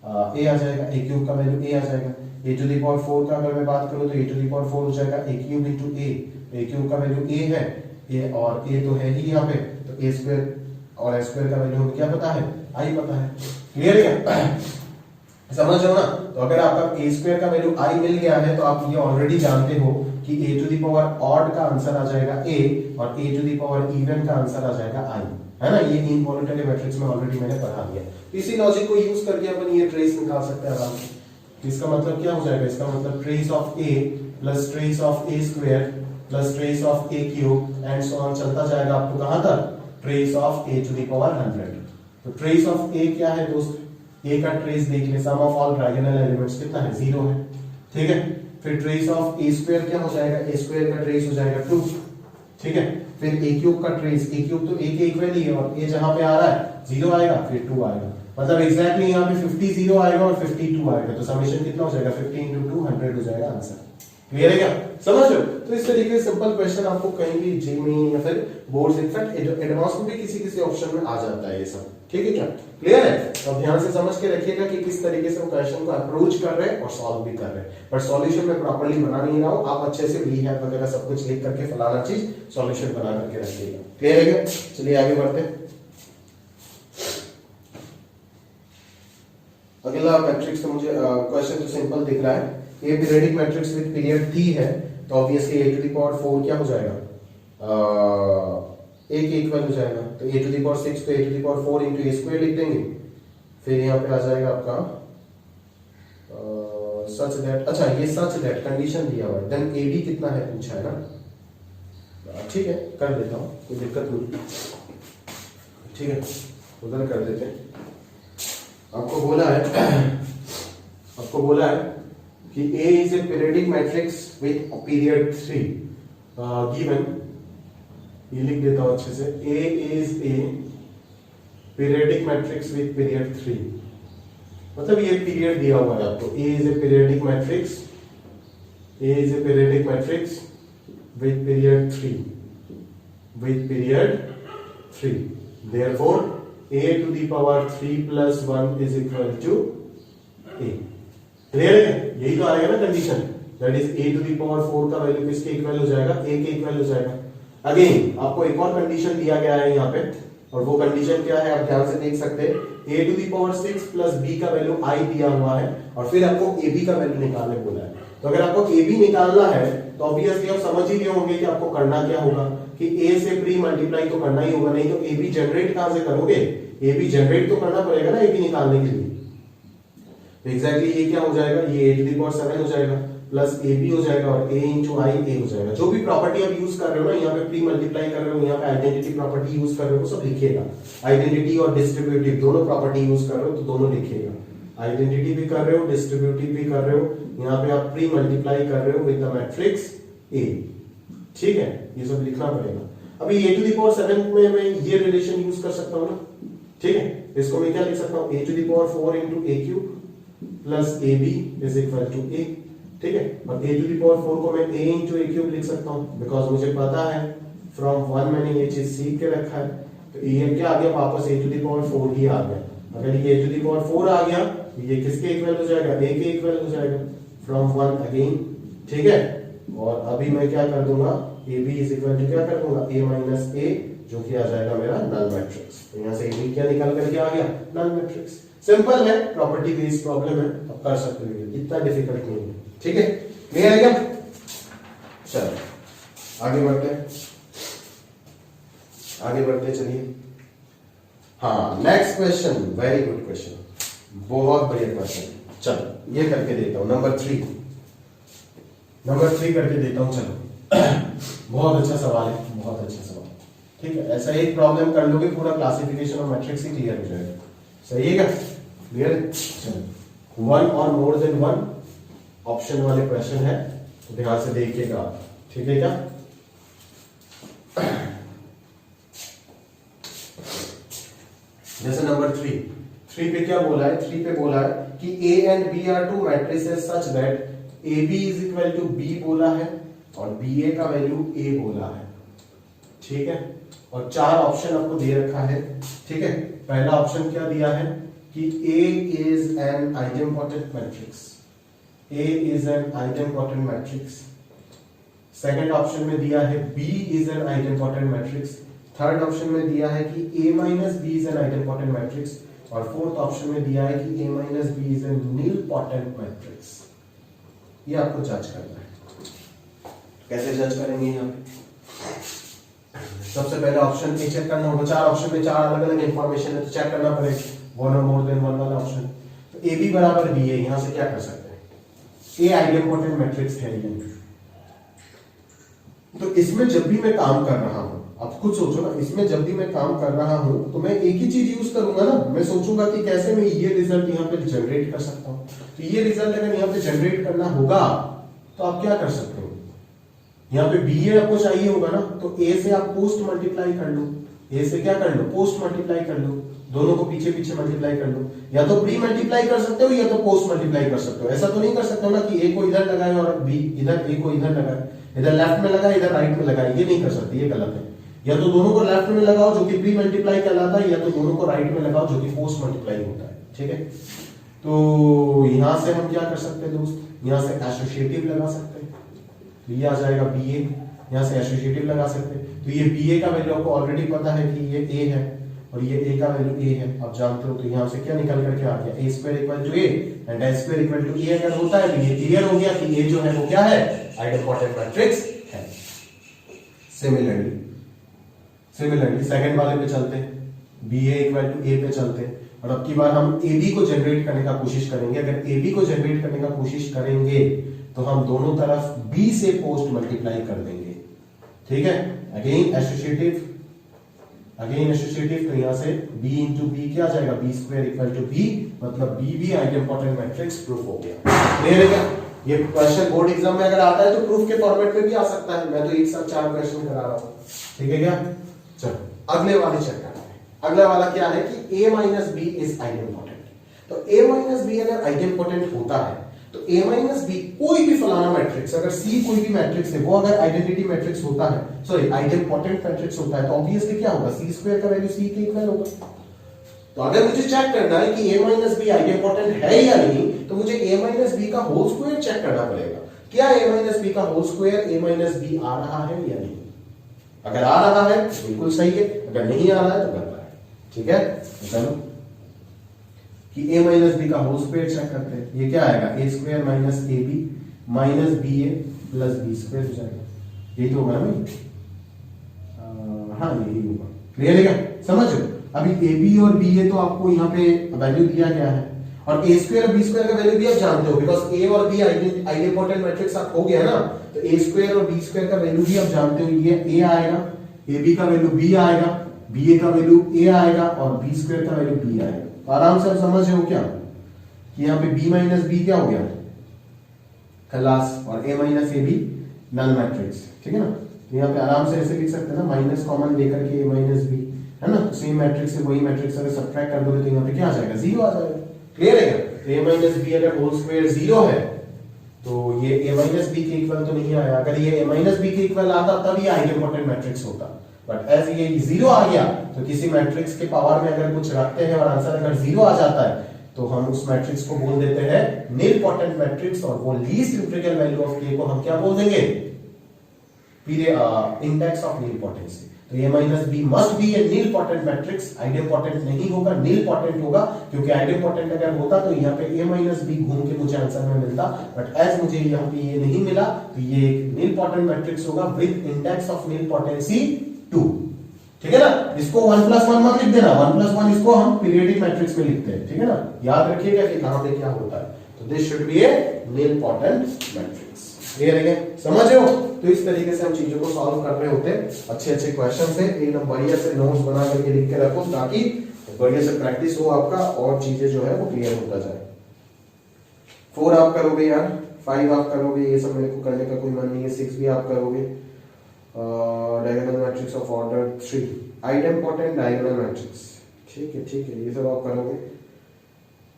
a आ जाएगा, a क्यूब का वैल्यू a आ जाएगा। a टू द पावर 4 का अगर मैं बात करूं तो a टू द पावर 4 हो जाएगा a cube into a cube का वैल्यू a है, a और a तो है ही यहाँ पे, तो a स्क्वायर और a स्क्वायर का वैल्यू हमें क्या पता है, i पता है। क्लियर है? समझ रहे हो ना। तो अगर आपका a स्क्वायर का वैल्यू i मिल गया है तो आप ये ऑलरेडी जानते हो कि a to the power odd का आंसर आ जाएगा a और a to the power even का आंसर आ जाएगा i, है ना। ये इनवॉल्यूटरी मैट्रिक्स में ऑलरेडी मैंने पढ़ा दिया। तो इसी लॉजिक को यूज करके अपन ये ट्रेस निकाल सकते हैं आराम से। तो इसका मतलब क्या हो जाएगा, इसका मतलब trace of a plus trace of a square plus trace of a cube and so on चलता जाएगा आपको कहां तक, trace of a to the power 100। तो ट्रेस ऑफ a क्या है दोस्त, a का ट्रेस देख ले, सम ऑफ ऑल डायगोनल एलिमेंट्स कितना है, 0 है, ठीक है। फिर ट्रेस ऑफ a स्क्वायर क्या हो जाएगा, a स्क्वायर का ट्रेस हो जाएगा 2, ठीक है। फिर a क्यूब का ट्रेस, a क्यूब तो a के इक्वल ही है और a जहां पे आ रहा है 0 आएगा, फिर 2 आएगा, मतलब एग्जैक्टली यहाँ पे 50 0 आएगा और 52 आएगा। तो समेशन कितना हो जाएगा, 50 × 2 100 हो जाएगा आंसर। क्लियर है क्या, समझ लो। तो इस तरीके से सिंपल क्वेश्चन आपको कहीं भी जी में या फिर बोर्ड इनफैक्ट एडवांस में भी किसी ऑप्शन में आ जाता है ये सब, ठीक है क्या, क्लियर है। तो ध्यान से समझ के रखिएगा कि किस तरीके से वो क्वेश्चन को अप्रोच कर रहे हैं और सॉल्व भी कर रहे हैं, पर सॉल्यूशन में प्रॉपर्ली बना नहीं रहा हूं, आप अच्छे से वी हैव वगैरह सब कुछ लिख करके फलाना चीज सॉल्यूशन बना करके रखिएगा। क्लियर है क्या, चलिए आगे बढ़ते हैं। अगला मैट्रिक्स तो मुझे क्वेश्चन तो सिंपल दिख रहा है, ये periodic matrix with period t है, तो obviously a to the power 4 क्या हो जाएगा, a के इक्वल हो जाएगा। तो a टू द पावर 6 पे a to the power 4 into a square लिख देंगे। फिर यहाँ पे आ जाएगा आपका सच दैट, अच्छा ये सच दैट कंडीशन दिया हुआ है, देन ad कितना है पूछा है ना, ठीक है कर देता हूँ, कोई दिक्कत नहीं, ठीक है उधर कर देते हैं। आपको बोला है कि A is a periodic matrix with period 3 given ये लिख देता हूं अच्छे से, A is A periodic matrix with period 3, मतलब ये पीरियड दिया हुआ है आपको, A is A periodic matrix, A is A periodic matrix with period 3, with period 3, therefore a to the power 3 plus 1 is equal to a। Clear है? यही तो आएगा ना condition, that is a to the power 4 का value किसके इक्वल हो जाएगा, a के इक्वल हो जाएगा। अगेन आपको एक और कंडीशन दिया गया है यहाँ पे, और वो कंडीशन क्या है आप ध्यान से देख सकते हैं, a to the power 6 plus b का वैल्यू i दिया हुआ है, और फिर आपको ab का वैल्यू निकालने बोला है। तो अगर आपको ab निकालना है तो ऑब्वियसली आप समझ ही गए होंगे कि आपको करना क्या होगा, कि a से प्री मल्टीप्लाई तो करना ही होगा, नहीं तो ab जनरेट कहां से करोगे, ab जनरेट तो करना पड़ेगा ना ab निकालने के लिए। तो एग्जैक्टली ये क्या हो जाएगा, ये a to the power 7 हो जाएगा प्लस ab हो जाएगा और a into i a हो जाएगा। जो भी प्रॉपर्टी आप यूज कर रहे हो ना, यहाँ पे प्री मल्टीप्लाई कर रहे हो, यहाँ पे आइडेंटिटी प्रॉपर्टी यूज कर रहे हो, सब लिखिएगा। आइडेंटिटी और डिस्ट्रीब्यूटिव दोनों प्रॉपर्टी यूज कर रहे हो तो दोनों लिखिएगा, आइडेंटिटी भी कर रहे हो, डिस्ट्रीब्यूटिव भी कर रहे हो, यहाँ पे आप प्री मल्टीप्लाई कर रहे हो विद द मैट्रिक्स A, ठीक है, ये सब लिखना पड़ेगा। अभी a to the power 7 में मैं ये रिलेशन यूज कर सकता हूँ ना, ठीक है, इसको मैं क्या लिख सकता हूँ, a to the power 4 into a cube plus ab is equal to a, ठीक है, और a to the power 4 को मैं a into a cube लिख सकता हूँ, बिकॉज मुझे पता है फ्रॉम 1 मैंने ये चीज सीख के रखा है, तो ये क्या आ गया वापस a to the power 4 ही आ गया। अगर ये a to the power 4 आ गया तो ये किसके इक्वल हो जाएगा, a के इक्वल हो जाएगा फ्रॉम 1 अगेन, ठीक है। और अभी मैं क्या कर दूंगा, ab इज इक्वल टू क्या कर दूंगा, a माइनस a, जो कि आ जाएगा मेरा नल मैट्रिक्स। तो यहां से ab क्या निकल करके आ गया, नल मैट्रिक्स। सिंपल है, प्रॉपर्टी बेस्ड प्रॉब्लम है, आप कर सकते हो, इतना डिफिकल्ट नहीं है, ठीक है। क्लियर है क्या? चलो आगे बढ़ते चलिए। हाँ, next question, very good question, बहुत बढ़िया क्वेश्चन। चलो ये करके देता हूं, नंबर 3 करके देता हूं। चलो बहुत अच्छा सवाल है, बहुत अच्छा सवाल, ठीक है। ऐसा एक प्रॉब्लम कर लोगे पूरा classification of matrix he clear हो जाएगा, सही है क्या? क्लियर। चलो 1 और मोर देन 1 ऑप्शन वाले क्वेश्चन है, तो ध्यान से देखिएगा आप, ठीक है क्या? जैसे नंबर 3 पे क्या बोला है, 3 पे बोला है कि A and B are two matrices such that AB is equal to B बोला है और BA का वैल्यू A बोला है, ठीक है। और 4 ऑप्शन आपको दे रखा है, ठीक है। पहला ऑप्शन क्या दिया है कि A is an idempotent matrix, A is an idempotent matrix। Second option में दिया है B is an idempotent matrix। Third option में दिया है कि A minus B is an idempotent matrix, और फोर्थ ऑप्शन में दिया है कि A minus B is a nilpotent matrix। ये आपको जज करना है। कैसे जज करेंगे यहाँ पे? सबसे पहले ऑप्शन ए चेक करना होगा। 4 ऑप्शन में 4 अलग अलग इंफॉर्मेशन है, तो चेक करना पड़ेगा 1 और मोर देन 1 वाला ऑप्शन। तो ए बी बराबर बी है, यहां से क्या कर सकते हैं, ए आइडेंपोटेंट मैट्रिक्स है ये। तो इसमें जब भी मैं काम कर रहा हूं, आप खुद सोचो ना, इसमें जब भी मैं काम कर रहा हूं तो मैं एक ही चीज यूज करूंगा ना। मैं सोचूंगा कि कैसे मैं ये रिजल्ट यहाँ पे जनरेट कर सकता हूं। तो ये रिजल्ट अगर यहाँ पे जनरेट करना होगा तो आप क्या कर सकते हो, यहाँ पे बी ए आपको चाहिए होगा ना, तो ए से आप पोस्ट मल्टीप्लाई कर लो। ए से क्या कर लो, पोस्ट मल्टीप्लाई कर लो, दोनों को पीछे पीछे मल्टीप्लाई कर लो। या तो प्री मल्टीप्लाई कर सकते हो या तो पोस्ट मल्टीप्लाई कर सकते हो। ऐसा तो नहीं कर सकते हो ना कि ए को इधर लगाए और बी इधर, ए को इधर लगाए, इधर लेफ्ट में लगाए इधर राइट में लगाए, ये नहीं कर सकते, ये गलत है। या तो दोनों को लेफ्ट में लगाओ जो कि प्री मल्टीप्लाई कहलाता है, या तो दोनों को राइट में लगाओ जो कि पोस्ट मल्टीप्लाई होता है, ठीक है। तो यहां से हम क्या कर सकते हैं दोस्त, यहां से एसोसिएटिव लगा सकते हैं, तो ये आ जाएगा बी ए, यहां से एसोसिएटिव लगा सकते हैं। तो ये बी ए का वैल्यू आपको ऑलरेडी पता है कि ये ए है और ये ए का वैल्यू ए है, आप जानते हो। तो यहां से क्या निकल करके आ गया, A square equal to A and A square equal to A अगर होता है तो ये क्लियर हो गया कि ए जो है वो क्या है, आइडेंटिटी मैट्रिक्स है। सिमिलरली सेकंड वाले पे चलते हैं, बी ए इक्वल टू ए पे चलते हैं, और अब की बार हम ए बी को जनरेट करने का कोशिश करेंगे। अगर ए बी को जनरेट करने का कोशिश करेंगे तो हम दोनों तरफ बी से पोस्ट मल्टीप्लाई कर देंगे, ठीक है। अगेन एसोसिएटिव, तो यहां से b इंटू बी क्या जाएगा, B square equal to B, मतलब बी भी आइडेंटिटी मैट्रिक्स प्रूफ हो गया। क्लियर है क्या? ये क्वेश्चन बोर्ड एग्जाम में अगर आता है तो प्रूफ के फॉर्मेट में भी आ सकता है। मैं तो एक साथ 4 क्वेश्चन करा रहा हूं। ठीक है क्या? चलो अगले वाले चेक करते हैं। अगला वाला क्या है कि a minus B is idempotent. तो a माइनस बी अगर आइडेम्पोटेंट होता है तो a माइनस बी कोई भी फलाना मैट्रिक्स, अगर c कोई भी मैट्रिक्स है, वो अगर आइडेंटिटी मैट्रिक्स होता है, सॉरी आइडेम्पोटेंट मैट्रिक्स होता है, तो ऑब्वियसली क्या होगा, c स्क्वायर का वैल्यू c के इक्वल होगा। तो अगर मुझे चेक करना है कि a माइनस बी आइडेम्पोटेंट है या नहीं, तो मुझे a माइनस बी का होल स्क्वायर चेक करना पड़ेगा। क्या a माइनस बी का whole square a minus B आ रहा है या नहीं? अगर आ रहा है तो बिल्कुल सही है, अगर नहीं आ रहा है तो गलत है। ठीक है, चलो कि a माइनस बी का होल स्क्वायर चेक करते हैं। ये क्या आएगा, a square minus A B minus B A plus B square हो जाएगा। यही तो होगा ना भाई? हाँ यही होगा। क्लियर है क्या? समझ लो, अभी ए बी और बी ए तो आपको यहाँ पे वैल्यू दिया गया है, और ए स्क्वायर और बी स्क्वायर का वैल्यू भी आप जानते हो, बिकॉज ए और बी आइडेम्पोटेंट मैट्रिक्स आप हो गया ना, तो ए स्क्वायर और बी स्क्वायर का वैल्यू भी आप जानते हो। ये ए आएगा, ए बी का वैल्यू बी आएगा, बी ए का वैल्यू ए आएगा, और बी स्क्वायर का वैल्यू बी आएगा। तो आराम से आप समझ रहे हो क्या कि यहाँ पे बी माइनस बी क्या हो गया, खलास, और A minus A B null matrix. ठीक है ना? तो यहाँ पे आराम से ऐसे लिख सकते हैं ना, माइनस कॉमन लेकर के ए माइनस बी, है ना? तो सेम मैट्रिक्स से वही मैट्रिक्स अगर सब्ट्रैक्ट कर दोगे तो यहाँ पे क्या आ जाएगा, जीरो आ जाएगा। क्लियर है क्या? a माइनस बी अगर होल स्क्वायर जीरो है तो ये a माइनस बी के इक्वल तो नहीं आया। अगर ये a माइनस बी के इक्वल आता तब ये आइडेम्पोटेंट मैट्रिक्स होता, बट एज ये जीरो आ गया तो किसी मैट्रिक्स के पावर में अगर कुछ रखते हैं और आंसर अगर जीरो आ जाता है तो हम उस मैट्रिक्स को बोल देते हैं नीलपोटेंट मैट्रिक्स, और वो least integral value of k को हम क्या बोल देंगे, इंडेक्स ऑफ नीलपोटेंसी। तो a minus B must be a nilpotent matrix, idempotent नहीं होगा, नीलपोटेंट होगा, क्योंकि आइडेम्पोटेंट अगर होता तो यहाँ पे a माइनस बी घूम के मुझे आंसर में मिलता, बट एज मुझे यहाँ पे ये नहीं मिला तो ये एक नीलपोटेंट मैट्रिक्स होगा विद इंडेक्स ऑफ नीलपोटेंसी 2। ठीक है ना? इसको 1 + 1 मत लिख देना, 1 + 1 इसको हम पीरियोडिक मैट्रिक्स में लिखते हैं। ठीक है ना? याद रखिएगा कि कहां पे क्या होता है। तो this should be a nilpotent matrix. Clear है? समझ रहे हो? तो इस तरीके से हम चीजों को सॉल्व कर रहे होते हैं। अच्छे अच्छे क्वेश्चन से एकदम बढ़िया से नोट्स बना करके लिख के रखो, ताकि बढ़िया से प्रैक्टिस हो आपका और चीजें जो है वो क्लियर होता जाए। 4 आप करोगे यार, 5 आप करोगे, ये सब मेरे को करने का कोई मन नहीं है। 6 भी आप करोगे। Diagonal matrix of order 3, idempotent diagonal matrix. ठीक है, ये सब आप करोगे।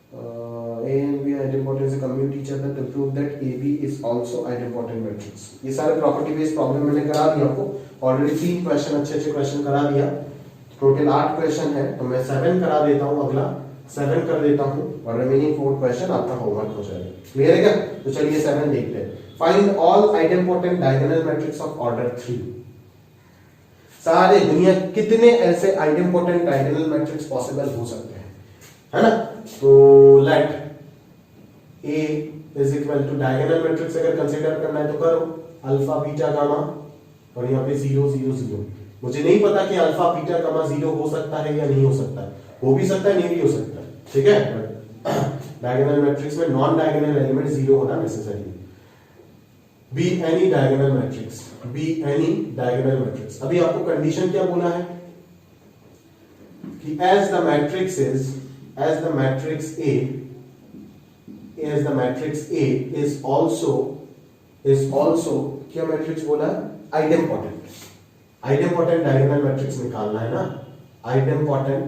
A and B idempotent से commute each other to prove that AB is also idempotent matrix। ये सारे प्रॉपर्टी बेस्ड प्रॉब्लम मैंने करा दिया आपको ऑलरेडी। 3 क्वेश्चन अच्छे क्वेश्चन करा दिया, टोटल 8 क्वेश्चन है, तो मैं 7 करा देता हूँ, अगला 7 कर देता हूँ, और रिमेनिंग 4 क्वेश्चन आपका होमवर्क हो जाएगा। क्लियर है क्या? तो चलिए 7 देखते हैं। Find all idempotent diagonal matrix of order 3। सारे दुनिया कितने ऐसे आइडेम्पोटेंट डायगोनल मैट्रिक्स पॉसिबल हो सकते हैं, है ना? तो let A is equal to diagonal matrix अगर कंसीडर करना है तो करो, अल्फा बीटा गामा, और यहाँ पे 0 0 0। मुझे नहीं पता कि अल्फा बीटा गामा 0 हो सकता है या नहीं हो सकता है, हो भी सकता है नहीं भी हो सकता है। ठीक है? डायगोनल मैट्रिक्स में नॉन डायगोनल एलिमेंट 0 होना necessary. Be any diagonal matrix, be any diagonal matrix. अभी आपको कंडीशन क्या बोला है कि as the matrix A is also क्या मैट्रिक्स बोला है, आइडेम्पोटेंट डायगोनल मैट्रिक्स निकालना है ना, आइडेम्पोटेंट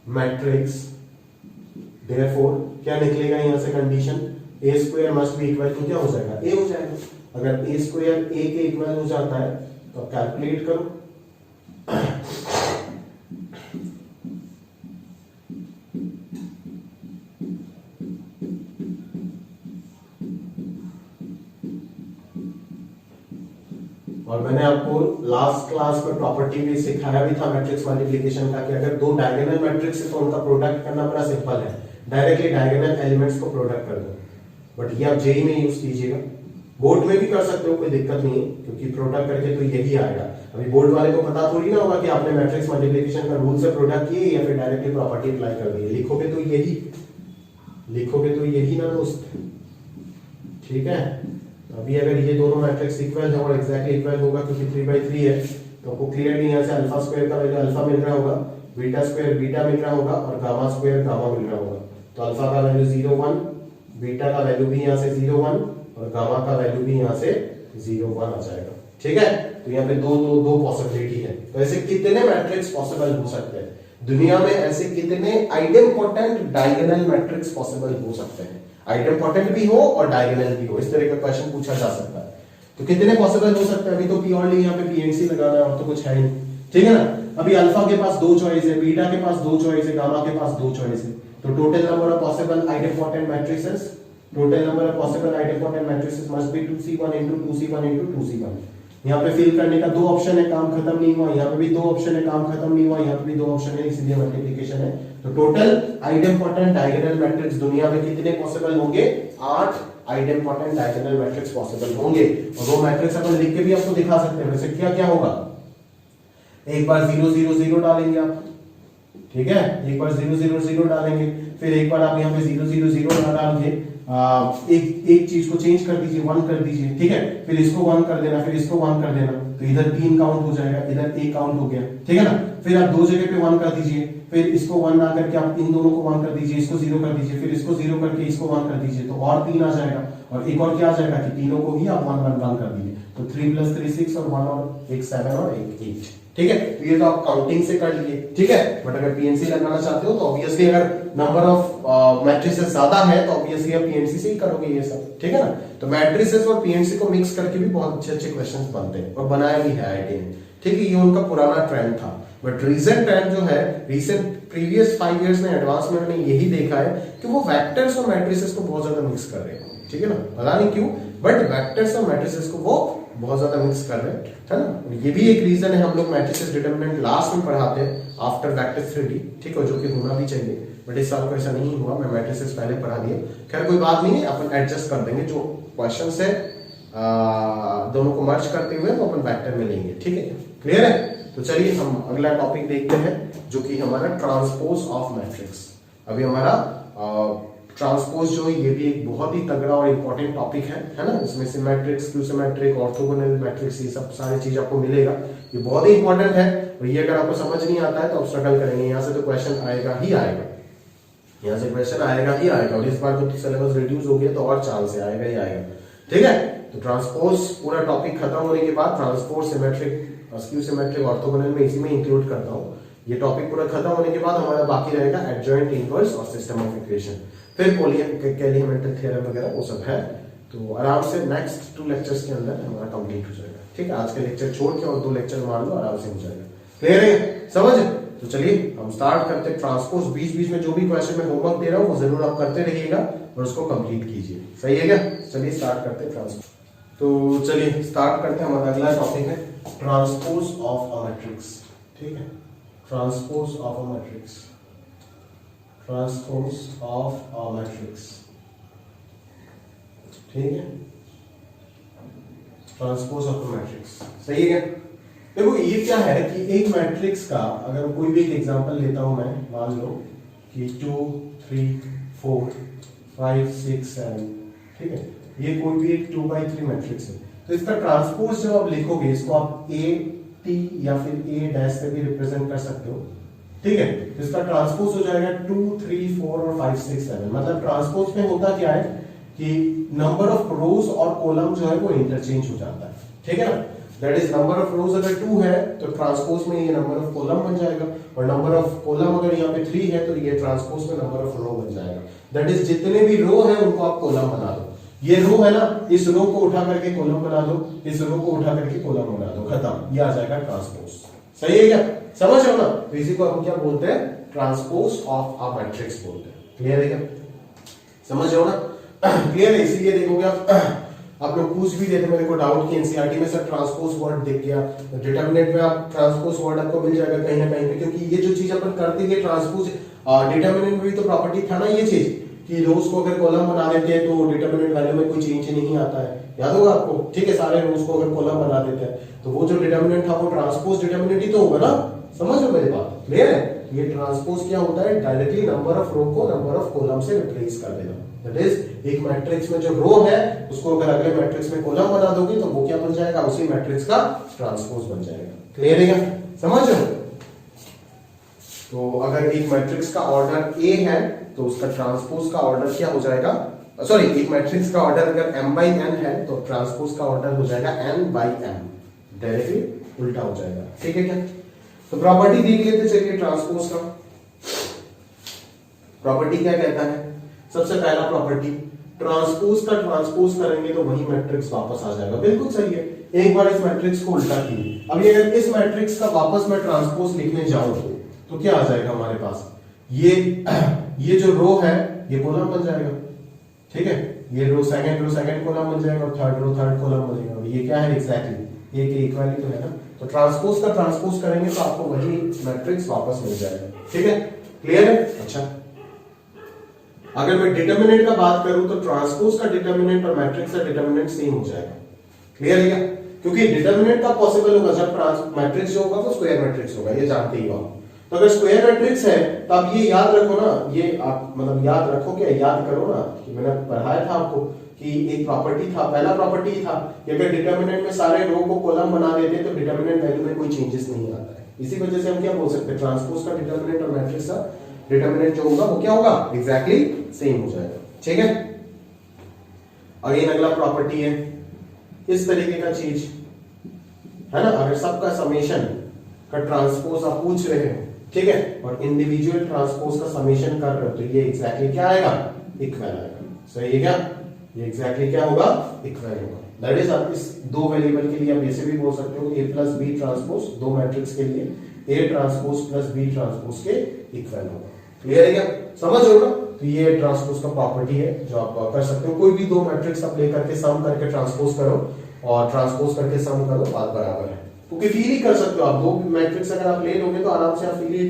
मैट्रिक्स। देयरफॉर क्या निकलेगा यहां से condition, a square must be equal to क्या हो जाएगा, a हो जाएगा। अगर a स्क्वायर a के इक्वल हो जाता है तो कैलकुलेट करो। और मैंने आपको लास्ट क्लास में प्रॉपर्टी में सिखाया भी था मैट्रिक्स मल्टीप्लिकेशन का, कि अगर 2 डायगोनल मैट्रिक्स है तो उनका प्रोडक्ट करना बड़ा सिंपल है, डायरेक्टली डायगोनल एलिमेंट्स को प्रोडक्ट कर दो। बट ये आप जेई में यूज कीजिएगा, बोर्ड में भी कर सकते हो, कोई दिक्कत नहीं है, क्योंकि प्रोडक्ट करके तो यही आएगा। अभी बोर्ड वाले को पता थोड़ी ना होगा कि आपने मैट्रिक्स मल्टीप्लिकेशन का रूल से प्रोडक्ट किए या फिर डायरेक्टली प्रॉपर्टी अप्लाई कर दी। लिखोगे तो यही ना दोस्त। ठीक है? अभी अगर ये दोनों मैट्रिक्स इक्वल है और एग्जैक्टली इक्वल होगा, क्योंकि 3/3 है, तो आपको क्लियरली यहाँ से अल्फा स्क्वायर का वैल्यू अल्फा मिल रहा होगा, बीटा स्क्वायर बीटा मिल रहा होगा, और गामा स्क्वायर गामा मिल रहा होगा। तो अल्फा का वैल्यू 0 1, बीटा का वैल्यू भी यहाँ से 0 1, और गामा का वैल्यू भी यहाँ से 0 1 आ जाएगा। ठीक है? तो यहाँ पे दो पॉसिबिलिटी है। तो ऐसे कितने मैट्रिक्स पॉसिबल हो सकते हैं दुनिया में? ऐसे कितने आइडेम्पोटेंट डायगोनल मैट्रिक्स पॉसिबल हो सकते हैं? आइडेम्पोटेंट भी हो और डायगोनल भी हो, इस तरह का क्वेश्चन पूछा जा सकता है। तो कितने पॉसिबल हो सकते हैं? अभी तो प्योरली यहाँ पे पीएनसी लगाना है और तो कुछ है नहीं, ठीक है ना। अभी अल्फा के पास 2 चॉइस है, बीटा के पास 2 चॉइस है, गामा के पास 2 चॉइस है। तो total number of possible idempotent matrices, total number of possible idempotent matrices must be 2c1 into 2c1 into 2c1। यहाँ पे फिल करने का 2 ऑप्शन है, काम खत्म नहीं हुआ। यहाँ पे भी 2 ऑप्शन है, काम खत्म नहीं हुआ। यहाँ पे भी 2 ऑप्शन है, इसीलिए मल्टीप्लिकेशन है। तो टोटल आइडेम्पोटेंट डायगोनल मैट्रिक्स दुनिया में कितने पॉसिबल होंगे? 8 आइडेम्पोटेंट डायगोनल मैट्रिक्स पॉसिबल होंगे। और वो मैट्रिक्स अपन लिख के भी आपको दिखा सकते हैं। वैसे क्या क्या होगा? एक बार 0 0 0 डालेंगे आप, ठीक है, एक बार 0 0 0 डालेंगे, फिर एक बार आप यहाँ पे 0 0 0 ना डाल के एक चीज को चेंज कर दीजिए, 1 कर दीजिए, ठीक है, फिर इसको 1 कर देना, फिर इसको 1 कर देना, तो इधर 3 काउंट हो जाएगा, इधर 1 काउंट हो गया, ठीक है ना। फिर आप 2 जगह पे 1 कर दीजिए, फिर इसको 1 ना करके आप इन दोनों को 1 कर दीजिए, इसको 0 कर दीजिए, फिर इसको 0 करके इसको 1 कर दीजिए, तो और 3 आ जाएगा। और एक और क्या आ जाएगा कि तीनों को ही आप 1 1 1 कर दीजिए, तो 3 + 3 6 और 1 और एक 7 और एक 8, ठीक है। तो ये तो आप काउंटिंग से कर लिए, ठीक है। बट अगर पीएनसी लगाना चाहते हो तो ऑब्वियसली अगर नंबर ऑफ मैट्रिसेस ज्यादा है तो ऑब्वियसली आप पीएनसी से ही करोगे ये सब, ठीक है ना। तो मैट्रिसेस और पीएनसी को मिक्स करके भी बहुत अच्छे अच्छे क्वेश्चंस बनते हैं और बनाया भी है आईआईटी ने, ठीक है। ये उनका पुराना ट्रेंड था, बट रीसेंट ट्रेंड जो है, रीसेंट प्रीवियस 5 इयर्स में एडवांसमेंट ने यही देखा है कि वो वेक्टर्स और मैट्रिसेस को बहुत ज्यादा मिक्स कर रहे हैं, ठीक है ना। पता नहीं क्यों, बट वेक्टर्स और मैट्रिसेस को वो बहुत ज्यादा मिक्स कर रहे हैं, है ना। ये भी एक रीजन है हम लोग मैट्रिसेस डिटरमिनेंट लास्ट में पढ़ाते हैं आफ्टर वेक्टर 3D, ठीक है, जो कि होना भी चाहिए, बट इस साल को ऐसा नहीं हुआ, मैं मैट्रिसेस पहले पढ़ा दिया। खैर कोई बात नहीं है, अपन एडजस्ट कर देंगे, जो क्वेश्चन है दोनों को मर्ज करते हुए तो अपन वेक्टर में लेंगे, ठीक है, क्लियर है। तो चलिए हम अगला टॉपिक देखते हैं, जो कि हमारा ट्रांसपोज ऑफ मैट्रिक्स। अभी हमारा ट्रांसपोज जो है ये भी एक बहुत ही तगड़ा और इंपॉर्टेंट टॉपिक है ना। इसमें symmetric, skew symmetric, orthogonal matrix, ये सब सारी चीज आपको मिलेगा, ये बहुत ही इंपॉर्टेंट है। और ये अगर आपको समझ नहीं आता है तो आप स्ट्रगल करेंगे, यहाँ से तो क्वेश्चन आएगा ही आएगा, यहाँ से क्वेश्चन आएगा ही आएगा। और इस बार तो सिलेबस रिड्यूस हो गया तो और चांस है, आएगा ही आएगा, ठीक है। तो ट्रांसपोज पूरा टॉपिक खत्म होने के बाद transpose, symmetric, skew symmetric, orthogonal में इसी में इंक्लूड करता हूँ। ये टॉपिक पूरा खत्म होने के बाद हमारा बाकी रहेगा एडजॉइंट, इनवर्स और सिस्टम ऑफ इक्वेशन, फिर कैलिहैमिल्टन थ्योरम वगैरह वो सब है। तो आराम से नेक्स्ट 2 लेक्चर्स के अंदर हमारा कंप्लीट हो जाएगा, ठीक है। आज के लेक्चर छोड़ के और 2 लेक्चर मार लो, आराम से हो जाएगा, क्लियर है, समझ। तो चलिए हम स्टार्ट करते हैं ट्रांसपोज। बीच बीच में जो भी क्वेश्चन में होमवर्क दे रहा हूँ वो जरूर आप करते रहिएगा और उसको कंप्लीट कीजिए, सही है क्या। चलिए स्टार्ट करते हैं ट्रांसपोज। तो चलिए स्टार्ट करते हैं, हमारा अगला टॉपिक है ट्रांसपोज ऑफ अ मैट्रिक्स, ठीक है। Transpose of a matrix, transpose of a matrix, ठीक है, ट्रांसपोज ऑफ अ मैट्रिक्स, सही है। देखो ये क्या है कि एक मैट्रिक्स का, अगर कोई भी एक एग्जांपल लेता हूं मैं, मान लो कि 2 3 4 5 6 7, ठीक है, ये कोई भी एक 2x3 मैट्रिक्स है। तो इसका ट्रांसपोज जब आप लिखोगे, इसको आप a t या फिर a डैश से भी रिप्रेजेंट कर सकते हो, ठीक है। तो इसका ट्रांसपोज हो जाएगा 2 3 4 और 5 6 7। मतलब ट्रांसपोज में होता क्या है कि नंबर ऑफ रोज और कॉलम जो है वो इंटरचेंज हो जाता है, ठीक है ना। दैट इज नंबर ऑफ रोज अगर 2 है तो ट्रांसपोज में ये नंबर ऑफ कॉलम बन जाएगा, और नंबर ऑफ कॉलम अगर यहाँ पे 3 है तो ये ट्रांसपोज में नंबर ऑफ रो बन जाएगा। दैट इज जितने भी रो है उनको आप कॉलम बना दो। ये रो है ना, इस रो को उठा करके कॉलम बना दो, इस रो को उठा करके कॉलम बना दो, खत्म, ये आ जाएगा ट्रांसपोज, सही है क्या, समझ रहे हो ना। तो इसी को हम क्या बोलते हैं, ट्रांसपोज ऑफ अ मैट्रिक्स बोलते हैं, क्लियर है क्या, समझ रहे हो ना। क्लियर है, इसीलिए देखोगे आप लोग पूछ भी देते, मेरे को डाउट कि एनसीईआरटी में सर ट्रांसपोज वर्ड दिख गया, डिटरमिनेंट में आप ट्रांसपोज वर्ड आपको मिल जाएगा कहीं ना कहीं पे, क्योंकि ये जो चीज अपन करते हैं ट्रांसपोज, डिटरमिनेंट में भी तो प्रॉपर्टी था ना ये चीज कि रोज को अगर कॉलम बना देते हैं तो डिटरमिनेंट वैल्यू में कोई चेंज नहीं आता है, याद होगा आपको, ठीक है। सारे रोज को अगर कॉलम बना देते हैं तो वो जो डिटरमिनेंट था वो ट्रांसपोज डिटरमिनेंट ही तो होगा ना, समझ लो मेरी बात, क्लियर है। ये ट्रांसपोज क्या होता है, डायरेक्टली नंबर ऑफ रो को नंबर ऑफ कॉलम से रिप्लेस कर देना। दैट इज एक मैट्रिक्स में जो रो है उसको अगर अगले मैट्रिक्स में कॉलम बना दोगे तो वो क्या बन जाएगा, उसी मैट्रिक्स का ट्रांसपोज बन जाएगा, क्लियर है क्या, समझ रहे हो। तो अगर एक मैट्रिक्स का ऑर्डर A है तो उसका ट्रांसपोज का ऑर्डर क्या हो जाएगा, सॉरी, एक मैट्रिक्स का ऑर्डर अगर m/n है तो ट्रांसपोज का ऑर्डर हो जाएगा n/m। डायरेक्टली उल्टा हो जाएगा। ठीक है क्या? तो प्रॉपर्टी देख लेते चलिए ट्रांसपोज का। प्रॉपर्टी क्या कहता है? सबसे पहला प्रॉपर्टी, ट्रांसपोज का ट्रांसपोज करेंगे तो वही मैट्रिक्स वापस आ जाएगा। बिल्कुल सही है। एक बार इस मैट्रिक्स को उल्टा किए, अब अगर इस मैट्रिक्स का वापस मैं ट्रांसपोज लिखने जाऊं तो क्या आ जाएगा हमारे पास? ये जो रो है ये कॉलम बन जाएगा। ठीक है, ये रो सेकंड कॉलम बन जाएगा और थर्ड रो थर्ड कॉलम बनेगा। और ये क्या है एग्जैक्टली ये के इक्वल ही तो है ना। तो ट्रांसपोज का ट्रांसपोज करेंगे तो आपको वही मैट्रिक्स वापस मिल जाएगा। ठीक है, क्लियर है? अच्छा, अगर मैं डिटर्मिनेंट का बात करूं तो ट्रांसपोज का डिटर्मिनेंट और मैट्रिक्स का डिटर्मिनेंट सेम हो जाएगा। क्लियर है क्या? क्योंकि डिटर्मिनेंट का पॉसिबल होगा जब मैट्रिक्स जो होगा तो स्क्वायर मैट्रिक्स होगा, ये जानते ही हो आप। तो अगर स्क्वायर मैट्रिक्स है तो आप ये याद रखो ना, ये आप मतलब याद रखो क्या, याद करो ना कि मैंने पढ़ाया था आपको कि एक प्रॉपर्टी था, पहला प्रॉपर्टी था कि अगर डिटर्मिनेंट में सारे रो को कॉलम बना देते तो डिटर्मिनेंट वैल्यू में कोई चेंजेस नहीं आता है। इसी वजह से हम क्या बोल सकते हैं, ट्रांसपोज का डिटर्मिनेंट और मैट्रिक्स का डिटर्मिनेंट जो होगा वो क्या होगा, एग्जैक्टली सेम हो जाएगा। ठीक है, अगेन अगला प्रॉपर्टी है इस तरीके का चीज है ना, अगर सबका समेशन का ट्रांसपोज आप पूछ रहे हो, ठीक है, और इंडिविजुअल ट्रांसपोज का समेशन कर रहे हो तो ये एग्जैक्टली क्या आएगा, इक्वल आएगा। सही है क्या? ये एग्जैक्टली क्या होगा, इक्वल होगा। दैट इज आप इस दो वेरिएबल के लिए आप ऐसे भी बोल सकते हो a प्लस बी ट्रांसपोज, दो मैट्रिक्स के लिए a transpose plus b transpose के इक्वल होगा। क्लियर है क्या? समझ होगा? तो ये ट्रांसपोज का प्रॉपर्टी है जो आप कर सकते हो। कोई भी दो मैट्रिक्स आप लेकर के सम करके ट्रांसपोज करो और ट्रांसपोज करके सम करो, बात बराबर है। क्योंकि फील ही कर सकते हो आप, दो मैट्रिक्स अगर आप ले लोगे तो आराम से आप फील,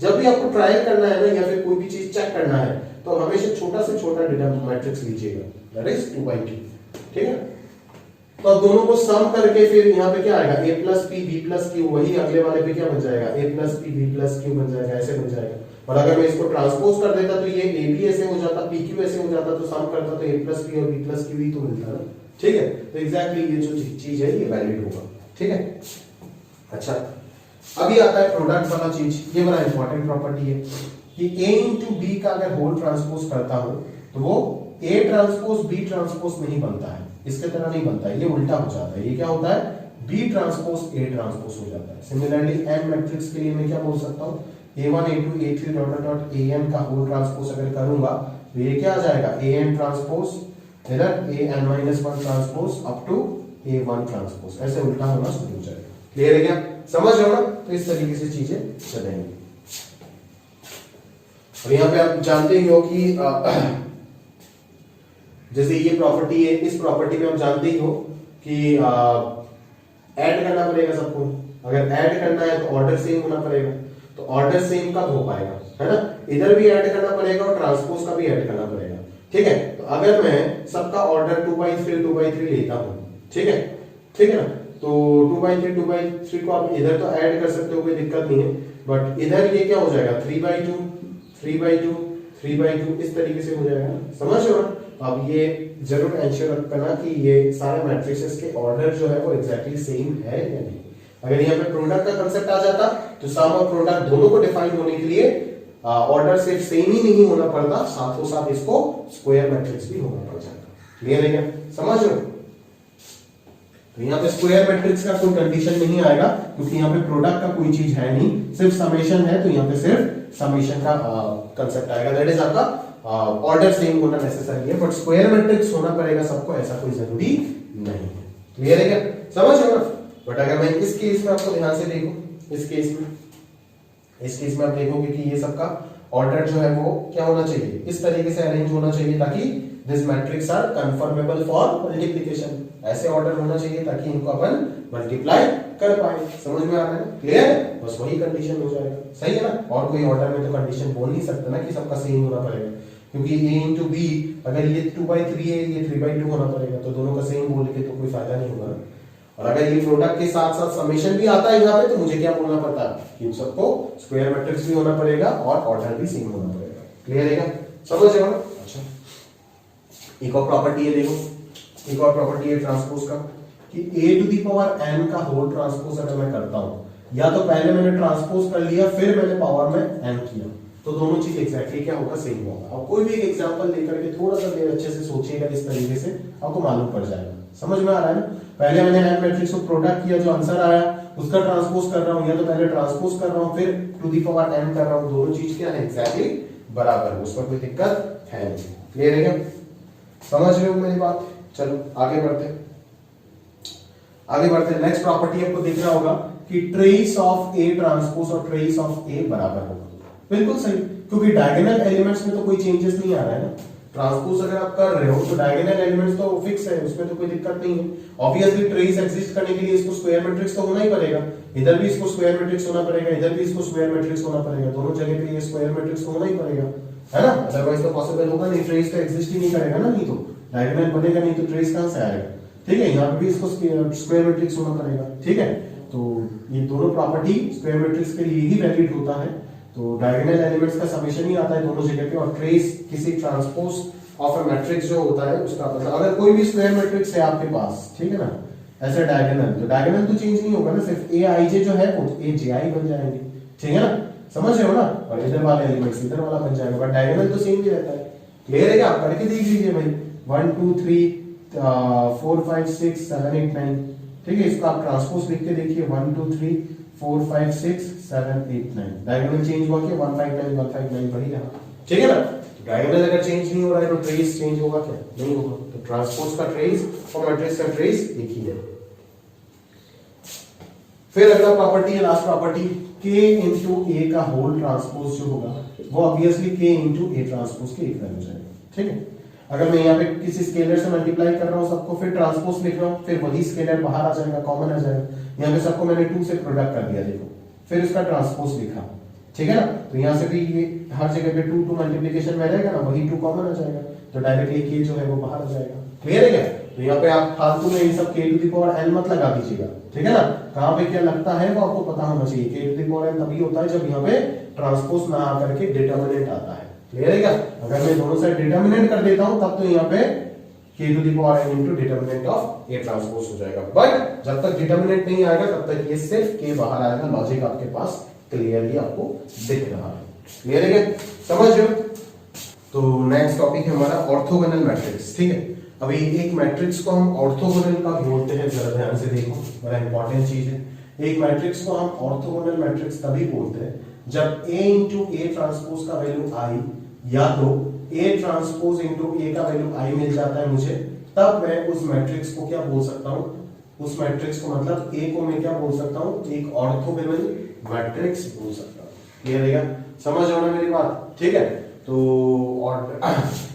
जब भी आपको ट्रायल करना है ना या फिर कोई भी चीज चेक करना है तो हमेशा छोटा से छोटा डेटा मैट्रिक्स लीजिएगा, दैट इज 2/2। ठीक है, तो अब दोनों को सम करके फिर यहाँ पे क्या आएगा, a plus P B plus Q, वही अगले वाले पे क्या बन जाएगा, a plus P B plus Q बन जाएगा, ऐसे बन जाएगा। और अगर मैं इसको ट्रांसपोज कर देता तो ये ए बी ऐसे हो जाता, पी क्यू ऐसे हो जाता, तो सम करता तो a प्लस पी और b प्लस क्यू ही तो मिलता ना। ठीक है, तो एग्जैक्टली ये जो चीज है ये वैलिड होगा। ठीक है, अच्छा अभी आता है प्रोडक्ट वाला चीज। ये बड़ा इंपॉर्टेंट प्रॉपर्टी है कि a इंटू बी का अगर होल ट्रांसपोज करता हूं तो वो a ट्रांसपोज b ट्रांसपोज नहीं बनता है, इसके तरह नहीं बनता है, ये उल्टा हो जाता है। ये क्या होता है, b ट्रांसपोज a ट्रांसपोज हो जाता है। सिमिलरली m मैट्रिक्स के लिए मैं क्या बोल सकता हूं, a1 a2 a3 dot dot an का होल ट्रांसपोज अगर करूंगा तो ये क्या आ जाएगा, an ट्रांसपोज इधर an-1 transpose up to a1 transpose, ऐसे उल्टा होना शुरू हो जाएगा। क्लियर है क्या? समझ रहे हो ना? तो इस तरीके से चीजें चलेंगी। और यहाँ पे आप जानते ही हो कि जैसे ये प्रॉपर्टी है, इस प्रॉपर्टी में आप जानते ही हो कि ऐड करना पड़ेगा सबको। अगर ऐड करना है तो ऑर्डर सेम होना पड़ेगा, तो ऑर्डर सेम कब हो पाएगा, है ना, इधर भी ऐड करना पड़ेगा और ट्रांसपोज का भी ऐड करना पड़ेगा। ठीक है, तो अगर मैं सबका ऑर्डर 2/3 लेता हूं, ठीक है ना, तो 2/3 को आप इधर तो ऐड कर सकते हो, कोई दिक्कत नहीं है, बट इधर ये क्या हो जाएगा, 3/2 इस तरीके से हो जाएगा। समझ रहे हो? अब ये जरूर एंश्योर रखना कि ये सारे मैट्रिसेस के ऑर्डर जो है वो एग्जैक्टली सेम है या नहीं। अगर यहाँ पे प्रोडक्ट का कंसेप्ट आ जाता तो सम और प्रोडक्ट दोनों को डिफाइन होने के लिए ऑर्डर सिर्फ सेम ही नहीं होना पड़ता, साथों साथ इसको स्क्वायर मैट्रिक्स भी होना पड़ जाता। क्लियर है क्या? समझ रहे हो? तो यहाँ पे स्क्वायर मैट्रिक्स का कोई कंडीशन नहीं आएगा क्योंकि यहाँ पे प्रोडक्ट का कोई चीज है नहीं, सिर्फ समेशन है, तो यहाँ पे सिर्फ समेशन का कंसेप्ट आएगा। दैट इज आपका ऑर्डर सेम होना नेसेसरी है, बट स्क्वायर मैट्रिक्स होना पड़ेगा सबको, ऐसा कोई जरूरी नहीं है। क्लियर है क्या? समझ रहे हो ना? बट अगर मैं इस केस में आपको ध्यान से देखूं, इस केस में आप देखोगे कि ये सबका ऑर्डर जो है वो क्या होना चाहिए, इस तरीके से अरेंज होना चाहिए ताकि this matrix are conformable for multiplication. ऐसे ऑर्डर होना चाहिए ताकि इनको अपन मल्टीप्लाई कर पाए। समझ में आ रहा है? क्लियर है? बस वही कंडीशन हो जाएगा। सही है ना? और कोई ऑर्डर में तो कंडीशन बोल नहीं सकते ना कि सबका सेम होना पड़ेगा, क्योंकि a इंटू बी अगर ये 2/3 है, ये 3/2 होना पड़ेगा, तो दोनों का सेम बोल के तो कोई फायदा नहीं होगा। और अगर ये प्रोडक्ट के साथ साथ समेशन भी आता है यहाँ पे, तो मुझे क्या बोलना पड़ता है कि सबको स्क्वायर मैट्रिक्स भी होना पड़ेगा और ऑर्डर भी सेम होना पड़ेगा। क्लियर है क्या? समझ रहे हो? अच्छा, एक और प्रॉपर्टी है, देखो एक और प्रॉपर्टी है ट्रांसपोज का कि a⁴n का होल ट्रांसपोज अगर मैं करता हूं, या तो पहले मैंने ट्रांसपोज कर लिया फिर मैंने पावर में n किया, तो दोनों चीज एग्जैक्टली क्या होगा, सेम होगा। अब कोई भी एक एग्जांपल लेकर के थोड़ा सा देर अच्छे से सोचिएगा, इस तरीके से आपको मालूम पड़ जाएगा। समझ में आ रहा है ना? पहले मैंने एम मैट्रिक्स को प्रोडक्ट किया, जो आंसर आया उसका ट्रांसपोज कर रहा हूं, या तो पहले ट्रांसपोज कर रहा हूं फिर टू द पावर m कर रहा हूं, दोनों चीज क्या है, एग्जैक्टली बराबर है, उसमें कोई दिक्कत है नहीं। क्लियर है क्या? समझ रहे हो मेरी बात? चलो आगे बढ़ते हैं, आगे बढ़ते हैं। नेक्स्ट प्रॉपर्टी आपको देखना होगा कि ट्रेस ऑफ ए ट्रांसपोज और ट्रेस ऑफ ए बराबर होगा। बिल्कुल सही, क्योंकि डायगोनल एलिमेंट्स में तो कोई चेंजेस नहीं आ रहा है ना। ट्रांसपोज अगर आप कर रहे हो तो डायगोनल एलिमेंट्स तो फिक्स है, उसमें तो कोई दिक्कत नहीं है। ऑब्वियसली ट्रेस एग्जिस्ट करने के लिए इसको स्क्वायर मैट्रिक्स तो होना ही पड़ेगा, इधर भी इसको स्क्वायर मैट्रिक्स होना पड़ेगा, इधर भी इसको स्क्वायर मैट्रिक्स होना पड़ेगा, दोनों जगह पे ये स्क्वायर मैट्रिक्स होना ही पड़ेगा, है ना? अदरवाइज तो पॉसिबल होगा नहीं, ट्रेस तो एग्जिस्ट ही नहीं करेगा ना, नहीं तो डायगोनल बनेगा नहीं तो ट्रेस कहां से आएगा? ठीक है, यहाँ पे भी इसको स्क्वायर मैट्रिक्स होना पड़ेगा। ठीक है, तो ये दोनों प्रॉपर्टी स्क्वायर मैट्रिक्स के लिए ही वैलिड होता है। तो डायगोनल एलिमेंट्स का समेशन ही आता है दोनों जगह पे, और ट्रेस किसी ट्रांसपोज ऑफ अ मैट्रिक्स जो होता है उसका, मतलब अगर कोई भी स्क्वायर मैट्रिक्स है आपके पास, ठीक है ना, ऐसे डायगोनल, तो डायगोनल तो चेंज नहीं होगा ना, सिर्फ ए आई जे जो है वो ए जे आई बन जाएंगे। ठीक है ना, समझ रहे हो ना? और इधर वाले एलिमेंट्स इधर वाला बन जाएगा, बट डायगोनल तो सेम ही रहता है। क्लियर है क्या? आप करके देख लीजिए भाई, 1 2 3 4 5 6 7 8 9। ठीक है, इसको आप ट्रांसपोज लिख के देखिए, 1 2 3 4 5 6 7 8 9। डायगोनल चेंज हुआ क्या? 159 वही रहा। ठीक है ना? डायगोनल अगर चेंज नहीं हो रहा है तो ट्रेस चेंज होगा क्या? नहीं होगा। तो ट्रांसपोज का ट्रेस और मैट्रिक्स का ट्रेस एक ही है। फिर अगला प्रॉपर्टी है, लास्ट प्रॉपर्टी, k इंटू ए का होल ट्रांसपोज जो होगा वो obviously k into A transpose के इक्वल हो जाएगा। ठीक है, अगर मैं यहाँ पे किसी स्केलर से मल्टीप्लाई कर रहा हूँ सबको, फिर ट्रांसपोज लिख रहा हूँ, फिर वही स्केलर बाहर आ जाएगा, कॉमन आ जाएगा। यहाँ पे सबको मैंने 2 से प्रोडक्ट कर दिया, देखो, फिर उसका ट्रांसपोज लिखा। ठीक है ना, तो यहाँ से भी ये हर जगह पे 2 2 मल्टीप्लिकेशन में रहेगा ना, वही 2 कॉमन आ जाएगा, तो डायरेक्टली k जो है वो बाहर आ जाएगा। क्लियर है क्या? तो यहाँ पे आप फालतू में इन सब k to the power n मत लगा दीजिएगा। ठीक है ना, कहाँ पे क्या लगता है वो आपको पता होना चाहिए। k to the power n तभी होता है जब यहाँ पे ट्रांसपोज ना आकर के डिटर्मिनेंट आता है। क्लियर है क्या? अगर मैं दोनों साइड डिटर्मिनेंट कर देता हूं तब तो यहाँ पे k to the power n into determinant of a transpose हो जाएगा, बट जब तक डिटर्मिनेंट नहीं आएगा तब तक ये सिर्फ k बाहर आएगा। लॉजिक आपके पास क्लियरली आपको दिख रहा है। क्लियर है क्या? समझ रहे हो? तो नेक्स्ट टॉपिक है हमारा ऑर्थोगोनल मैट्रिक्स। ठीक है, अभी एक मैट्रिक्स को हम ऑर्थोगोनल का बोलते हैं, जरा ध्यान से देखो, बड़ा इंपॉर्टेंट चीज है। एक मैट्रिक्स को हम ऑर्थोगोनल मैट्रिक्स तभी बोलते हैं जब a इंटू ए ट्रांसपोज का वैल्यू i, या तो a ट्रांसपोज इंटू ए का वैल्यू i मिल जाता है मुझे, तब मैं उस मैट्रिक्स को क्या बोल सकता हूं, उस मैट्रिक्स को मतलब a को मैं क्या बोल सकता हूं, एक ऑर्थोगोनल मैट्रिक्स बोल सकता हूं। क्लियर है क्या? समझ रहे हो ना मेरी बात? ठीक है, तो और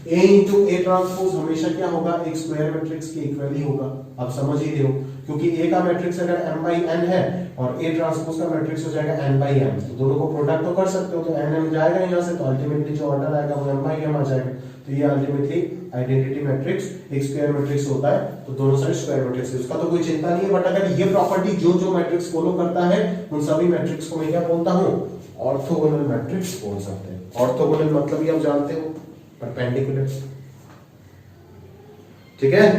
a इंटू ए ट्रांसपोज हमेशा क्या होगा, एक स्क्वायर मैट्रिक्स के इक्वल ही होगा। आप समझ ही रहे हो, क्योंकि a का मैट्रिक्स अगर m by n है और a ट्रांसपोज का मैट्रिक्स हो जाएगा n by m, तो दोनों को प्रोडक्ट तो कर सकते हो, तो n m जाएगा यहाँ से, तो अल्टीमेटली जो ऑर्डर आएगा वो m by m आ जाएगा। तो ये अल्टीमेटली आइडेंटिटी मैट्रिक्स एक स्क्वायर मैट्रिक्स होता है, तो दोनों साइड स्क्वायर मैट्रिक्स है, उसका तो कोई चिंता नहीं है। बट अगर ये प्रॉपर्टी जो जो मैट्रिक्स फॉलो करता है उन सभी मैट्रिक्स को मैं क्या बोलता हूँ, ऑर्थोगोनल मैट्रिक्स बोल सकते हैं। ऑर्थोगोनल मतलब ये आप जानते हो, परपेंडिकुलर। ठीक है,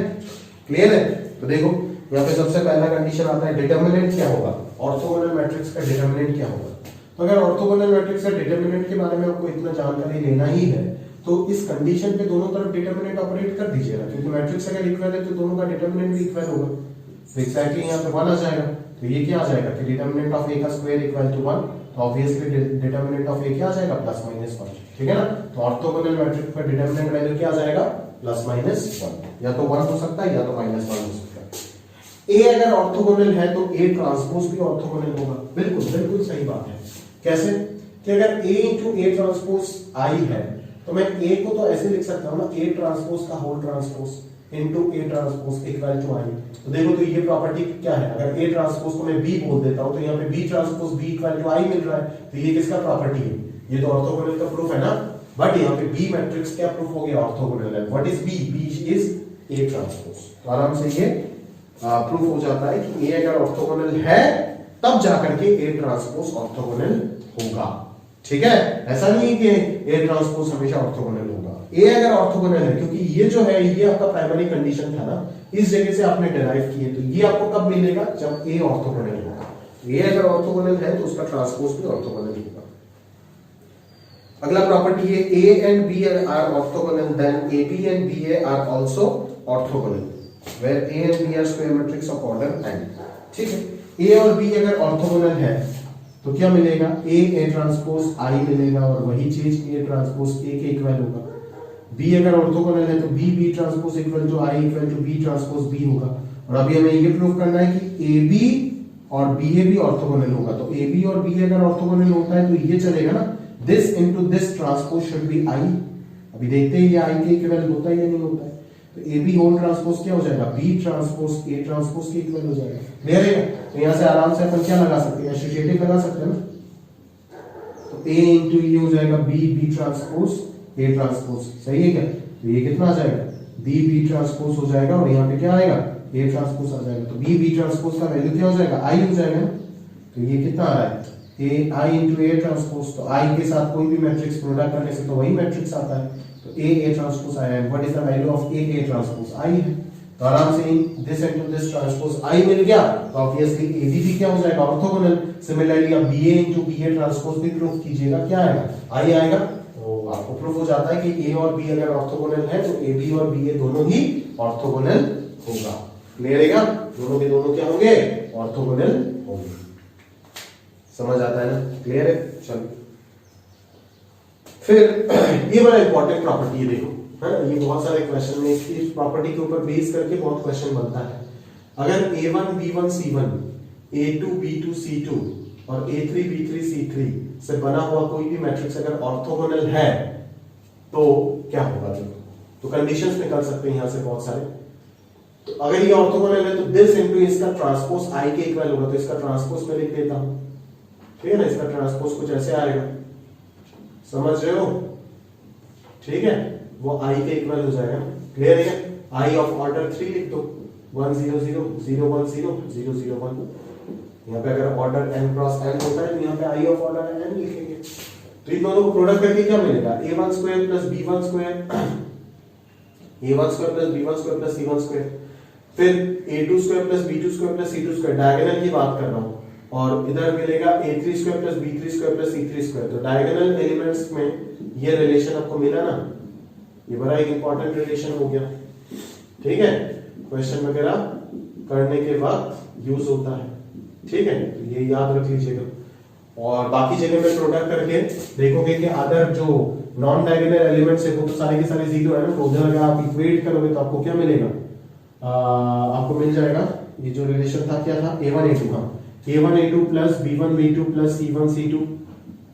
क्लियर है? तो देखो यहाँ पे सबसे पहला कंडीशन आता है डिटर्मिनेंट क्या होगा, ऑर्थोगोनल मैट्रिक्स का डिटर्मिनेंट क्या होगा। तो अगर ऑर्थोगोनल मैट्रिक्स का डिटर्मिनेंट के बारे में आपको इतना जानकारी लेना ही है तो इस कंडीशन पे दोनों तरफ डिटर्मिनेंट ऑपरेट कर दीजिएगा, क्योंकि मैट्रिक्स अगर इक्वल है तो दोनों का डिटर्मिनेंट भी इक्वल होगा। तो एक्जेक्टली यहाँ पे 1 आ जाएगा, तो ये क्या आ जाएगा कि डिटर्मिनेंट ऑफ a का स्क्वायर इक्वल टू 1, तो ऑब्वियसली डिटर्मिनेंट ऑफ a क्या आ जाएगा, प्लस माइनस 1। ठीक है ना, तो ऑर्थोगोनल मैट्रिक्स का डिटर्मिनेंट वैल्यू क्या आ जाएगा, प्लस माइनस 1, या तो 1 हो सकता है या तो माइनस 1 हो सकता है। a अगर ऑर्थोगोनल है तो a ट्रांसपोज भी ऑर्थोगोनल होगा। बिल्कुल बिल्कुल सही बात है। कैसे कि अगर a into A transpose i है तो मैं a को तो ऐसे लिख सकता हूं ना, a ट्रांसपोज का whole transpose into A transpose equal to i। तो देखो, तो ये प्रॉपर्टी क्या है, अगर a ट्रांसपोज को मैं b बोल देता हूं तो यहाँ पे b transpose b equal to i मिल रहा है, तो ये किसका प्रॉपर्टी है, ये तो ऑर्थोगोनल का प्रूफ है ना। बट यहाँ पे b मैट्रिक्स क्या प्रूफ हो गया, ऑर्थोगोनल है। What is b? b is a transpose. तो आराम से ये प्रूफ हो जाता है कि a अगर ऑर्थोगोनल है तब जाकर के a ट्रांसपोज ऑर्थोगोनल होगा। ठीक है, ऐसा नहीं है कि a ट्रांसपोज हमेशा ऑर्थोगोनल होगा। a अगर ऑर्थोगोनल है, क्योंकि ये जो है ये आपका प्राइमरी कंडीशन था ना, इस जगह से आपने डिराइव किए, तो ये आपको कब मिलेगा, जब a ऑर्थोगोनल होगा। a अगर ऑर्थोगोनल है तो उसका ट्रांसपोज भी ऑर्थोगोनल होगा। अगला प्रॉपर्टी है A and B are orthogonal then A B and B A are also orthogonal where A and B are square matrix of order n। ठीक है, ए और बी अगर ऑर्थोगोनल है तो क्या मिलेगा, ए ट्रांसपोज आई मिलेगा और वही चीज ए ट्रांसपोज ए के इक्वल होगा। बी अगर ऑर्थोगोनल है तो B transpose equal to I equal to B transpose B होगा। और अभी हमें ये प्रूव करना है कि ए बी और बी ए भी ऑर्थोगोनल होगा। तो ए बी और बी अगर ऑर्थोगोनल होता है तो ये चलेगा ना, this into this transpose should be I. अभी देखते हैं ये आई के इक्वल होता है या नहीं होता है। तो ए बी होल ट्रांसपोज क्या हो जाएगा, बी ट्रांसपोज ए ट्रांसपोज के इक्वल हो जाएगा। क्लियर है? तो यहां से आराम से अपन क्या लगा सकते हैं, एसोसिएटिव लगा सकते हैं ना। तो ए इंटू ये हो जाएगा बी ट्रांसपोज ए ट्रांसपोज। सही है क्या? तो ये कितना आ जाएगा, बी ट्रांसपोज हो जाएगा और यहाँ पे क्या आएगा, ए ट्रांसपोज आ जाएगा। तो बी ट्रांसपोज का वैल्यू क्या हो जाएगा, आई हो जाएगा। तो ये कितना आ रहा है, ए आई इंटू ए ट्रांसपोज। तो आई के साथ कोई भी मैट्रिक्स प्रोडक्ट करने से तो वही मैट्रिक्स आता है। तो ए ट्रांसपोज आया है। What is the value of A transpose, I है। तो आराम से this into this transpose I मिल गया। तो ऑब्वियसली ए बी भी क्या हो जाएगा, ऑर्थोगोनल। सिमिलरली अब B A into B A transpose भी प्रूव कीजिएगा, क्या आएगा, आई आएगा। तो आपको प्रूव हो जाता है कि ए और बी अगर ऑर्थोगोनल है तो ए बी और बी ए दोनों ही ऑर्थोगोनल होगा। क्लियर है क्या? दोनों के दोनों क्या होंगे, ऑर्थोगोनल होंगे। समझ आता है ना? क्लियर है? चलो फिर ये बड़ा इंपॉर्टेंट प्रॉपर्टी है, देखो है ना, ये बहुत सारे क्वेश्चन में इसकी प्रॉपर्टी के ऊपर बेस करके बहुत क्वेश्चन बनता है। अगर a1 b1 c1 a2 b2 c2 और a3 b3 c3 से बना हुआ कोई भी मैट्रिक्स अगर ऑर्थोगोनल है तो क्या होगा, देखो। तो कंडीशंस निकाल सकते हैं यहां से बहुत सारे। तो अगर ये ऑर्थोगोनल है तो दिस इनटू इसका ट्रांसपोज आई के इक्वल होगा। तो इसका ट्रांसपोज मैं लिख देता हूं, ठीक है ना। इसका ट्रांसपोज कुछ ऐसे आएगा, समझ रहे हो? ठीक है, वो आई के इक्वल हो जाएगा। क्लियर है? आई ऑफ ऑर्डर 3 लिख दो, 1 0 0 0 1 0 0 0 1। यहाँ पे अगर ऑर्डर n क्रॉस n होता है तो यहाँ पे आई ऑफ ऑर्डर n लिखेंगे। तो इन दोनों को प्रोडक्ट करके क्या मिलेगा, a1 square plus b1 square, a1 square plus b1 square plus c1 square, फिर a2 square plus b2 square plus c2 square. Diagonal की बात कर रहा हूं। और इधर मिलेगा a3 square plus b3 square plus c3 square. तो डायगोनल एलिमेंट्स में ये रिलेशन आपको मिला ना, ये बड़ा एक इंपॉर्टेंट रिलेशन हो गया। ठीक है, क्वेश्चन वगैरह करने के वक्त यूज होता है। ठीक है, तो ये याद रख लीजिएगा। और बाकी जगह में प्रोडक्ट करके देखोगे कि अदर जो नॉन डायगोनल एलिमेंट्स है वो तो सारे के सारे जीरो है ना। तो उधर अगर आप इक्वेट करोगे तो आपको क्या मिलेगा, आपको मिल जाएगा ये जो रिलेशन था, क्या था, a1 a2। हाँ, a1 a2 plus b1 b2 plus c1 c2,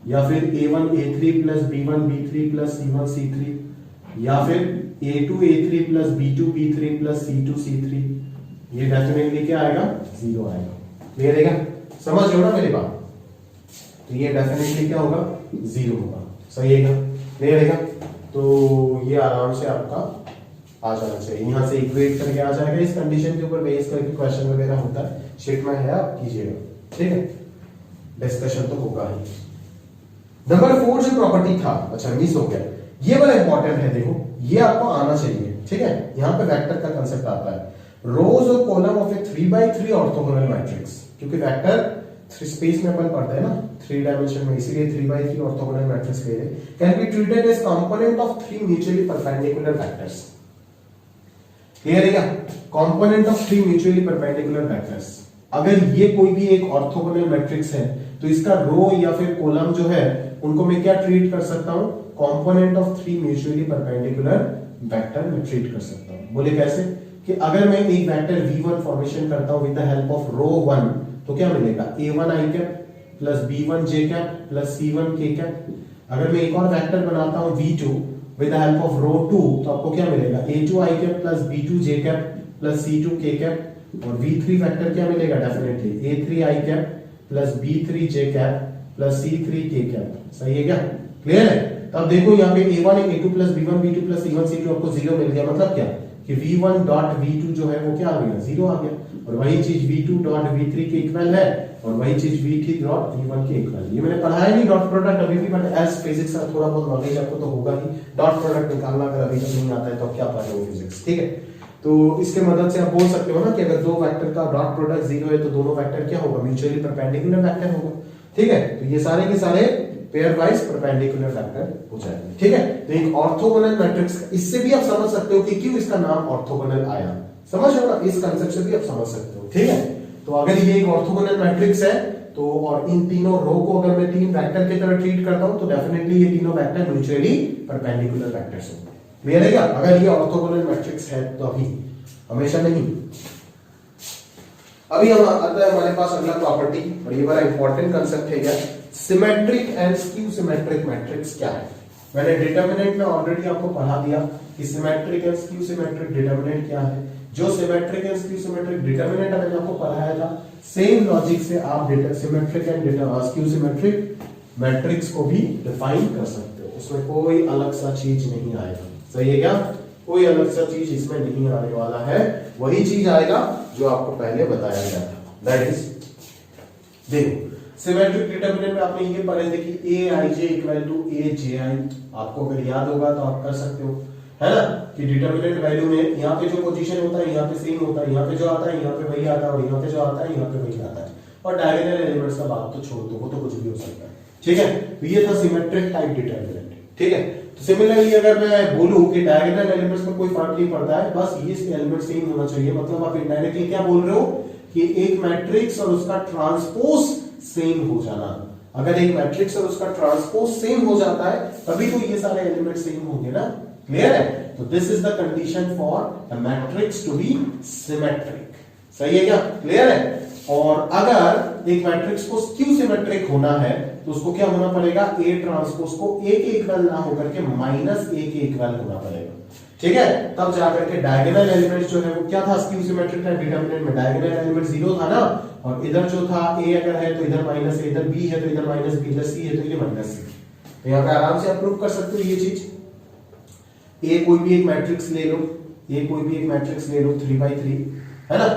या फिर a1 a3 plus b1 b3 plus c1 c3, या फिर a2 a3 plus b2 b3 plus c2 c3। ये डेफिनेटली क्या आएगा, जीरो आएगा। क्लियर है? समझ लो ना मेरी बात। तो ये डेफिनेटली क्या होगा, जीरो होगा। सही है? क्लियर है? तो ये आराम से आपका आ जाना चाहिए, यहां से इक्वेट करके आ जाएगा। इस कंडीशन के ऊपर बेस करके क्वेश्चन वगैरह होता है, शीट में है, आप कीजिएगा। ठीक है, डिस्कशन तो होगा ही। नंबर 4 जो प्रॉपर्टी था, अच्छा मिस हो गया, ये बड़ा इंपॉर्टेंट है। देखो ये आपको आना चाहिए। ठीक है, यहां पे वेक्टर का कंसेप्ट आता है। रोज और column of A 3x3 orthogonal matrix, क्योंकि वेक्टर स्पेस में अपन पढ़ते हैं ना 3 डायमेंशन में, इसीलिए 3x3 ऑर्थोगोनल मैट्रिक्स ले रहे हैं। Can be treated as component of 3 mutually perpendicular vectors. Clear है क्या? Component of 3 mutually perpendicular vectors. अगर ये कोई भी एक ऑर्थोगोनल मैट्रिक्स है तो इसका रो या फिर कॉलम जो है उनको मैं क्या ट्रीट कर सकता हूं, component of 3 mutually perpendicular vector में ट्रीट कर सकता हूं। बोले कैसे, कि अगर मैं एक वेक्टर v1 फॉर्मेशन करता हूं with the help of row 1 तो क्या मिलेगा, a1 i cap plus b1 j cap plus c1 k cap. अगर मैं एक और वेक्टर बनाता हूं v2 with the help of row 2 तो आपको क्या मिलेगा, a2 i cap plus b2 j cap plus c2 k cap. और v3 वेक्टर क्या मिलेगा, definitely a3 i cap plus b3 j cap plus c3 k cap. सही है क्या? क्लियर है? तब देखो यहाँ पे a1 a2 plus b1 b2 plus c1 c2 आपको जीरो मिल गया। मतलब क्या कि v1 डॉट v2 जो है वो क्या आ गया, जीरो आ गया। और वही चीज v2 डॉट v3 के इक्वल है और वही चीज v3 डॉट v1 के इक्वल। ये मैंने पढ़ाया नहीं डॉट प्रोडक्ट अभी भी, बट एज फिजिक्स का थोड़ा बहुत नॉलेज आपको तो होगा ही। डॉट प्रोडक्ट निकालना अगर अभी तक नहीं आता है तो क्या पढ़े हो फिजिक्स। ठीक है, तो इसके मदद से आप बोल सकते हो ना कि अगर दो वेक्टर का डॉट प्रोडक्ट जीरो है तो दोनों वेक्टर क्या होगा, म्यूचुअली परपेंडिकुलर वेक्टर होगा। ठीक है, तो ये सारे के सारे पेयर वाइज परपेंडिकुलर वेक्टर हो जाएंगे। ठीक है, तो एक ऑर्थोगोनल मैट्रिक्स, इससे भी आप समझ सकते हो कि क्यों इसका नाम ऑर्थोगोनल आया। समझ रहे हो ना, इस कंसेप्ट से भी आप समझ सकते हो। ठीक है, तो अगर ये एक ऑर्थोगोनल मैट्रिक्स है तो, और इन तीनों रो को अगर मैं तीन वेक्टर की तरह ट्रीट करता हूं तो डेफिनेटली ये तीनों वेक्टर म्यूचुअली परपेंडिकुलर वेक्टर्स होंगे। क्लियर है क्या? अगर ये ऑर्थोगोनल मैट्रिक्स है तो अभी, हमेशा नहीं। अभी हम आता है हमारे पास अगला प्रॉपर्टी, और ये बड़ा इंपॉर्टेंट कंसेप्ट है क्या, symmetric and skew symmetric matrix क्या है। मैंने डिटरमिनेंट में ऑलरेडी आपको पढ़ा दिया कि symmetric and skew symmetric determinant क्या है। जो symmetric and skew symmetric determinant मैंने आपको पढ़ाया था, सेम लॉजिक से आप symmetric and skew symmetric matrix को भी डिफाइन कर सकते हो। उसमें कोई अलग सा चीज नहीं आएगा। सही है क्या? कोई अलग सा चीज इसमें नहीं आने वाला है, वही चीज आएगा जो आपको पहले बताया गया था। दैट इज, देखो सिमेट्रिक डिटरमिनेंट में आपने ये पढ़े थे कि ए आई जे इक्वल टू ए जे आई। आपको अगर याद होगा तो आप कर सकते हो, है ना, कि डिटरमिनेंट वैल्यू में यहाँ पे जो पोजीशन होता है यहाँ पे सेम होता है, यहाँ पे जो आता है यहाँ पे वही आता है, और यहाँ पे जो आता है यहाँ पे वही आता है। और डायगोनल एलिमेंट्स का बात तो छोड़ दो, वो तो कुछ भी हो सकता है। ठीक है, तो ये था सिमेट्रिक टाइप डिटरमिनेंट। ठीक है, तो सिमिलरली अगर मैं बोलूं कि डायगोनल एलिमेंट्स में कोई फर्क नहीं पड़ता है, बस ये एलिमेंट सेम होना चाहिए, मतलब आप इनडायरेक्टली क्या बोल रहे हो कि एक मैट्रिक्स और उसका ट्रांसपोज सेम हो जाना। अगर एक मैट्रिक्स और उसका ट्रांसपोज सेम हो जाता है तभी तो ये सारे एलिमेंट सेम होंगे ना। क्लियर है? तो this is the condition for the matrix to be symmetric. सही है क्या? क्लियर है? और अगर एक मैट्रिक्स को स्क्यू सिमेट्रिक होना है तो उसको क्या होना पड़ेगा, ए ट्रांसपोज को ए के इक्वल ना होकर के माइनस ए के इक्वल होना पड़ेगा। ठीक है, तब जाकर के डायगोनल एलिमेंट जो है वो क्या था, स्क्यू सिमेट्रिक का डिटरमिनेंट में डायगोनल एलिमेंट 0 था ना, और इधर जो था ए अगर है तो इधर माइनस ए, इधर बी है तो इधर माइनस बी, इधर सी है तो इधर माइनस सी। तो यहाँ पे आराम से आप प्रूव कर सकते हो ये चीज। ए कोई भी एक मैट्रिक्स ले लो, ए कोई भी एक मैट्रिक्स ले लो 3x3, है ना,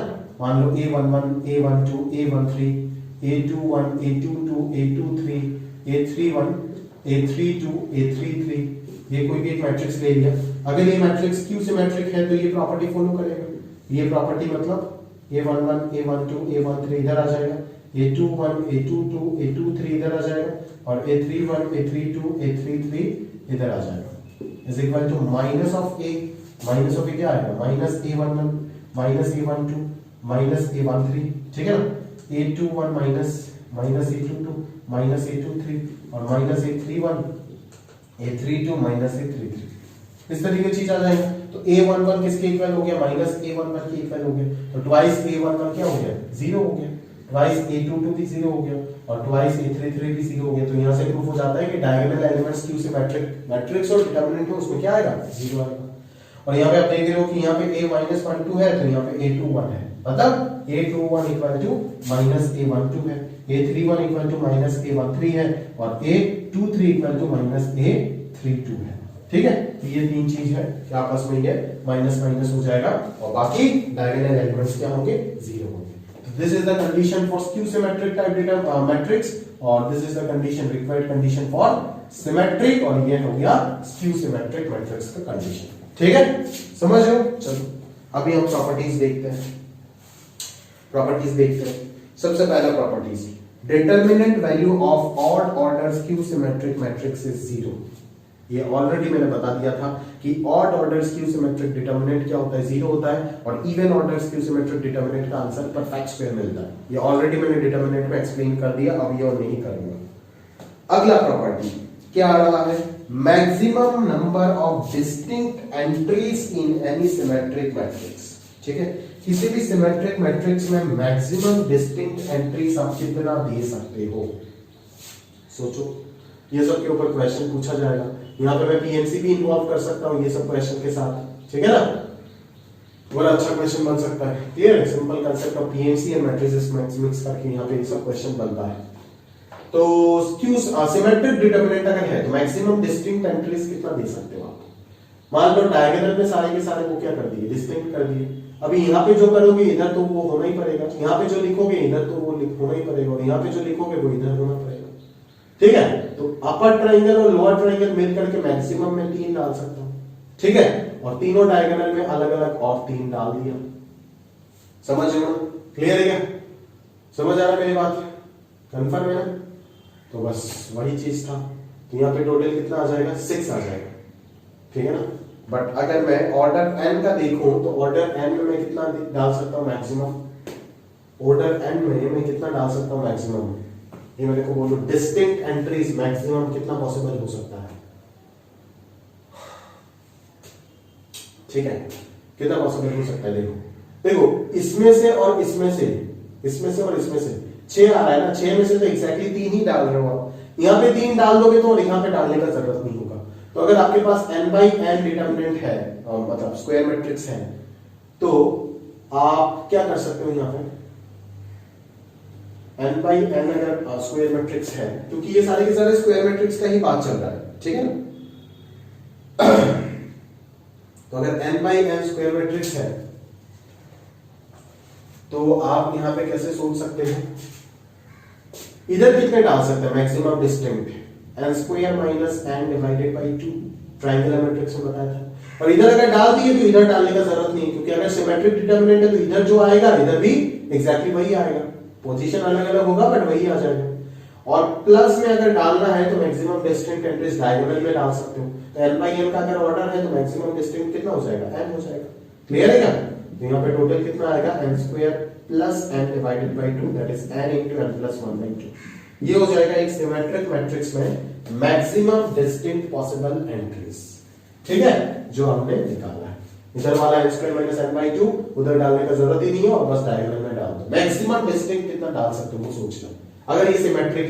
मान लो A11 A12 A13 A21 A22 A23 A31 A32 A33, ये कोई भी एक मैट्रिक्स ले लिया। अगर ये मैट्रिक्स क्यू सिमेट्रिक है तो ये प्रॉपर्टी फॉलो करेगा। ये प्रॉपर्टी मतलब A11 A12 A13 इधर आ जाएगा, A21 A22 A23 इधर आ जाएगा, और A31 A32 A33 इधर आ जाएगा। Is equal to minus of A, minus of A क्या आएगा, minus A11 minus A12 minus A13। ठीक है ना, A21 minus A22 minus A23 और minus A31 A32 minus A33, इस तरीके की चीज आ जाएगी। तो A11 किसके इक्वल हो गया, माइनस A11 के इक्वल हो गया, तो ट्वाइस A11 क्या हो गया, 0 हो गया, ट्वाइस A22 भी 0 हो गया, और ट्वाइस A33 भी 0 हो गया। तो यहां से प्रूफ हो जाता है कि diagonal elements Q symmetric matrix और डिटरमिनेंट में उसमें क्या आएगा, 0 आएगा। और यहाँ पे आप देख रहे हो कि यहाँ पे A-12 है तो यहाँ पे A21 है, मतलब A21 equal to minus A12 है, A31 equal to minus A13 है, और A23 equal to minus A32 है। ठीक है, तो ये तीन चीज है कि आपस में ये माइनस माइनस हो जाएगा, और बाकी डायगोनल एलिमेंट्स क्या होंगे, 0 होंगे। This is the condition for skew symmetric type matrix, और this is the condition, required condition for symmetric, और ये हो गया स्क्यू सिमेट्रिक मैट्रिक्स का कंडीशन। ठीक है, समझ लो। चलो अभी हम प्रॉपर्टीज देखते हैं। सबसे पहला properties, determinant value of odd order skew symmetric matrix is 0। ये ऑलरेडी मैंने बता दिया था कि odd order skew symmetric determinant क्या होता है, 0 होता है, और even order skew symmetric determinant का आंसर परफेक्ट स्क्वायर मिलता है। ये ऑलरेडी मैंने डिटरमिनेंट में एक्सप्लेन कर दिया, अब ये और नहीं करूंगा। अगला प्रॉपर्टी क्या आ रहा है, maximum number of distinct entries in any symmetric matrix. ठीक है, किसी भी सिमेट्रिक मैट्रिक्स में मैक्सिमम डिस्टिंक्ट एंट्रीज आप कितना दे सकते हो, सोचो। ये सब के ऊपर क्वेश्चन पूछा जाएगा। यहाँ पे मैं पीएमसी भी इन्वॉल्व कर सकता हूँ ये सब क्वेश्चन के साथ। ठीक है ना, बड़ा अच्छा क्वेश्चन बन सकता है। क्लियर है, simple concept of PMC and matrices mix करके यहाँ पे ये सब क्वेश्चन बनता है। तो स्क्यू सिमेट्रिक डिटरमिनेंट अगर है तो मैक्सिमम डिस्टिंक्ट एंट्रीज कितना दे सकते हो आप। मान लो डायगोनल में सारे के सारे वो क्या कर दिए, डिस्टिंक्ट कर दिए। अभी यहाँ पे जो करोगे इधर तो वो होना ही पड़ेगा, यहाँ पे जो लिखोगे इधर तो वो होना ही पड़ेगा, और यहाँ पे जो लिखोगे वो इधर होना पड़ेगा। ठीक है, तो अपर ट्राइंगल और लोअर ट्राइंगल मिल करके मैक्सिमम में 3 डाल सकता हूं। ठीक है, और तीनों डायगोनल में अलग अलग और 3 डाल दिया। समझ रहे हो, क्लियर है क्या, समझ आ रहा है मेरी बात, कंफर्म है ना? तो बस वही चीज था। तो यहाँ पे टोटल कितना आ जाएगा, 6 आ जाएगा, ठीक है ना। बट अगर मैं ऑर्डर n का देखूं तो ऑर्डर n में मैं कितना डाल सकता हूँ मैक्सिमम, ऑर्डर n में मैं कितना डाल सकता हूँ मैक्सिमम, ये मेरे को बोलो डिस्टिंक्ट एंट्रीज मैक्सिमम कितना पॉसिबल हो सकता है, ठीक है, कितना पॉसिबल हो सकता है। देखो देखो इसमें से और इसमें से, इसमें से और इसमें से 6 आ रहा है ना, 6 में से तो एग्जैक्टली 3 ही डाल रहे हो आप, यहाँ पे 3 डाल दोगे तो और यहाँ पे डालने का जरूरत नहीं होगा। तो अगर आपके पास n बाई n डिटर्मिनेंट है, मतलब स्क्वायर मैट्रिक्स है, तो आप क्या कर सकते हो, यहाँ पे n बाई n अगर स्क्वायर मैट्रिक्स है, क्योंकि ये सारे के सारे स्क्वायर मैट्रिक्स का ही बात चल रहा है, ठीक है ना। तो अगर n by n square matrix है तो आप यहां पे कैसे सोच सकते हैं, इधर कितने डाल सकते हैं maximum distinct, n square minus n divided by 2 triangular matrix में बताया था। और इधर अगर डाल दिए तो इधर डालने का जरूरत नहीं, क्योंकि अगर सिमेट्रिक डिटरमिनेंट है तो इधर जो आएगा इधर भी एग्जैक्टली वही आएगा, पोजीशन अलग अलग होगा बट वही आ जाएगा। और प्लस में अगर डालना है तो मैक्सिमम डिस्टिंक्ट एंट्रीज डायगोनल में डाल सकते हो। तो n बाई n का अगर ऑर्डर है तो मैक्सिमम डिस्टिंक्ट कितना हो जाएगा, n हो जाएगा। क्लियर है क्या। तो यहाँ पे टोटल कितना आएगा, n square plus n divided by 2 that is n into n plus 1 by 2। ये हो जाएगा एक सिमेट्रिक मैट्रिक्स में मैक्सिमम डिस्टिंक्ट पॉसिबल एंट्रीज, ठीक है, जो हमने निकाला है। इधर वाला n square minus n by 2 उधर डालने का जरूरत ही नहीं है और बस डायगोनल में डाल दो। मैक्सिमम डिस्टिंक्ट कितना डाल सकते हो वो सोच लो। अगर ये सिमेट्रिक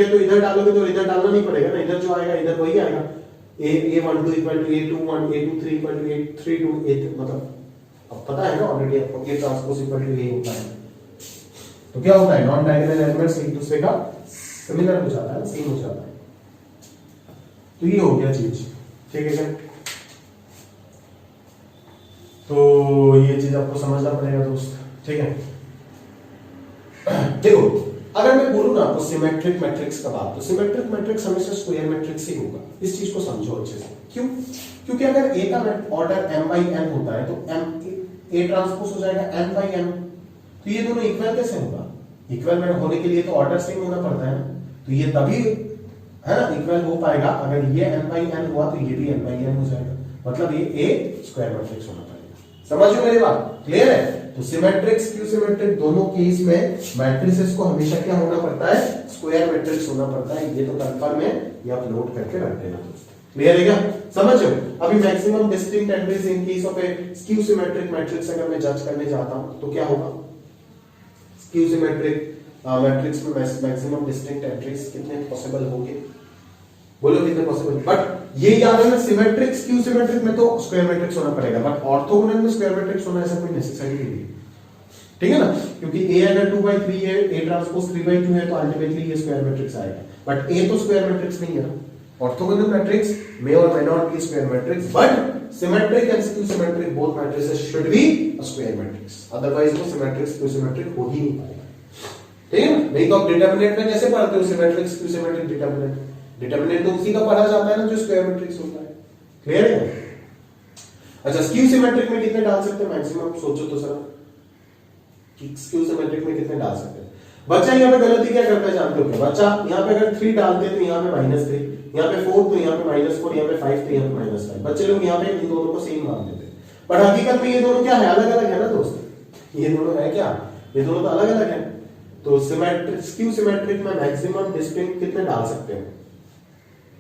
है तो इधर डालोगे तो इधर डालना नहीं पड़ेगा ना, इधर जो आएगा इधर वही आएगा। a12 equal to a21, a23 equal to a32, मतलब अब पता है ना ऑलरेडी आपको a transpose equal to a होता है। तो क्या होता है, नॉन डायगोनल एलिमेंट्स एक दूसरे का सिमिलर हो जाता है, सेम हो जाता है। तो ये हो गया चीज, ठीक है क्या। तो ये चीज आपको समझना पड़ेगा दोस्त, ठीक है। देखो अगर मैं बोलूं ना आपको सिमेट्रिक मैट्रिक्स का बात, तो सिमेट्रिक मैट्रिक्स हमेशा स्क्वायर मैट्रिक्स ही होगा। इस चीज को समझो अच्छे से, क्यों, क्योंकि अगर a का ऑर्डर m बाई n होता है तो a ट्रांसपोज हो जाएगा n बाई n। तो ये दोनों इक्वल कैसे होगा, इक्वल में होने के लिए तो ऑर्डर सेम होना पड़ता है ना। तो ये तभी है ना इक्वल हो पाएगा अगर ये n बाई n हुआ तो ये भी n बाई n हो जाएगा, मतलब ये a स्क्वायर मैट्रिक्स होना पड़ेगा। समझो मेरी बात, क्लियर है। तो सिमेट्रिक स्क्यू सिमेट्रिक दोनों केस में मैट्रिसेस को हमेशा क्या होना पड़ता है, स्क्वायर मैट्रिक्स होना पड़ता है। ये तो कंफर्म है, ये आप नोट करके रख देना दोस्तों, क्लियर है क्या। समझो अभी maximum distinct entries in case of a skew symmetric matrix अगर मैं जज करने जाता हूं तो क्या होगा, स्क्यू सिमेट्रिक मैट्रिक्स में मैक्सिमम डिस्टिंक्ट एंट्रीज कितने पॉसिबल होंगे, बोलो कितने पॉसिबल। बट ये याद है ना, सिमेट्रिक स्क्यू सिमेट्रिक में तो स्क्वायर मैट्रिक्स होना पड़ेगा, बट ऑर्थोगोनल में स्क्वायर मैट्रिक्स होना ऐसा कोई नेसेसरी नहीं है, ठीक है ना। क्योंकि a अगर 2/3 है, a ट्रांसपोज 3/2 है, तो अल्टीमेटली ये स्क्वायर मैट्रिक्स आएगा। बट a तो स्क्वायर मैट्रिक्स नहीं है ना। Orthogonal matrix may or may not be square matrix, but symmetric and skew symmetric both matrices should be a square matrix, otherwise वो symmetric skew symmetric हो ही नहीं पाएगा, ठीक है ना। नहीं तो आप डिटरमिनेंट में कैसे पढ़ते हो, symmetric skew symmetric determinant, determinant तो उसी का पढ़ा जाता है ना जो स्क्वायर मैट्रिक्स होता है, क्लियर है। अच्छा स्क्यू सिमेट्रिक में कितने डाल सकते हैं मैक्सिमम, सोचो तो सर स्क्यू सिमेट्रिक में कितने डाल सकते हैं। बच्चा यहाँ पे गलती क्या करता है जानते हो क्या, बच्चा यहाँ पे अगर 3 डालते हैं तो यहाँ पे -3, यहाँ पे 4 तो यहाँ पे -4, यहाँ पे 5 तो यहाँ पे -5। बच्चे लोग यहाँ पे इन दोनों को सेम मान लेते हैं, पर हकीकत में ये दोनों क्या है, अलग अलग है ना दोस्त, ये दोनों है क्या, ये दोनों तो अलग अलग है। तो सिमेट्रिक स्क्यू सिमेट्रिक में मैक्सिमम डिस्टिंक्ट कितने डाल सकते हैं,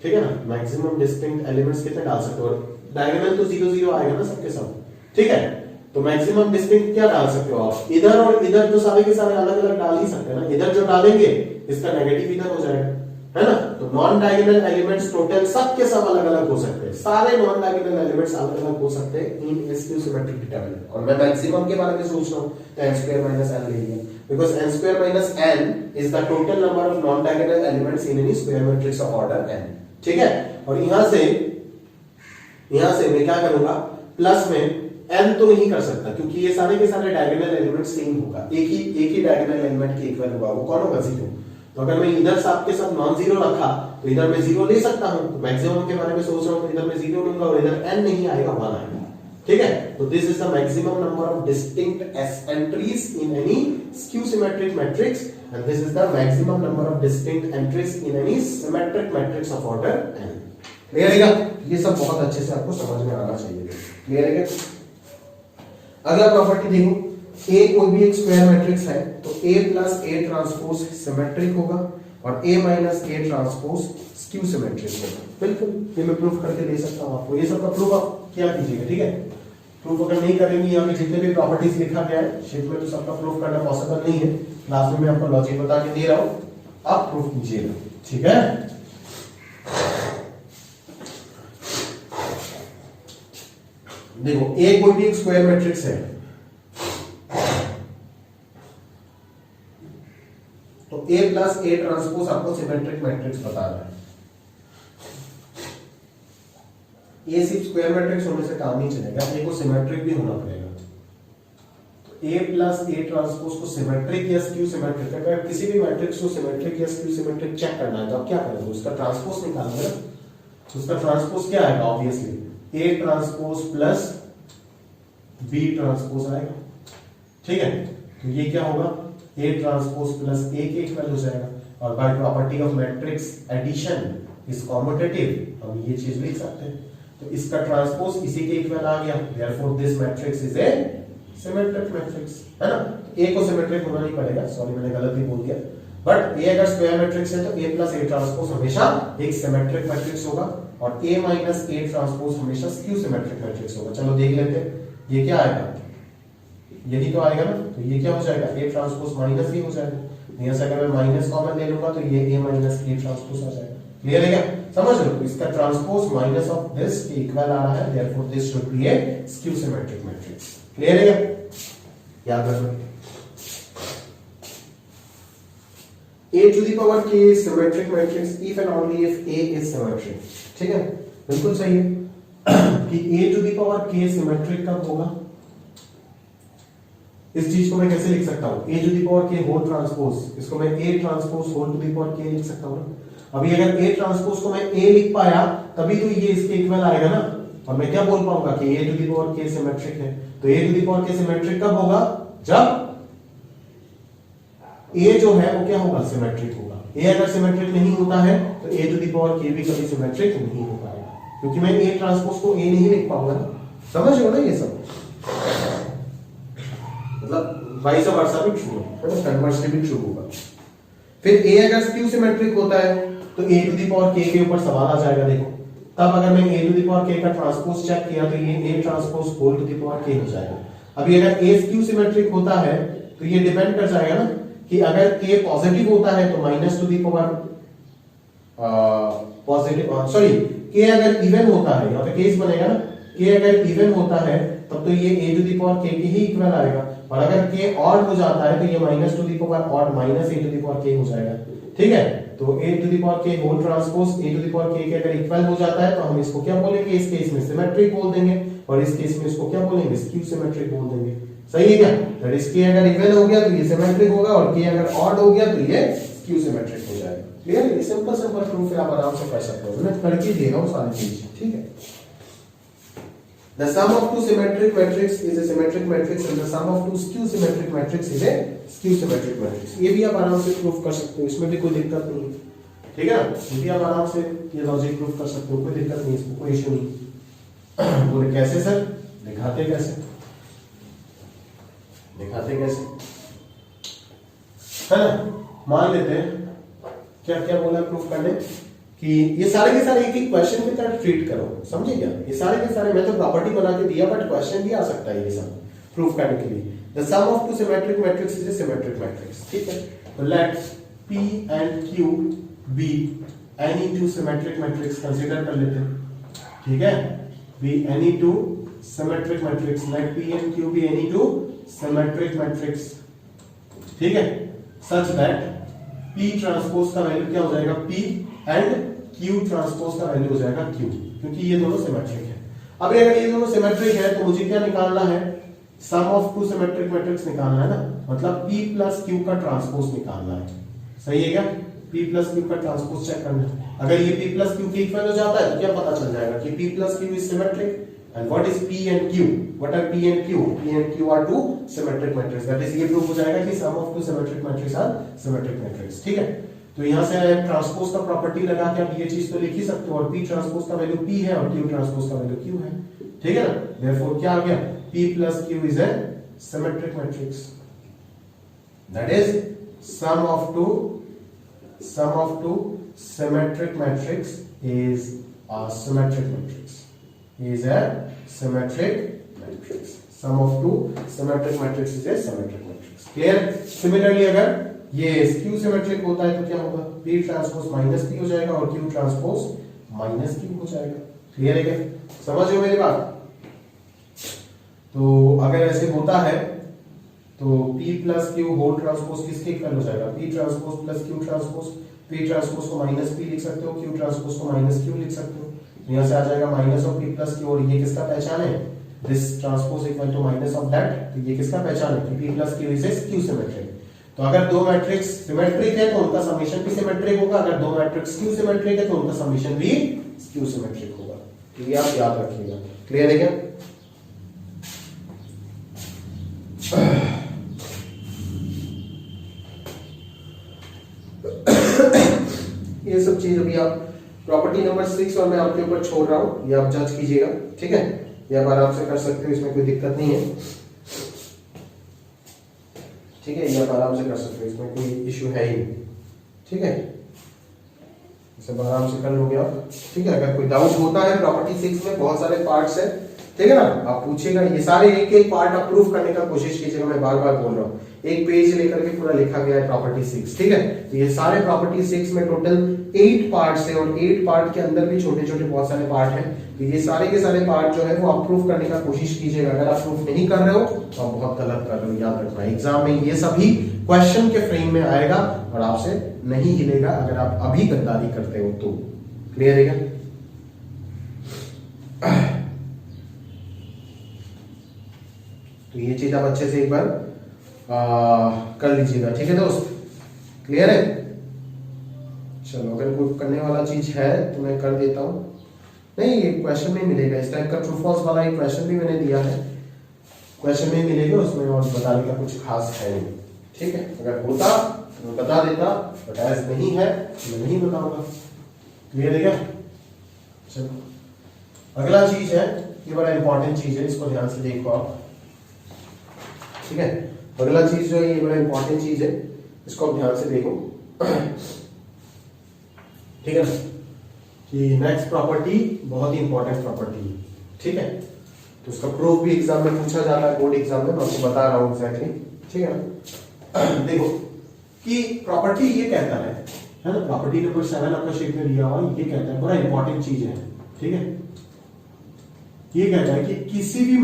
ठीक है ना, मैक्सिमम डिस्टिंक्ट एलिमेंट्स कितने डाल सकते हो। डायगोनल तो 0 0 आएगा ना सबके सब, ठीक है। तो मैक्सिमम डिस्टिंक्ट क्या डाल सकते हो आप, इधर और इधर तो सारे के सारे अलग अलग डाल ही सकते हैं ना। इधर जो डालेंगे इसका नेगेटिव इधर हो जाएगा, है ना। तो नॉन डायगोनल एलिमेंट्स टोटल सब के सब अलग अलग हो सकते हैं, सारे नॉन डायगोनल एलिमेंट्स अलग अलग हो सकते हैं इन स्क्यू सिमेट्रिक डिटरमिनेंट। और मैं मैक्सिमम के बारे में सोच रहा हूं तो n स्क्वायर माइनस n ले लिया, because n square minus n is the total number of non diagonal elements in N E square matrix of order n, ठीक है। और यहां से मैं क्या करूंगा, प्लस में n तो नहीं कर सकता क्योंकि ये सारे के सारे डायगोनल एलिमेंट सेम होगा, एक ही डायगोनल एलिमेंट के इक्वल होगा, वो कौन होगा, 0। तो अगर मैं इधर सब के सब नॉन जीरो रखा तो इधर मैं 0 ले सकता हूं। तो मैक्सिमम के बारे में सोच रहा हूं तो इधर मैं 0 लूंगा और इधर n नहीं आएगा 1 आएगा, ठीक है, तो this is the maximum number of distinct S entries in any skew symmetric matrix and this is the maximum number of distinct entries in any symmetric matrix of order n। Clear है क्या? ये सब बहुत अच्छे से आपको समझ में आना चाहिए। क्लियर है क्या? अगला प्रॉपर्टी देखो, A कोई भी एक स्क्वायर मैट्रिक्स है तो A plus A transpose symmetric होगा और A minus A transpose skew symmetric होगा। बिल्कुल, ये मैं प्रूफ करके दे सकता हूं आपको। ये सब का प्रूफ आप क्या कीजिएगा, ठीक है? प्रूफ अगर नहीं करेंगे, यहाँ पे जितने भी प्रॉपर्टीज लिखा गया है शीट में, तो सबका प्रूफ करना पॉसिबल नहीं है। क्लास में मैं आपको लॉजिक बता के दे रहा हूं, आप प्रूफ कीजिएगा, ठीक है? देखो, A कोई भी एक स्क्वायर मैट्रिक्स है तो A प्लस A ट्रांसपोज आपको सिमेट्रिक मैट्रिक्स बता रहा है। A सिर्फ स्क्वायर मैट्रिक्स होने से काम नहीं चलेगा, A को सिमेट्रिक भी होना पड़ेगा। तो A प्लस A ट्रांसपोज को सिमेट्रिक या स्क्यू सिमेट्रिक, अगर किसी भी मैट्रिक्स को सिमेट्रिक या स्क्यू सिमेट्रिक चेक करना है तो आप क्या करेंगे? उसका ट्रांसपोज निकालेंगे ना। उसका ट्रांसपोज क्या आएगा? Obviously A transpose plus B transpose आएगा, ठीक है? तो ये क्या होगा? A ट्रांसपोज प्लस A के इक्वल हो जाएगा और by property of matrix addition is commutative हम ये चीज लिख सकते हैं। तो इसका ट्रांसपोज इसी के इक्वल आ गया, therefore this matrix is a symmetric matrix, है ना? A को सिमेट्रिक होना नहीं पड़ेगा, सॉरी मैंने गलत ही बोल दिया, बट A अगर स्क्वायर मैट्रिक्स है तो A प्लस A ट्रांसपोज हमेशा एक सिमेट्रिक मैट्रिक्स होगा और A माइनस A ट्रांसपोज हमेशा स्क्यू सिमेट्रिक मैट्रिक्स होगा। चलो देख लेते हैं, ये क्या आएगा? यही तो आएगा ना। तो ये क्या हो जाएगा? A ट्रांसपोज माइनस A हो जाएगा। यहाँ से अगर मैं माइनस कॉमन ले लूंगा तो ये A माइनस A ट्रांसपोज आ जाएगा। क्लियर है क्या? समझ लो, इसका ट्रांसपोज माइनस ऑफ दिस के इक्वल आ रहा है, therefore this should be A skew symmetric matrix. Clear है क्या? याद रखना, A to the power k is symmetric matrix if and only if A is symmetric। ठीक है, बिल्कुल सही है कि A to the power k symmetric कब होगा? इस चीज को मैं कैसे लिख सकता हूं? A to the power k whole transpose, इसको मैं A transpose whole to the power k लिख सकता हूं ना। अभी अगर A ट्रांसपोज को मैं A लिख पाया तभी तो ये इसके इक्वल आएगा ना, और मैं क्या बोल पाऊंगा कि A to the power k symmetric है। तो A to the power k symmetric कब होगा? जब A जो है वो क्या होगा? सिमेट्रिक होगा। A अगर सिमेट्रिक नहीं होता है तो A to the power k भी कभी सिमेट्रिक नहीं हो पाएगा, क्योंकि मैं A ट्रांसपोज को A नहीं लिख पाऊंगा ना। समझ रहे हो ना? ये सब मतलब वाइस वर्सा भी ट्रू है, कन्वर्सली भी ट्रू होगा। फिर A अगर स्क्यू सिमेट्रिक होता है तो A to the power k के ऊपर सवाल आ जाएगा। देखो, तब अगर मैं A to the power k का ट्रांसपोज चेक किया तो ये A transpose whole to the power k हो जाएगा। अभी अगर A स्क्यू सिमेट्रिक होता है तो ये डिपेंड कर जाएगा ना कि अगर k पॉजिटिव होता है तो minus to the power positive, sorry k अगर इवन होता है, यहाँ पे केस बनेगा ना, k अगर इवन होता है तब तो ये A to the power k के ही इक्वल आएगा, और अगर k ऑड हो जाता है तो ये minus to the power odd minus A to the power k हो जाएगा। ठीक है, तो A to the power k whole transpose A to the power k के अगर इक्वल हो जाता है तो हम इसको क्या बोलेंगे? इस केस में सिमेट्रिक बोल देंगे, और इस केस में इसको क्या बोलेंगे? स्क्यू सिमेट्रिक बोल देंगे। सही है क्या? दैट इज k अगर इवन हो गया तो ये सिमेट्रिक होगा, और k अगर ऑड हो गया तो ये स्क्यू सिमेट्रिक हो जाएगा। क्लियर है? सिंपल सिंपल प्रूफ है, आप आराम से कर सकते हो। मैं करके दे रहा हूं सारी चीज, ठीक है? The sum of two symmetric matrix is a symmetric matrix and the sum of two skew symmetric matrix is a skew symmetric matrix। ये भी आप आराम से प्रूफ कर सकते हो, इसमें भी कोई दिक्कत नहीं है। ठीक है ना? ये भी आप आराम से ये लॉजिक प्रूफ कर सकते हो, कोई दिक्कत नहीं, इसमें कोई इशू नहीं। बोले कैसे सर? दिखाते कैसे? दिखाते कैसे? है ना? मान लेते हैं क्या क्या बोला प्रूफ करने कि ये सारे के सारे एक एक क्वेश्चन की तरह ट्रीट करो, समझे क्या? ये सारे के सारे मैं तो प्रॉपर्टी बना के दिया, बट क्वेश्चन भी आ सकता है ये सब प्रूफ करने के लिए। The sum of two symmetric matrix is a symmetric matrix. ठीक है, तो let P and Q be any two symmetric matrix consider कर लेते हैं। ठीक है, be any two symmetric matrix, let P and Q be any two symmetric matrix. ठीक है, सच दैट P ट्रांसपोज का वैल्यू क्या हो जाएगा? P एंड Q ट्रांसपोज का वैल्यू हो जाएगा Q, क्योंकि ये दोनों सिमेट्रिक है। अब अगर ये दोनों सिमेट्रिक है तो मुझे क्या निकालना है? सम ऑफ टू सिमेट्रिक मैट्रिक्स निकालना है ना, मतलब P प्लस Q का ट्रांसपोज निकालना है। सही है क्या? P प्लस Q का ट्रांसपोज चेक करना है। अगर ये P प्लस Q के इक्वल हो जाता है तो क्या पता चल जाएगा कि P plus Q is symmetric, And what is P and Q? What are P and Q? P and Q are two symmetric matrices. That is, ये प्रूव हो जाएगा कि sum of two symmetric matrices are symmetric matrices. ठीक है? तो यहाँ से transpose का प्रॉपर्टी लगा के आप ये चीज तो लिख ही सकते हो, और P ट्रांसपोज का वैल्यू P है और Q ट्रांसपोज का वैल्यू Q है. ठीक है ना? Therefore क्या आ गया? P plus Q is a symmetric matrix. That is, sum of two symmetric matrix is a symmetric matrix. Is a symmetric matrix. Sum of two symmetric matrix is a symmetric matrix. Clear? Similarly, अगर ये skew symmetric होता है तो क्या होगा? P transpose minus P हो जाएगा और Q ट्रांसपोज माइनस Q हो जाएगा. क्लियर है क्या? समझ रहे हो मेरी बात? तो अगर ऐसे होता है तो P plus Q whole transpose किसके इक्वल हो जाएगा? P transpose plus Q transpose. P transpose को माइनस P लिख सकते हो, Q ट्रांसपोज को माइनस Q लिख सकते हो. यहाँ से आ जाएगा minus of P plus Q, और ये किसका पहचान है? This transpose equal to minus of that. तो ये किसका पहचान है? कि P plus Q is skew symmetric. तो अगर दो मैट्रिक्स सिमेट्रिक है तो उनका समेशन भी सिमेट्रिक होगा, अगर दो मैट्रिक्स स्क्यू सिमेट्रिक है तो उनका समेशन भी स्क्यू सिमेट्रिक होगा. तो ये आप याद रखिएगा. क्लियर है क्या? ये सब चीज अभी आप प्रॉपर्टी नंबर 6 और मैं आपके ऊपर छोड़ रहा हूं, ये आप जज कीजिएगा. ठीक है? ये आप आराम से कर सकते हो, इसमें कोई दिक्कत नहीं है. ठीक है? ये आप आराम से कर सकते हो, इसमें कोई इश्यू है ही नहीं. ठीक है? सब आराम से कर लोगे आप. ठीक है? अगर कोई डाउट होता है प्रॉपर्टी 6 में बहुत सारे पार्ट्स है, ठीक है ना, आप पूछिएगा. ये सारे एक एक पार्ट आप प्रूफ करने का कोशिश कीजिएगा. मैं बार बार बोल रहा हूँ, एक पेज लेकर के पूरा लिखा गया है प्रॉपर्टी 6. ठीक है? तो ये सारे प्रॉपर्टी 6 में टोटल 8 पार्ट्स है, और 8 पार्ट के अंदर भी छोटे छोटे बहुत सारे पार्ट हैं. तो ये सारे के सारे पार्ट जो है वो आप प्रूफ करने का कोशिश कीजिएगा. अगर आप प्रूफ नहीं कर रहे हो तो आप बहुत गलत कर रहे हो. याद रखना, एग्जाम में ये सभी क्वेश्चन के फ्रेम में आएगा और आपसे नहीं हिलेगा अगर आप अभी गद्दारी करते हो तो. क्लियर है क्या? तो ये चीज आप अच्छे से एक बार कर लीजिएगा. ठीक है दोस्त? क्लियर है? चलो, अगर कोई करने वाला चीज है तो मैं कर देता हूं. नहीं, ये क्वेश्चन में मिलेगा. इस टाइप का ट्रू फॉल्स वाला एक क्वेश्चन भी मैंने दिया है, क्वेश्चन में मिलेगा. उसमें और बताने का कुछ खास है नहीं. ठीक है? अगर होता तो मैं बता देता, बट एज नहीं है तो मैं नहीं बताऊंगा. क्लियर है क्या? चलो, अगला चीज है, ये बड़ा इंपॉर्टेंट चीज है, इसको ध्यान से देखो आप. ठीक है? अगला चीज जो है ये बड़ा इंपॉर्टेंट चीज है, इसको आप ध्यान से देखो. ठीक है? कि नेक्स्ट प्रॉपर्टी बहुत ही इंपॉर्टेंट प्रॉपर्टी है. ठीक है? तो उसका प्रूफ भी एग्जाम में पूछा जाता है, बोर्ड एग्जाम में. मैं आपको बता रहा हूं एग्जैक्टली. ठीक है ना? देखो कि प्रॉपर्टी ये कहता है ना, प्रॉपर्टी नंबर 7 आपका शीट में दिया हुआ, ये कहता है, बड़ा इंपॉर्टेंट चीज है. ठीक है? ये कहता है कि किसी भी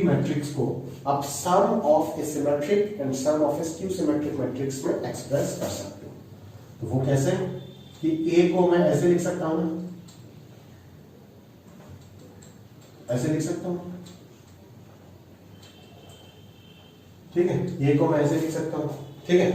मैट्रिक्स को आप sum of a symmetric and sum of a skew symmetric matrix में एक्सप्रेस कर सकते हो. तो वो कैसे? कि ए को मैं ऐसे लिख सकता हूं ना, ऐसे लिख सकता हूं. ठीक है? ए को मैं ऐसे लिख सकता हूं. ठीक है?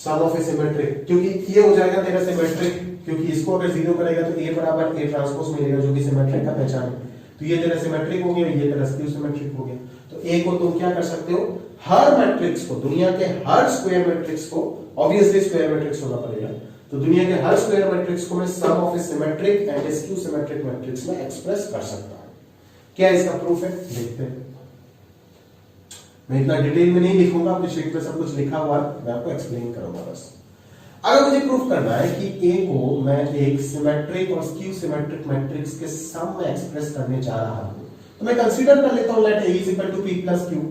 सम ऑफ ए सिमेट्रिक, क्योंकि ये हो जाएगा तेरा सिमेट्रिक, क्योंकि इसको अगर जीरो करेगा तो ए बराबर ए ट्रांसपोज मिलेगा, जो कि सिमेट्रिक का पहचान है. तो ये तेरा सिमेट्रिक हो गया, ये तेरा स्क्यू सिमेट्रिक हो गया. तो ए को तुम क्या कर सकते हो? हर मैट्रिक्स को, दुनिया के हर स्क्वायर मैट्रिक्स को, ऑब्वियसली स्क्वायर मैट्रिक्स होना पड़ेगा, तो दुनिया के हर स्क्वायर मैट्रिक्स को मैं sum of a symmetric and a skew symmetric matrix में एक्सप्रेस कर सकता हूं. क्या इसका प्रूफ है? देखते हैं. मैं इतना डिटेल में नहीं लिखूंगा, अपनी शीट पे सब कुछ लिखा हुआ है, मैं आपको एक्सप्लेन करूंगा बस. अगर मुझे प्रूफ करना है कि ए को मैं एक सिमेट्रिक और स्क्यू सिमेट्रिक मैट्रिक्स के सम में एक्सप्रेस करने जा रहा हूं, तो मैं कंसीडर कर लेता हूं let A is equal to P plus Q,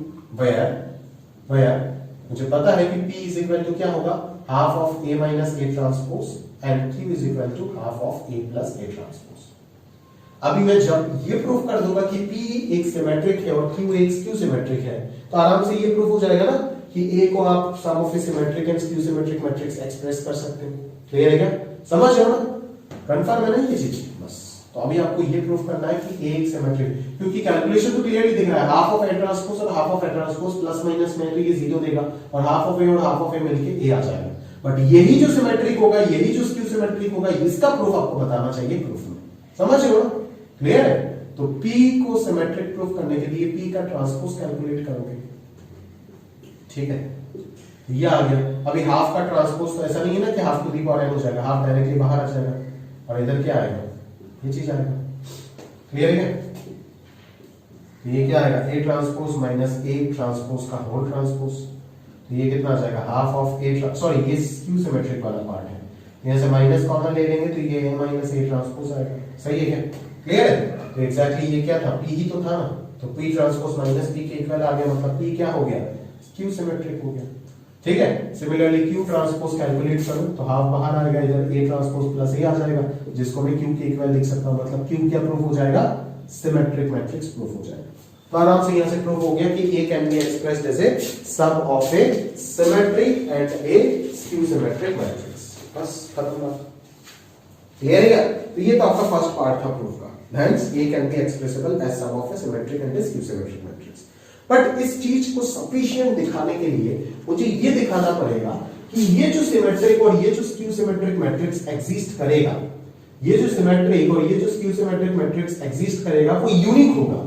where मुझे पता है कि p इज इक्वल टू क्या होगा? Half of a minus a transpose and q is equal to half of a plus a transpose. अभी मैं जब ये प्रूफ कर दूंगा कि p एक सिमेट्रिक है और q एक स्क्यू सिमेट्रिक है, तो आराम से ये प्रूफ हो जाएगा ना कि a को आप sum of a symmetric and skew symmetric matrix express कर सकते हैं. क्लियर है क्या? समझ रहे हो ना? कंफर्म है ना ये चीज? बस. तो अभी आपको ये प्रूफ करना है कि a एक सिमेट्रिक, क्योंकि कैलकुलेशन तो क्लियरली दिख रहा है, हाफ ऑफ a ट्रांसपोज और half of a transpose plus minus में तो ये जीरो देगा, और हाफ ऑफ a और हाफ ऑफ a मिलके a आ जाएगा. बट यही जो सिमेट्रिक होगा, यही जो स्क्यू सिमेट्रिक होगा, इसका प्रूफ आपको बताना चाहिए प्रूफ में. समझ रहे हो? क्लियर है? तो P को सिमेट्रिक प्रूफ करने के लिए P का ट्रांसपोज कैलकुलेट करोगे, ठीक है। ये आ गया। अभी हाफ का ट्रांसपोज तो ऐसा नहीं है ना कि half to the power n हो जाएगा, हाफ डायरेक्टली बाहर आ जाएगा और इधर क्या आएगा, ये चीज आएगा। क्लियर है? ये क्या आएगा, A transpose minus A transpose का होल ट्रांसपोज, तो ये कितना आ जाएगा, हाफ ऑफ A, सॉरी ये स्क्यू सिमेट्रिक वाला पार्ट है, यहां से माइनस कॉमन ले लेंगे तो ये A माइनस A ट्रांसपोज आएगा। सही है क्या? क्लियर है? तो एग्जैक्टली ये क्या था, P ही तो था ना, तो P ट्रांसपोज माइनस P के इक्वल आ गया, मतलब P क्या हो गया, स्क्यू सिमेट्रिक हो गया। ठीक है। सिमिलरली Q ट्रांसपोज कैलकुलेट करो तो हाफ बाहर आएगा, इधर A ट्रांसपोज प्लस A आ जाएगा, जिसको मैं Q के इक्वल लिख सकता हूं, मतलब Q क्या प्रूफ हो जाएगा, सिमेट्रिक मैट्रिक्स प्रूफ हो जाएगा। तो आराम से यहां से प्रूफ हो गया कि A can be expressed as a sum of a symmetric and a skew symmetric matrix. बस खत्म बात। क्लियर है? तो ये तो आपका फर्स्ट पार्ट था प्रूफ का। Hence A can be expressible as sum of a symmetric and a skew symmetric matrix. But इस चीज को सफिशिएंट दिखाने के लिए मुझे ये दिखाना पड़ेगा कि ये जो सिमेट्रिक और ये जो स्क्यू सिमेट्रिक मैट्रिक्स एग्जिस्ट करेगा, ये जो सिमेट्रिक और ये जो स्क्यू सिमेट्रिक मैट्रिक्स एग्जिस्ट करेगा वो यूनिक होगा,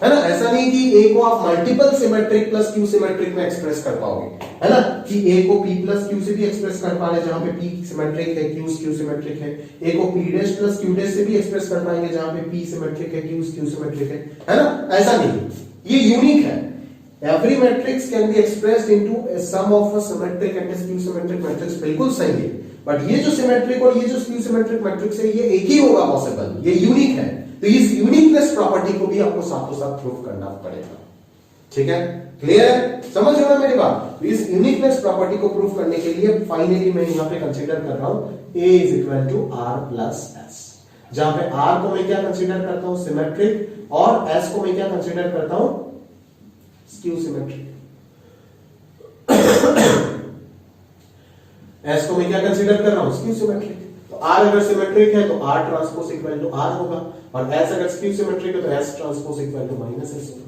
है ना। ऐसा नहीं कि A को आप multiple symmetric plus Q symmetric में एक्सप्रेस कर पाओगे, है ना, कि A को P प्लस Q से भी एक्सप्रेस कर पा रहे जहां पे P सिमेट्रिक है, Q स्क्यू सिमेट्रिक है। A को P dash plus Q dash से भी एक्सप्रेस कर पाएंगे जहां पे P सिमेट्रिक है, Q स्क्यू सिमेट्रिक है ना। ऐसा नहीं, ये यूनिक है। Every matrix can be expressed into a sum of a symmetric and a skew symmetric matrix, बिल्कुल सही है। बट ये जो सिमेट्रिक और ये जो स्क्यू सिमेट्रिक मैट्रिक्स है ये एक ही होगा पॉसिबल, ये यूनिक है। तो इस यूनिकनेस प्रॉपर्टी को भी आपको साथों साथ प्रूफ करना पड़ेगा। ठीक है, क्लियर है, समझ रहे हो मेरी बात। तो इस यूनिकनेस प्रॉपर्टी को प्रूफ करने के लिए फाइनली मैं यहां पे कंसीडर कर रहा हूं A is equal to R plus S, जहां पे R को मैं क्या कंसीडर करता हूं, सिमेट्रिक, और S को मैं क्या कंसीडर करता हूं, स्क्यू सिमेट्रिक। S को मैं क्या कंसीडर कर रहा हूं, स्क्यू सिमेट्रिक। तो R अगर सिमेट्रिक है तो R transpose equal to R होगा, और S अगर स्क्यू सिमेट्रिक है तो S transpose equal to minus S होगा।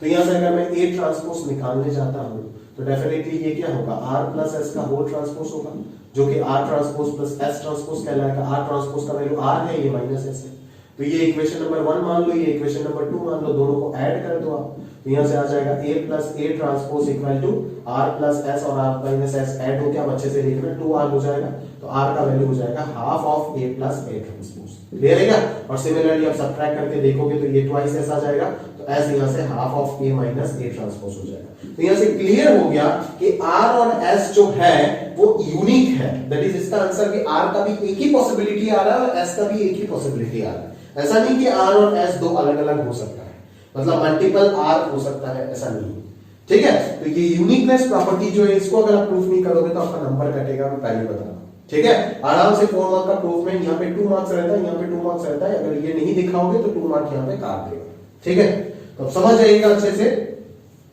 तो यहां से अगर मैं A ट्रांसपोज निकालने जाता हूं तो डेफिनेटली ये क्या होगा, R प्लस S का होल ट्रांसपोज होगा, जो कि R transpose plus S transpose कहलाएगा। R ट्रांसपोज का वैल्यू R है, ये माइनस S है। तो ये इक्वेशन नंबर 1 मान लो, ये इक्वेशन नंबर 2 मान लो, दोनों को ऐड कर दो आप, तो यहां से आ जाएगा A plus A transpose equal to R plus S, और R माइनस S ऐड हो, क्या अच्छे से लिखना, 2R हो जाएगा। तो R का वैल्यू हो जाएगा half of A plus A transpose. Clear है क्या? और सिमिलरली आप सब्ट्रैक्ट करके देखोगे तो ये ट्वाइस S आ जाएगा, तो S यहां से half of A minus A transpose हो जाएगा। तो यहां से क्लियर हो गया कि R और S जो है वो यूनिक है। दैट इज इसका आंसर कि R का भी एक ही पॉसिबिलिटी आ रहा है और S का भी एक ही पॉसिबिलिटी आ रहा है। ऐसा नहीं कि R और S दो अलग अलग हो सकता है, मतलब मल्टीपल R हो सकता है, ऐसा नहीं। ठीक है, तो ये यूनिकनेस प्रॉपर्टी जो है इसको अगर आप प्रूफ नहीं करोगे तो आपका नंबर कटेगा, मैं पहले बता रहा हूं। ठीक है, आराम से 4 मार्क का प्रूफ में यहाँ पे 2 मार्क्स रहता है, यहाँ पे 2 मार्क्स रहता है। अगर ये नहीं दिखाओगे तो 2 मार्क यहाँ पे काट देगा। ठीक है, तो समझ जाइएगा अच्छे से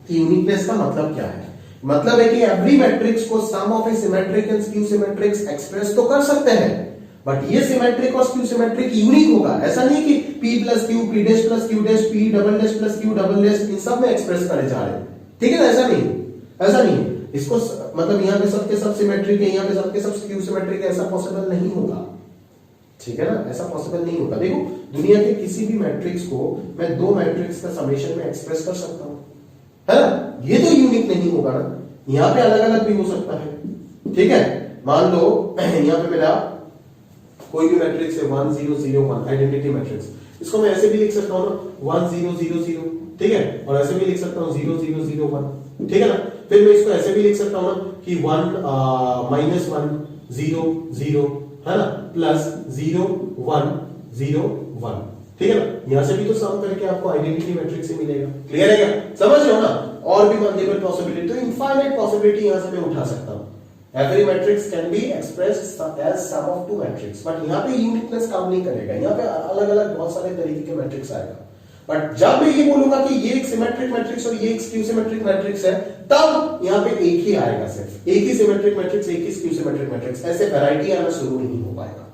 कि यूनिकनेस का मतलब क्या है। मतलब है कि एवरी मैट्रिक्स को sum of a symmetric and skew symmetrics express तो कर सकते हैं, बट ये सिमेट्रिक और स्क्यू सिमेट्रिक यूनिक होगा। ऐसा नहीं कि P plus Q, P dash plus Q dash, P double dash plus Q double dash, इन सब में एक्सप्रेस करे जा रहे हैं। ठीक है ना, ऐसा नहीं, ऐसा नहीं है। इसको मतलब यहाँ पे सबके सब सिमेट्रिक है, यहाँ पे सबके सब स्क्यू सिमेट्रिक है, ऐसा पॉसिबल नहीं होगा। ठीक है ना, ऐसा पॉसिबल नहीं होगा। देखो दुनिया के किसी भी मैट्रिक्स को मैं 2 मैट्रिक्स का समेशन में एक्सप्रेस कर सकता हूं, है ना, ये तो यूनिक नहीं होगा ना। यहाँ पे अलग अलग भी हो सकता है। ठीक है, मान लो यहाँ पे मेरा कोई भी मैट्रिक्स है 1 0 0 1 आइडेंटिटी मैट्रिक्स, इसको मैं ऐसे भी लिख सकता हूं ना 1 0 0 0, ठीक है, और ऐसे भी लिख सकता हूं 0 0 0 1, ठीक है ना। फिर मैं इसको ऐसे भी लिख सकता हूं ना कि 1 -1 0 0, है ना, प्लस 0 1 0 1, ठीक है ना। यहां से भी तो सम करके आपको आइडेंटिटी मैट्रिक्स ही मिलेगा। क्लियर है क्या? समझ रहे हो ना। और भी मल्टीपल पॉसिबिलिटी, तो इनफाइनाइट पॉसिबिलिटी यहां से मैं उठा सकता हूं। Every matrix can be expressed as sum of 2 matrix, but यहाँ पे यूनिकनेस काम नहीं करेगा। यहाँ पे अलग अलग बहुत सारे तरीके के मैट्रिक्स आएगा, बट जब मैं ये बोलूंगा कि ये एक सिमेट्रिक मैट्रिक्स और ये एक स्क्यू सिमेट्रिक मैट्रिक्स है, तब यहाँ पे एक ही आएगा, सिर्फ एक ही सिमेट्रिक मैट्रिक्स, एक ही स्क्यू सिमेट्रिक मैट्रिक्स, ऐसे वैरायटी आना शुरू नहीं हो पाएगा।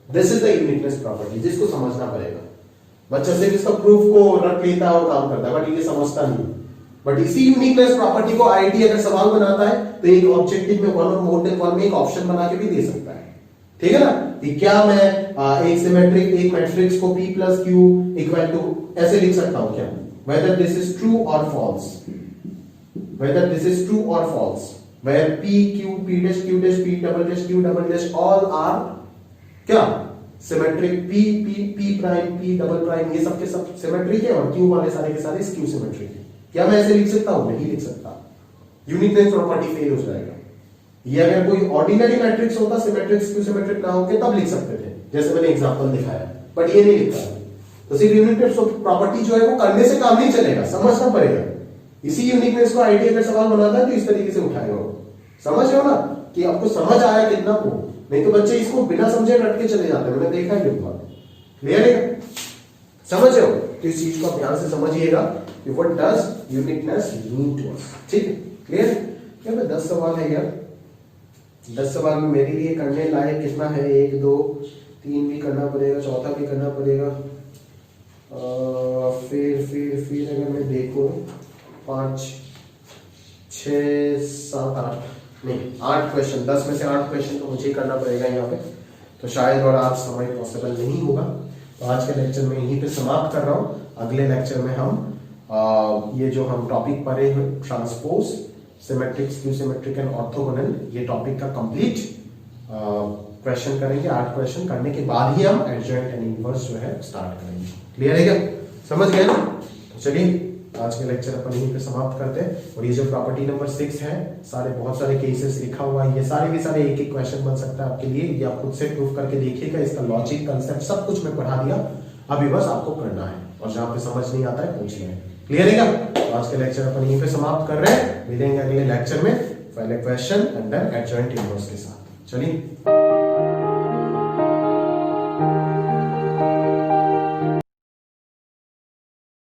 This is the uniqueness property, जिसको समझना पड़ेगा। बच्चा सिर्फ इसका प्रूफ को रख लेता है और काम करता है, बट ये समझता नहीं। बट इसी यूनिकनेस प्रॉपर्टी को आईटी अगर सवाल बनाता है तो एक ऑब्जेक्टिव में 1 और मोर देन 1 में एक ऑप्शन बना के भी दे सकता है। ठीक है ना? कि क्या मैं एक मैट्रिक्स को P plus Q equal to ऐसे लिख सकता हूं क्या? वेदर दिस इज ट्रू और false, whether this is true और false, where P Q P dash Q dash P double dash Q double dash all are क्या symmetric, P prime P double prime ये सब के सब symmetric है और Q वाले सारे के सारे स्क्यू सिमेट्रिक है। क्या मैं ऐसे लिख सकता हूं? नहीं लिख सकता, यूनिकनेस प्रॉपर्टी फेल हो जाएगा। ये अगर कोई ऑर्डिनरी मैट्रिक्स होता, सिमेट्रिक स्क्यू सिमेट्रिक ना होके तब लिख सकते थे, जैसे मैंने एग्जांपल दिखाया, बट ये नहीं लिखता। तो सिर्फ यूनिकनेस प्रॉपर्टी जो है वो करने से काम नहीं चलेगा, समझना पड़ेगा। इसी यूनिकनेस को आईटी अगर सवाल बनाता है तो इस तरीके से उठाएगा वो, समझ रहे हो ना कि आपको समझ आया कितना को, नहीं तो बच्चे इसको बिना समझे रट के चले जाते हैं, मैंने देखा है बहुत। क्लियर है? समझ रहे हो? तो इस चीज को आप ध्यान से समझिएगा कि what does uniqueness mean to us. ठीक है? क्लियर? क्या मैं 10 सवाल है यार, 10 सवाल में मेरे लिए करने लायक कितना है? 1 2 3 भी करना पड़ेगा, चौथा भी करना पड़ेगा, फिर अगर मैं देखूं 5 6 7 8 नहीं 8 क्वेश्चन, 10 में से 8 क्वेश्चन तो मुझे ही करना पड़ेगा यहाँ पे, तो शायद और आज समय पॉसिबल नहीं होगा। तो आज के लेक्चर में यहीं पे समाप्त कर रहा हूँ। अगले लेक्चर में हम ये जो हम टॉपिक पढ़े हैं transpose, symmetric, skew symmetric and orthogonal, ये टॉपिक का कंप्लीट क्वेश्चन करेंगे। 8 क्वेश्चन करने के बाद ही हम एडजॉइंट एंड इनवर्स जो है स्टार्ट करेंगे। क्लियर है क्या? समझ गए ना? तो चलिए आज के लेक्चर अपन यहीं पे समाप्त करते हैं। और ये जो प्रॉपर्टी नंबर 6 है, सारे बहुत सारे केसेस लिखा हुआ है, ये सारे के सारे एक एक क्वेश्चन बन सकता है आपके लिए, ये आप खुद से प्रूफ करके देखिएगा। इसका लॉजिक, कंसेप्ट सब कुछ मैं पढ़ा दिया, अभी बस आपको करना है और जहां पे समझ नहीं आता है पूछ लें। क्लियर है क्या? तो आज के लेक्चर अपन यहीं पे समाप्त कर रहे हैं, मिलेंगे अगले लेक्चर में पहले question and then adjoint inverse के साथ। चलिए।